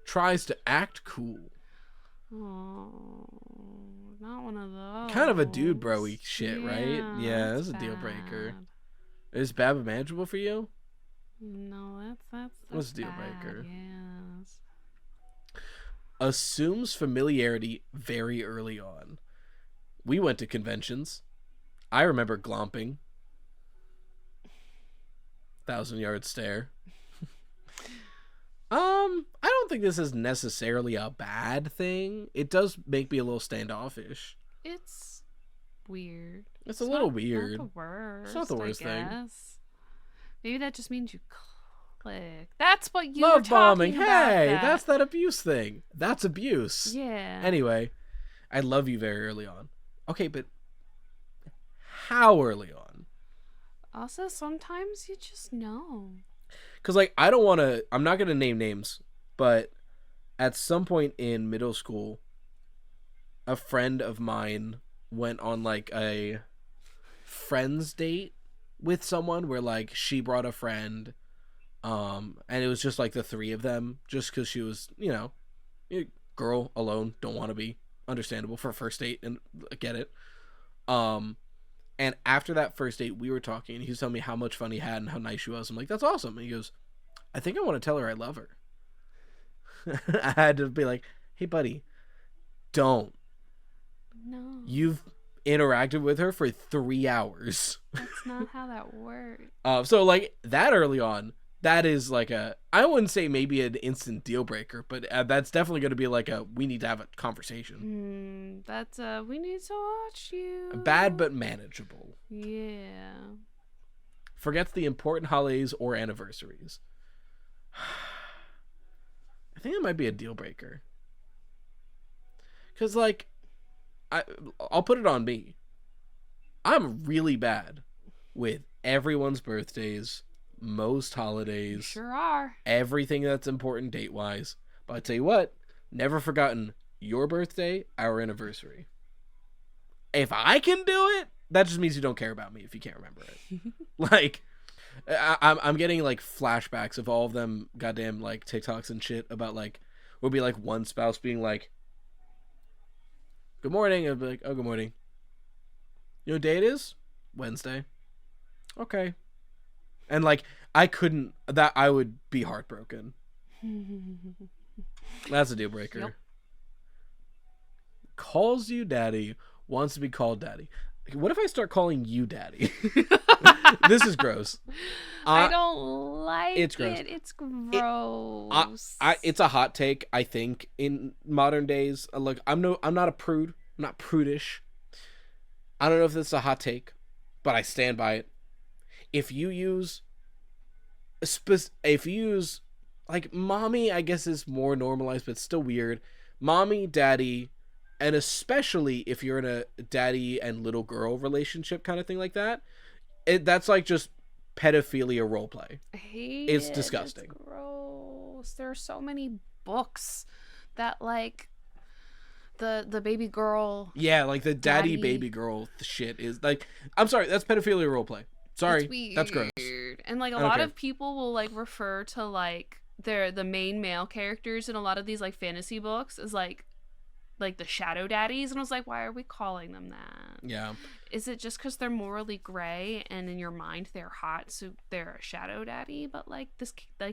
[SPEAKER 1] Tries to act cool.
[SPEAKER 2] Oh, not one of those.
[SPEAKER 1] Kind of a dude bro-y shit, right? Yeah, that's a deal breaker.
[SPEAKER 2] bad.
[SPEAKER 1] Is Baba manageable for you?
[SPEAKER 2] No, that's
[SPEAKER 1] What's a deal
[SPEAKER 2] bad,
[SPEAKER 1] breaker?
[SPEAKER 2] Yes.
[SPEAKER 1] Assumes familiarity very early on. We went to conventions. I remember glomping. 1,000-yard stare. I don't think this is necessarily a bad thing. It does make me a little standoffish.
[SPEAKER 2] It's weird.
[SPEAKER 1] It's a little
[SPEAKER 2] not
[SPEAKER 1] weird.
[SPEAKER 2] the worst.
[SPEAKER 1] It's not the worst
[SPEAKER 2] I
[SPEAKER 1] thing.
[SPEAKER 2] guess. Maybe that just means you click. That's what you
[SPEAKER 1] Love
[SPEAKER 2] were
[SPEAKER 1] bombing.
[SPEAKER 2] talking about.
[SPEAKER 1] Hey,
[SPEAKER 2] that.
[SPEAKER 1] that's that abuse thing. That's abuse.
[SPEAKER 2] Yeah.
[SPEAKER 1] Anyway, I love you very early on. Okay, but how early on?
[SPEAKER 2] Also, sometimes you just know.
[SPEAKER 1] Because, like, I'm not going to name names, but at some point in middle school, a friend of mine went on, like, a friend's date with someone where, like, she brought a friend, and it was just, like, the three of them, just because she was, girl, alone, don't want to be, understandable for a first date, and I get it. And after that first date, we were talking, and he was telling me how much fun he had and how nice she was. I'm like, that's awesome. And he goes, I think I want to tell her I love her. I had to be like, hey, buddy, don't.
[SPEAKER 2] No.
[SPEAKER 1] You've interacted with her for 3 hours.
[SPEAKER 2] That's not how that works.
[SPEAKER 1] So, like, that early on, that is like I wouldn't say maybe an instant deal breaker, but that's definitely going to be like we need to have a conversation.
[SPEAKER 2] That's we need to watch you.
[SPEAKER 1] Bad but manageable.
[SPEAKER 2] Yeah.
[SPEAKER 1] Forgets the important holidays or anniversaries. I think that might be a deal breaker. Because, like, I'll put it on me. I'm really bad with everyone's birthdays, most holidays,
[SPEAKER 2] You sure are.
[SPEAKER 1] everything that's important date-wise. But I tell you what, never forgotten your birthday, our anniversary. If I can do it, that just means you don't care about me if you can't remember it. Like, I'm getting, like, flashbacks of all of them goddamn, like, TikToks and shit about, like, would be, like, one spouse being like, good morning. I'd be like, oh, good morning. You know what day it is? Wednesday. Okay. And, like, I would be heartbroken. That's a deal breaker.
[SPEAKER 2] Yep.
[SPEAKER 1] Calls you daddy, wants to be called daddy. What if I start calling you daddy? This is gross.
[SPEAKER 2] I don't like
[SPEAKER 1] it's gross.
[SPEAKER 2] It's gross.
[SPEAKER 1] It's a hot take, I think, in modern days. Look, I'm not a prude. I'm not prudish. I don't know if this is a hot take, but I stand by it. If you use like mommy, I guess is more normalized, but it's still weird. Mommy, daddy, and especially if you're in a daddy and little girl relationship kind of thing like that, that's like just pedophilia roleplay.
[SPEAKER 2] I hate
[SPEAKER 1] It's
[SPEAKER 2] it.
[SPEAKER 1] disgusting.
[SPEAKER 2] It's gross. There are so many books that, like, the baby girl.
[SPEAKER 1] Yeah, like the daddy
[SPEAKER 2] Daddy.
[SPEAKER 1] baby girl shit is like, I'm sorry, that's pedophilia roleplay. Sorry, that's gross.
[SPEAKER 2] And, like, a
[SPEAKER 1] I don't
[SPEAKER 2] lot
[SPEAKER 1] care.
[SPEAKER 2] of people will, like, refer to, like, the main male characters in a lot of these, like, fantasy books as like the shadow daddies, and I was like, why are we calling them that?
[SPEAKER 1] Yeah.
[SPEAKER 2] Is it just because they're morally gray and in your mind they're hot, so they're a shadow daddy? But, like,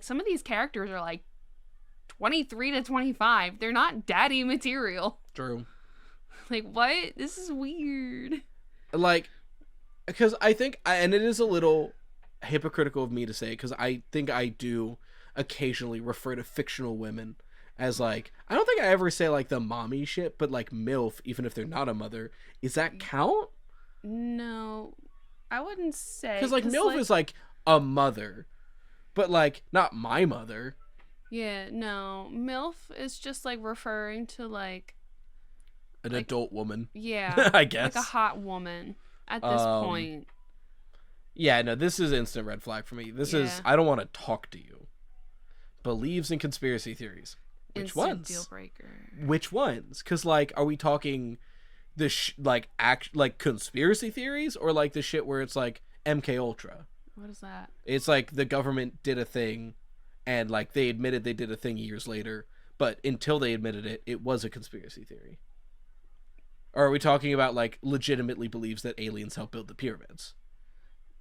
[SPEAKER 2] some of these characters are like 23 to 25. They're not daddy material.
[SPEAKER 1] True.
[SPEAKER 2] Like, what? This is weird.
[SPEAKER 1] Like, because I think, and it is a little hypocritical of me to say, because I think I do occasionally refer to fictional women as, like, I don't think I ever say, like, the mommy shit, but, like, MILF, even if they're not a mother. Is that count?
[SPEAKER 2] No, I wouldn't say.
[SPEAKER 1] Because, like, MILF is, like, a mother, but, like, not my mother.
[SPEAKER 2] Yeah, no. MILF is just, like, referring to, like...
[SPEAKER 1] An adult woman.
[SPEAKER 2] Yeah.
[SPEAKER 1] I guess.
[SPEAKER 2] Like a hot woman at this point.
[SPEAKER 1] Yeah, no, this is instant red flag for me. This is, I don't want to talk to you. Believes in conspiracy theories. Which
[SPEAKER 2] instant
[SPEAKER 1] ones?
[SPEAKER 2] Deal breaker.
[SPEAKER 1] Which ones? Because, like, are we talking the like conspiracy theories, or like the shit where it's like MK Ultra?
[SPEAKER 2] What is that?
[SPEAKER 1] It's like the government did a thing, and like they admitted they did a thing years later, but until they admitted it, it was a conspiracy theory. Or are we talking about, like, legitimately believes that aliens helped build the pyramids?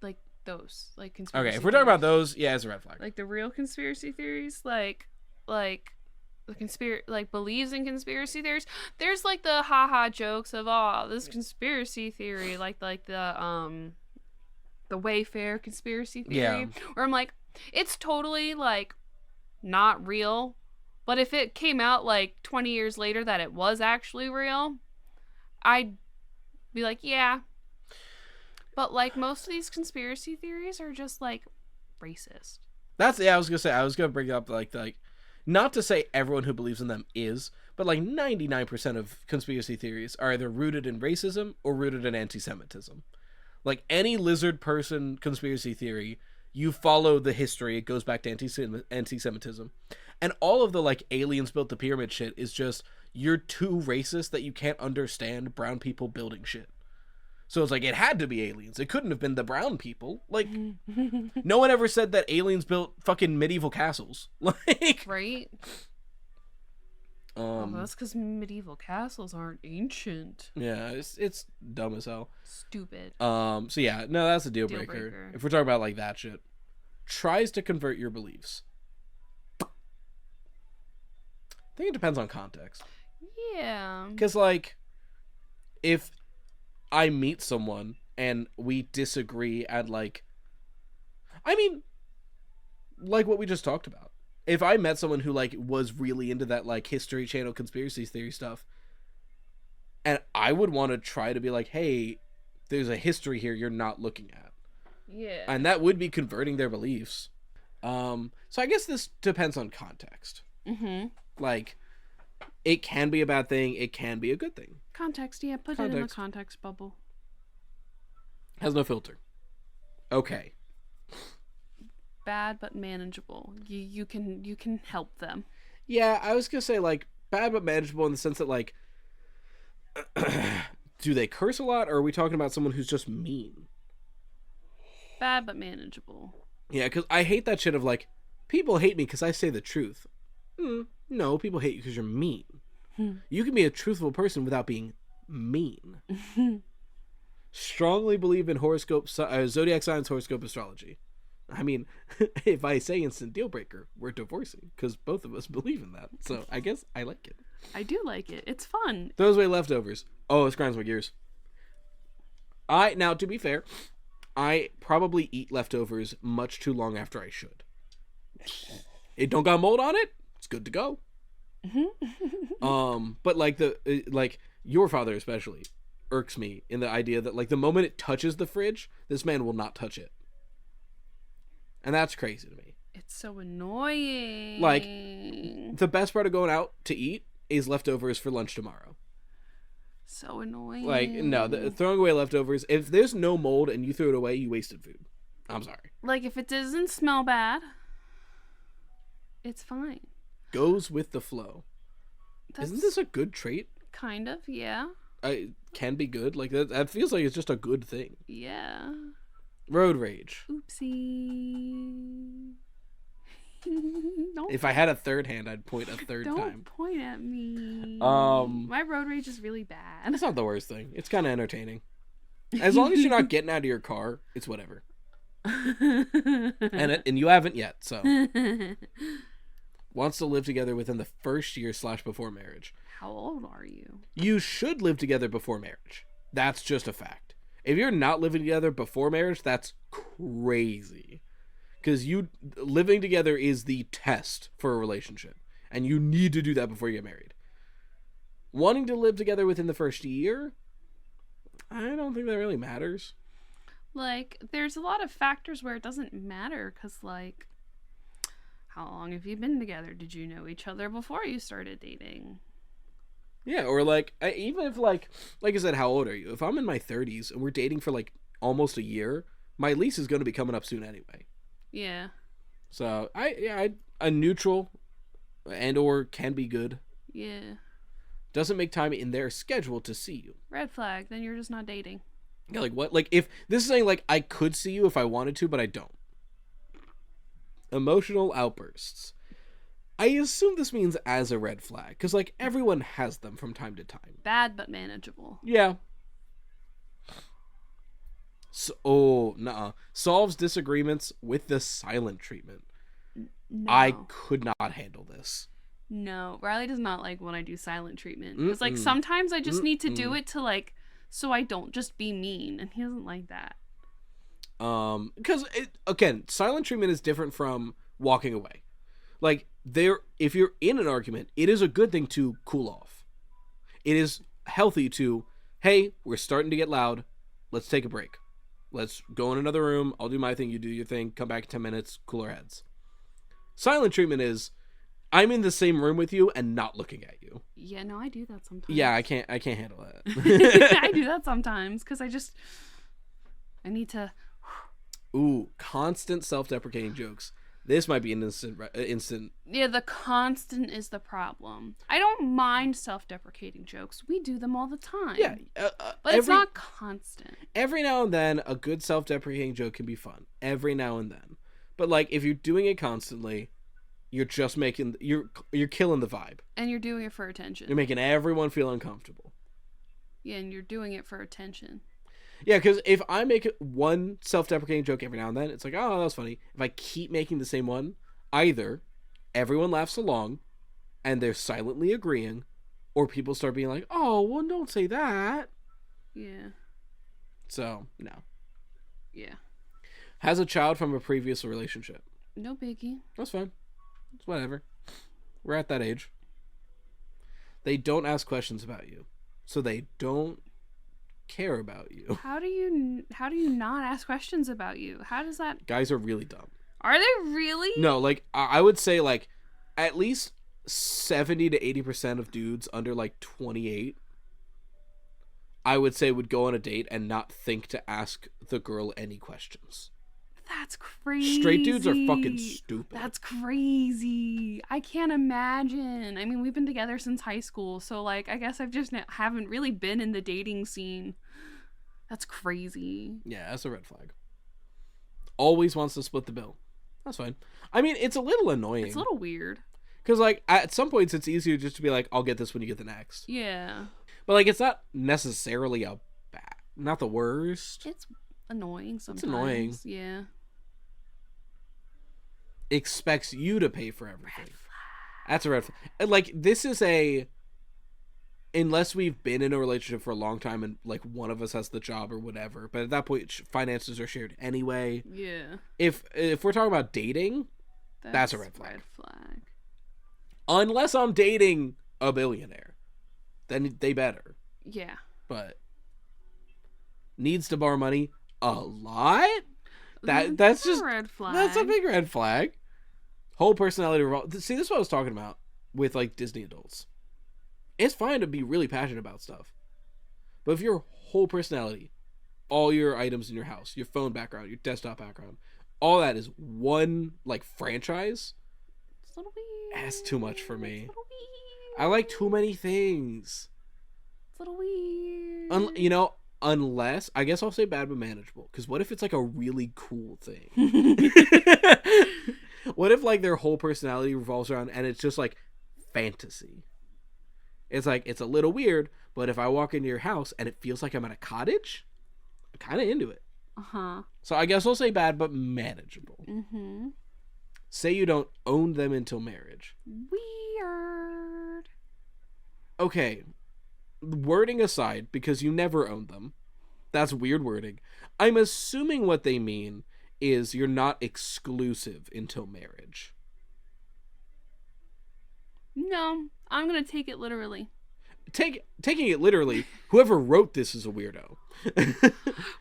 [SPEAKER 2] Like those, like conspiracy.
[SPEAKER 1] Okay, if we're talking about those, yeah, it's a red flag.
[SPEAKER 2] Like the real conspiracy theories, like the like believes in conspiracy theories. There's like the haha jokes of, oh, this conspiracy theory, like the Wayfair conspiracy theory.
[SPEAKER 1] Yeah.
[SPEAKER 2] Where I'm like, it's totally like not real, but if it came out like 20 years later that it was actually real, I'd be like, yeah. But like most of these conspiracy theories are just like racist.
[SPEAKER 1] That's, yeah, I was gonna bring up like not to say everyone who believes in them is, but like 99% of conspiracy theories are either rooted in racism or rooted in anti-Semitism. Like any lizard person conspiracy theory, you follow the history, it goes back to anti-Semitism. And all of the like aliens built the pyramid shit is just, you're too racist that you can't understand brown people building shit. So it's like, it had to be aliens. It couldn't have been the brown people. Like, no one ever said that aliens built fucking medieval castles. Like,
[SPEAKER 2] right? That's because medieval castles aren't ancient.
[SPEAKER 1] Yeah, it's dumb as hell.
[SPEAKER 2] Stupid.
[SPEAKER 1] So yeah, no, that's a deal breaker. If we're talking about like that shit, tries to convert your beliefs. I think it depends on context.
[SPEAKER 2] Yeah.
[SPEAKER 1] Because like, if I meet someone and we disagree at like, I mean, like what we just talked about. If I met someone who like was really into that like History Channel conspiracy theory stuff, and I would want to try to be like, hey, there's a history here you're not looking at.
[SPEAKER 2] Yeah.
[SPEAKER 1] And that would be converting their beliefs. So I guess this depends on context.
[SPEAKER 2] Mm-hmm.
[SPEAKER 1] Like, it can be a bad thing, it can be a good thing.
[SPEAKER 2] Context, yeah, put it in the context bubble.
[SPEAKER 1] Has no filter. Okay.
[SPEAKER 2] Bad but manageable. You can help them.
[SPEAKER 1] Yeah, I was gonna say like bad but manageable in the sense that like, do they curse a lot, or are we talking about someone who's just mean?
[SPEAKER 2] Bad but manageable.
[SPEAKER 1] Yeah, because I hate that shit of like, people hate me because I say the truth. No, people hate you because you're mean. You can be a truthful person without being mean. Strongly believe in horoscope, zodiac signs, horoscope astrology. I mean, if I say instant deal breaker, we're divorcing because both of us believe in that. So I guess I like it.
[SPEAKER 2] I do like it. It's fun.
[SPEAKER 1] Throws away leftovers. Oh, this grinds my gears. Now, to be fair, I probably eat leftovers much too long after I should. It don't got mold on it. It's good to go. But like like your father especially irks me in the idea that like the moment it touches the fridge, this man will not touch it. And that's crazy to me.
[SPEAKER 2] It's so annoying.
[SPEAKER 1] Like, the best part of going out to eat is leftovers for lunch tomorrow.
[SPEAKER 2] So annoying.
[SPEAKER 1] Like, no, throwing away leftovers, if there's no mold and you threw it away, you wasted food. I'm sorry.
[SPEAKER 2] Like, if it doesn't smell bad, it's fine.
[SPEAKER 1] Goes with the flow. Isn't this a good trait?
[SPEAKER 2] Kind of, yeah.
[SPEAKER 1] Can be good. Like, that feels like it's just a good thing.
[SPEAKER 2] Yeah.
[SPEAKER 1] Road rage.
[SPEAKER 2] Oopsie.
[SPEAKER 1] If I had a third hand, I'd point a third time.
[SPEAKER 2] Don't point at me. My road rage is really bad.
[SPEAKER 1] It's not the worst thing. It's kind of entertaining. As long as you're not getting out of your car, it's whatever. And you haven't yet, so. wants to live together within the first year / before marriage.
[SPEAKER 2] How old are you?
[SPEAKER 1] You should live together before marriage. That's just a fact. If you're not living together before marriage, that's crazy. Because living together is the test for a relationship. And you need to do that before you get married. Wanting to live together within the first year, I don't think that really matters.
[SPEAKER 2] Like, there's a lot of factors where it doesn't matter. Because, like, how long have you been together? Did you know each other before you started dating?
[SPEAKER 1] Yeah, or like, even if like I said, how old are you? If I'm in my 30s and we're dating for like almost a year, my lease is going to be coming up soon anyway.
[SPEAKER 2] Yeah.
[SPEAKER 1] So a neutral and or can be good.
[SPEAKER 2] Yeah.
[SPEAKER 1] Doesn't make time in their schedule to see you.
[SPEAKER 2] Red flag. Then you're just not dating.
[SPEAKER 1] Yeah, like what? Like if this is saying like I could see you if I wanted to, but I don't. Emotional outbursts. I assume this means as a red flag, because, like, everyone has them from time to time.
[SPEAKER 2] Bad, but manageable.
[SPEAKER 1] Yeah. So, solves disagreements with the silent treatment.
[SPEAKER 2] No.
[SPEAKER 1] I could not handle this.
[SPEAKER 2] No. Riley does not like when I do silent treatment. Because, like, sometimes I just need to do it to, like, so I don't just be mean. And he doesn't like that.
[SPEAKER 1] Because, again, silent treatment is different from walking away. Like, if you're in an argument, it is a good thing to cool off. It is healthy to, hey, we're starting to get loud. Let's take a break. Let's go in another room. I'll do my thing. You do your thing. Come back in 10 minutes. Cool our heads. Silent treatment is, I'm in the same room with you and not looking at you.
[SPEAKER 2] Yeah, no, I do that sometimes.
[SPEAKER 1] Yeah, I can't handle that.
[SPEAKER 2] I do that sometimes because I need to.
[SPEAKER 1] Ooh, constant self-deprecating jokes. This might be an instant.
[SPEAKER 2] Yeah, the constant is the problem. I don't mind self-deprecating jokes. We do them all the time.
[SPEAKER 1] Yeah.
[SPEAKER 2] But it's not constant.
[SPEAKER 1] Every now and then, a good self-deprecating joke can be fun. Every now and then. But, like, if you're doing it constantly, you're just making... You're killing the vibe.
[SPEAKER 2] And you're doing it for attention.
[SPEAKER 1] You're making everyone feel uncomfortable.
[SPEAKER 2] Yeah, and you're doing it for attention.
[SPEAKER 1] Yeah, because if I make one self-deprecating joke every now and then, it's like, oh, that was funny. If I keep making the same one, either everyone laughs along and they're silently agreeing, or people start being like, oh, well, don't say that.
[SPEAKER 2] Yeah.
[SPEAKER 1] So, no.
[SPEAKER 2] Yeah.
[SPEAKER 1] Has a child from a previous relationship.
[SPEAKER 2] No biggie.
[SPEAKER 1] That's fine. It's whatever. We're at that age. They don't ask questions about you. So they don't care about you.
[SPEAKER 2] How do you not ask questions about you? How does that...
[SPEAKER 1] Guys are really dumb.
[SPEAKER 2] Are they really?
[SPEAKER 1] No, like, I would say, like, at least 70 to 80% of dudes under, like, 28, I would say would go on a date and not think to ask the girl any questions.
[SPEAKER 2] That's crazy.
[SPEAKER 1] Straight dudes are fucking stupid.
[SPEAKER 2] That's crazy. I can't imagine. I mean, we've been together since high school, so, like, I guess I've just haven't really been in the dating scene. That's crazy.
[SPEAKER 1] Yeah, that's a red flag. Always wants to split the bill. That's fine. I mean, it's a little annoying.
[SPEAKER 2] It's a little weird.
[SPEAKER 1] Because, like, at some points, it's easier just to be like, I'll get this when you get the next.
[SPEAKER 2] Yeah.
[SPEAKER 1] But, like, it's not necessarily not the worst.
[SPEAKER 2] It's annoying sometimes.
[SPEAKER 1] It's annoying.
[SPEAKER 2] Yeah.
[SPEAKER 1] Expects you to pay for everything. That's a red flag. And, like, this is unless we've been in a relationship for a long time and, like, one of us has the job or whatever, but at that point, finances are shared anyway.
[SPEAKER 2] Yeah.
[SPEAKER 1] If we're talking about dating, that's a red flag.
[SPEAKER 2] Red flag.
[SPEAKER 1] Unless I'm dating a billionaire, then they better.
[SPEAKER 2] Yeah.
[SPEAKER 1] But needs to borrow money a lot? That's just
[SPEAKER 2] a red flag.
[SPEAKER 1] That's a big red flag. Whole personality see, this is what I was talking about with, like, Disney adults. It's fine to be really passionate about stuff, but if your whole personality, all your items in your house, your phone background, your desktop background, all that is one, like, franchise,
[SPEAKER 2] it's a little weird.
[SPEAKER 1] that's too much for me.
[SPEAKER 2] It's a little weird.
[SPEAKER 1] I like too many things.
[SPEAKER 2] It's a little weird.
[SPEAKER 1] Unless, I guess I'll say bad but manageable. Because what if it's, like, a really cool thing? What if, like, their whole personality revolves around, and it's just, like, fantasy? It's, like, it's a little weird, but if I walk into your house and it feels like I'm at a cottage, I'm kind of into it.
[SPEAKER 2] Uh-huh.
[SPEAKER 1] So I guess I'll say bad but manageable.
[SPEAKER 2] Mm-hmm.
[SPEAKER 1] say you don't own them until marriage.
[SPEAKER 2] Weird.
[SPEAKER 1] Okay, wording aside, because you never own them, that's weird wording. I'm assuming what they mean is you're not exclusive until marriage.
[SPEAKER 2] No, I'm gonna take it literally.
[SPEAKER 1] Taking it literally, whoever wrote this is a weirdo.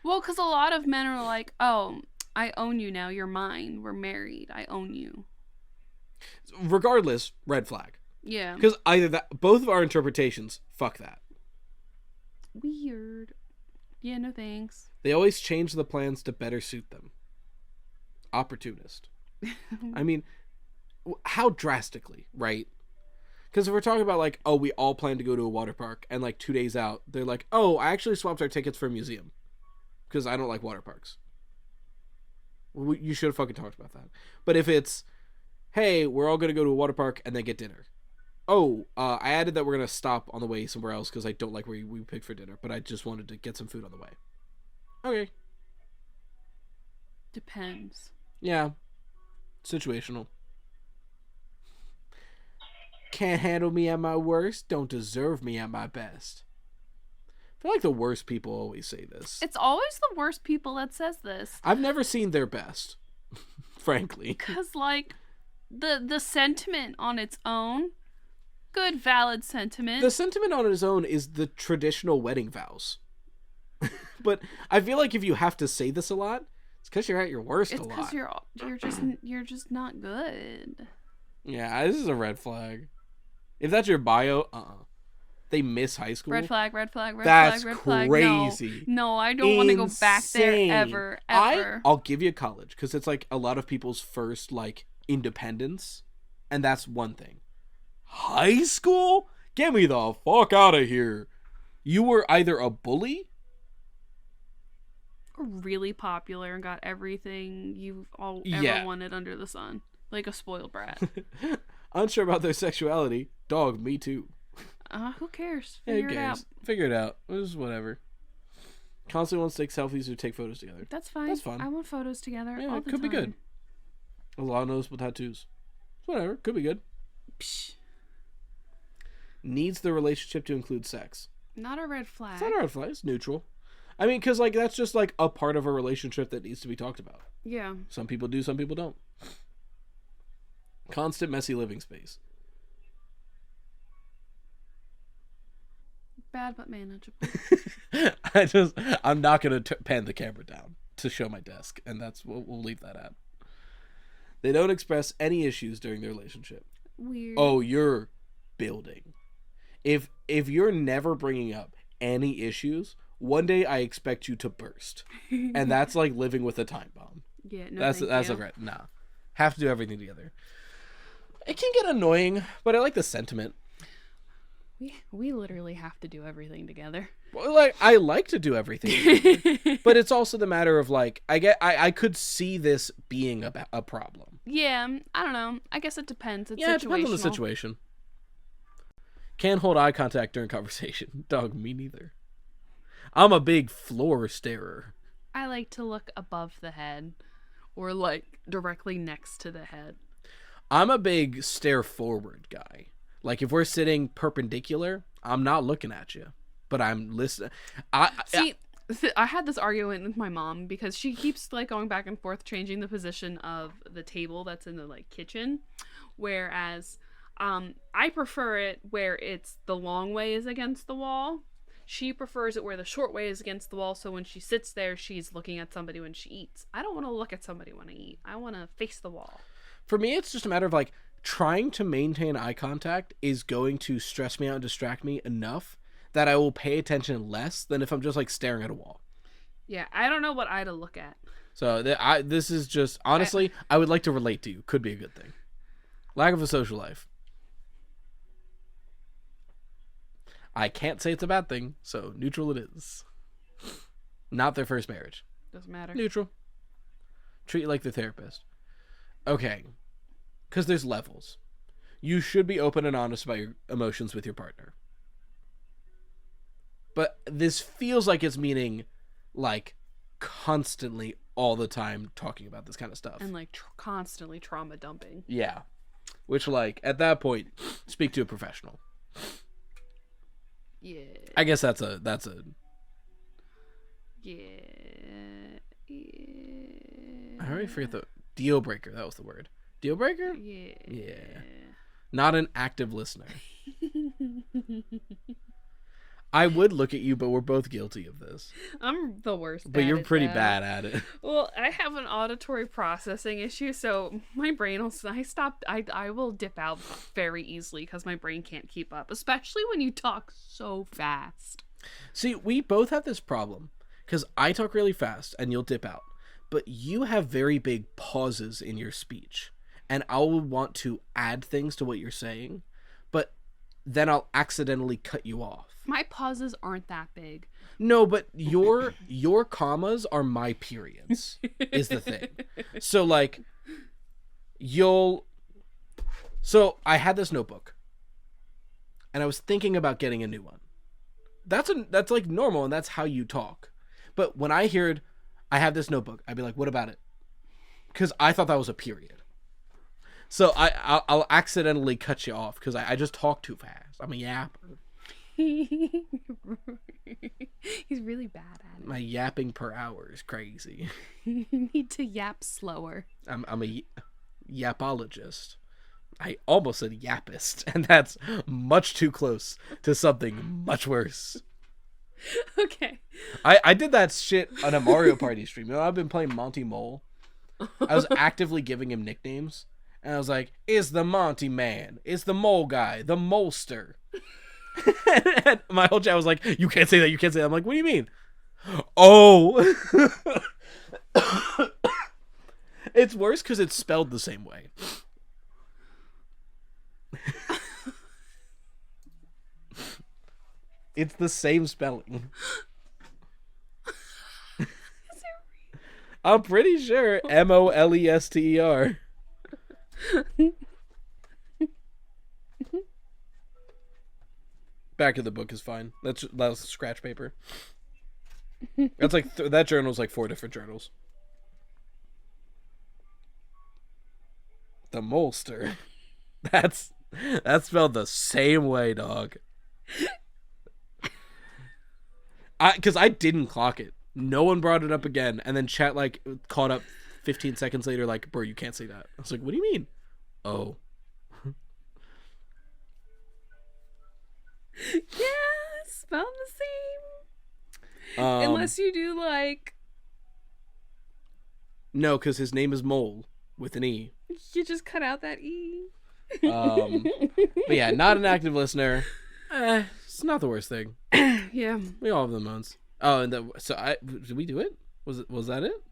[SPEAKER 2] Well, because a lot of men are like, oh, I own you now. You're mine. We're married. I own you.
[SPEAKER 1] Regardless, red flag.
[SPEAKER 2] Yeah.
[SPEAKER 1] Because either that, both of our interpretations, fuck that.
[SPEAKER 2] Weird. Yeah, no thanks.
[SPEAKER 1] They always change the plans to better suit them. Opportunist. I mean, how drastically, right? Because if we're talking about like, oh, we all plan to go to a water park, and like 2 days out, they're like, oh, I actually swapped our tickets for a museum because I don't like water parks. Well, you should have fucking talked about that. But if it's, hey, we're all going to go to a water park and then get dinner. Oh, I added that we're going to stop on the way somewhere else because I don't like where we picked for dinner, but I just wanted to get some food on the way. Okay.
[SPEAKER 2] Depends.
[SPEAKER 1] Yeah. Situational. Can't handle me at my worst, don't deserve me at my best. I feel like the worst people always say this.
[SPEAKER 2] It's always the worst people that says this.
[SPEAKER 1] I've never seen their best, frankly.
[SPEAKER 2] Because, like, the sentiment on its own, good, valid sentiment.
[SPEAKER 1] The sentiment on its own is the traditional wedding vows. But I feel like if you have to say this a lot, it's because you're at your worst a lot.
[SPEAKER 2] It's because you're just not good.
[SPEAKER 1] Yeah, this is a red flag. If that's your bio, they miss high school.
[SPEAKER 2] Red flag, red flag, red
[SPEAKER 1] That's
[SPEAKER 2] flag, red flag.
[SPEAKER 1] crazy.
[SPEAKER 2] No, I don't want to go back there ever.
[SPEAKER 1] I'll give you college because it's like a lot of people's first like independence, and that's one thing. High school? Get me the fuck out of here. You were either a bully,
[SPEAKER 2] really popular and got everything you've ever wanted under the sun, like a spoiled brat.
[SPEAKER 1] Unsure about their sexuality. Dog, me too.
[SPEAKER 2] Who cares?
[SPEAKER 1] Figure it out. Figure it out. It was whatever. Constantly wants to take selfies or take photos together.
[SPEAKER 2] That's fine.
[SPEAKER 1] That's fun.
[SPEAKER 2] I want photos together.
[SPEAKER 1] Yeah,
[SPEAKER 2] all
[SPEAKER 1] it
[SPEAKER 2] the
[SPEAKER 1] could
[SPEAKER 2] time.
[SPEAKER 1] be good. A lot of noticeable tattoos. Whatever. Could be good.
[SPEAKER 2] Psh.
[SPEAKER 1] Needs the relationship to include sex.
[SPEAKER 2] Not a red flag.
[SPEAKER 1] It's not a red flag. It's neutral. I mean, because like that's just like a part of a relationship that needs to be talked about.
[SPEAKER 2] Yeah.
[SPEAKER 1] Some people do, some people don't. Constant messy living space.
[SPEAKER 2] Bad but manageable.
[SPEAKER 1] I'm not gonna pan the camera down to show my desk, and we'll leave that at. They don't express any issues during their relationship.
[SPEAKER 2] Weird.
[SPEAKER 1] Oh, you're building. If you're never bringing up any issues, one day I expect you to burst, and that's like living with a time bomb.
[SPEAKER 2] Yeah, no,
[SPEAKER 1] that's
[SPEAKER 2] thank you.
[SPEAKER 1] a right. Nah, have to do everything together. It can get annoying, but I like the sentiment.
[SPEAKER 2] We literally have to do everything together.
[SPEAKER 1] Well, like I like to do everything together, but it's also the matter of like I could see this being a problem.
[SPEAKER 2] Yeah, I don't know. I guess it depends. It's
[SPEAKER 1] It depends on the situation. Can't hold eye contact during conversation. Dog, me neither. I'm a big floor starer.
[SPEAKER 2] I like to look above the head or like directly next to the head.
[SPEAKER 1] I'm a big stare forward guy. Like if we're sitting perpendicular, I'm not looking at you, but I'm listening.
[SPEAKER 2] I had this argument with my mom because she keeps like going back and forth changing the position of the table that's in the like kitchen, whereas I prefer it where it's the long way is against the wall. She prefers it where the short way is against the wall, so when she sits there, she's looking at somebody when she eats. I don't want to look at somebody when I eat. I want to face the wall.
[SPEAKER 1] For me, it's just a matter of like trying to maintain eye contact is going to stress me out and distract me enough that I will pay attention less than if I'm just like staring at a wall.
[SPEAKER 2] Yeah, I don't know what eye to look at.
[SPEAKER 1] So this is just honestly, I would like to relate to you. Could be a good thing. Lack of a social life. I can't say it's a bad thing, so neutral it is. Not their first marriage.
[SPEAKER 2] Doesn't matter.
[SPEAKER 1] Neutral. Treat you like the therapist. Okay. Because there's levels. You should be open and honest about your emotions with your partner. But this feels like it's meaning, like, constantly all the time talking about this kind of stuff.
[SPEAKER 2] And like constantly trauma dumping.
[SPEAKER 1] Yeah. Which, like, at that point, speak to a professional.
[SPEAKER 2] Yeah.
[SPEAKER 1] I guess that's a
[SPEAKER 2] Yeah.
[SPEAKER 1] I already forget the deal breaker. That was the word. Deal breaker?
[SPEAKER 2] Yeah.
[SPEAKER 1] Yeah. Not an active listener. I would look at you, but we're both guilty of this.
[SPEAKER 2] I'm the worst.
[SPEAKER 1] But you're pretty
[SPEAKER 2] that.
[SPEAKER 1] bad at it.
[SPEAKER 2] Well, I have an auditory processing issue, so my brain will. I will dip out very easily because my brain can't keep up, especially when you talk so fast.
[SPEAKER 1] See, we both have this problem because I talk really fast and you'll dip out, but you have very big pauses in your speech, and I'll want to add things to what you're saying, but then I'll accidentally cut you off.
[SPEAKER 2] My pauses aren't that big.
[SPEAKER 1] No, but your commas are my periods is the thing. So like so I had this notebook and I was thinking about getting a new one. That's like normal and that's how you talk. But when I heard I have this notebook, I'd be like, what about it? Because I thought that was a period. So I'll accidentally cut you off because I just talk too fast. I'm a yapper.
[SPEAKER 2] He's really bad at it.
[SPEAKER 1] My yapping per hour is crazy.
[SPEAKER 2] You need to yap slower.
[SPEAKER 1] I'm a yapologist. I almost said yapist, and that's much too close to something much worse.
[SPEAKER 2] Okay.
[SPEAKER 1] I did that shit on a Mario Party stream. You know, I've been playing Monty Mole. I was actively giving him nicknames, and I was like, "Is the Monty Man? Is the Mole Guy? The Molester?" And my whole chat was like, "You can't say that. You can't say that." I'm like, "What do you mean?" Oh, it's worse because it's spelled the same way. It's the same spelling. I'm pretty sure Molester. Back of the book is fine. That's scratch paper. That's like that journal's like 4 different journals. The Molester. That's spelled the same way, dog. Because I didn't clock it. No one brought it up again, and then chat like caught up 15 seconds later, like, bro, you can't say that. I was like, what do you mean? Oh.
[SPEAKER 2] Yeah, spelled the same. Unless you do like.
[SPEAKER 1] No, because his name is Mole with an E.
[SPEAKER 2] You just cut out that E.
[SPEAKER 1] But yeah, not an active listener. It's not the worst thing.
[SPEAKER 2] Yeah.
[SPEAKER 1] We all have the moans. Oh, and did we do it? Was that it?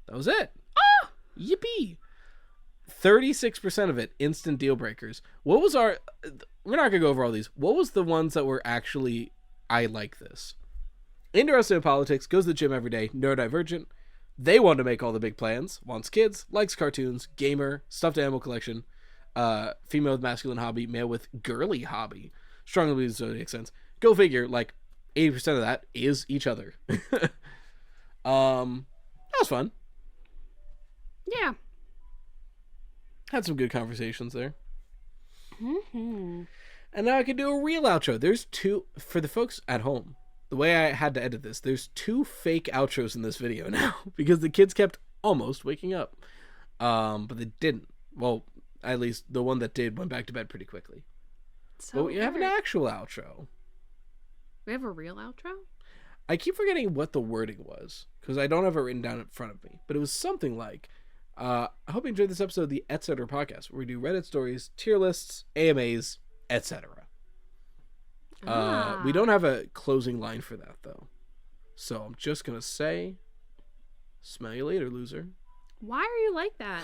[SPEAKER 1] That was it. Ah! Yippee! 36% of it, instant deal breakers. What was our... We're not going to go over all these. What was the ones that were actually, I like this? Interested in politics, goes to the gym every day, neurodivergent. They want to make all the big plans, wants kids, likes cartoons, gamer, stuffed animal collection, female with masculine hobby, male with girly hobby. Strongly believes zodiac sense. Go figure, like 80% of that is each other. That was fun.
[SPEAKER 2] Yeah.
[SPEAKER 1] Had some good conversations there.
[SPEAKER 2] Mm-hmm.
[SPEAKER 1] And now I can do a real outro. There's two, for the folks at home, the way I had to edit this, there's 2 fake outros in this video now because the kids kept almost waking up. But they didn't. Well, at least the one that did went back to bed pretty quickly.
[SPEAKER 2] So
[SPEAKER 1] but we have an actual outro.
[SPEAKER 2] We have a real outro?
[SPEAKER 1] I keep forgetting what the wording was because I don't have it written down in front of me. But it was something like, I hope you enjoyed this episode of the Etc. podcast where we do Reddit stories, tier lists, AMAs, etc. We don't have a closing line for that, though. So I'm just going to say, smell you later, loser.
[SPEAKER 2] Why are you like that?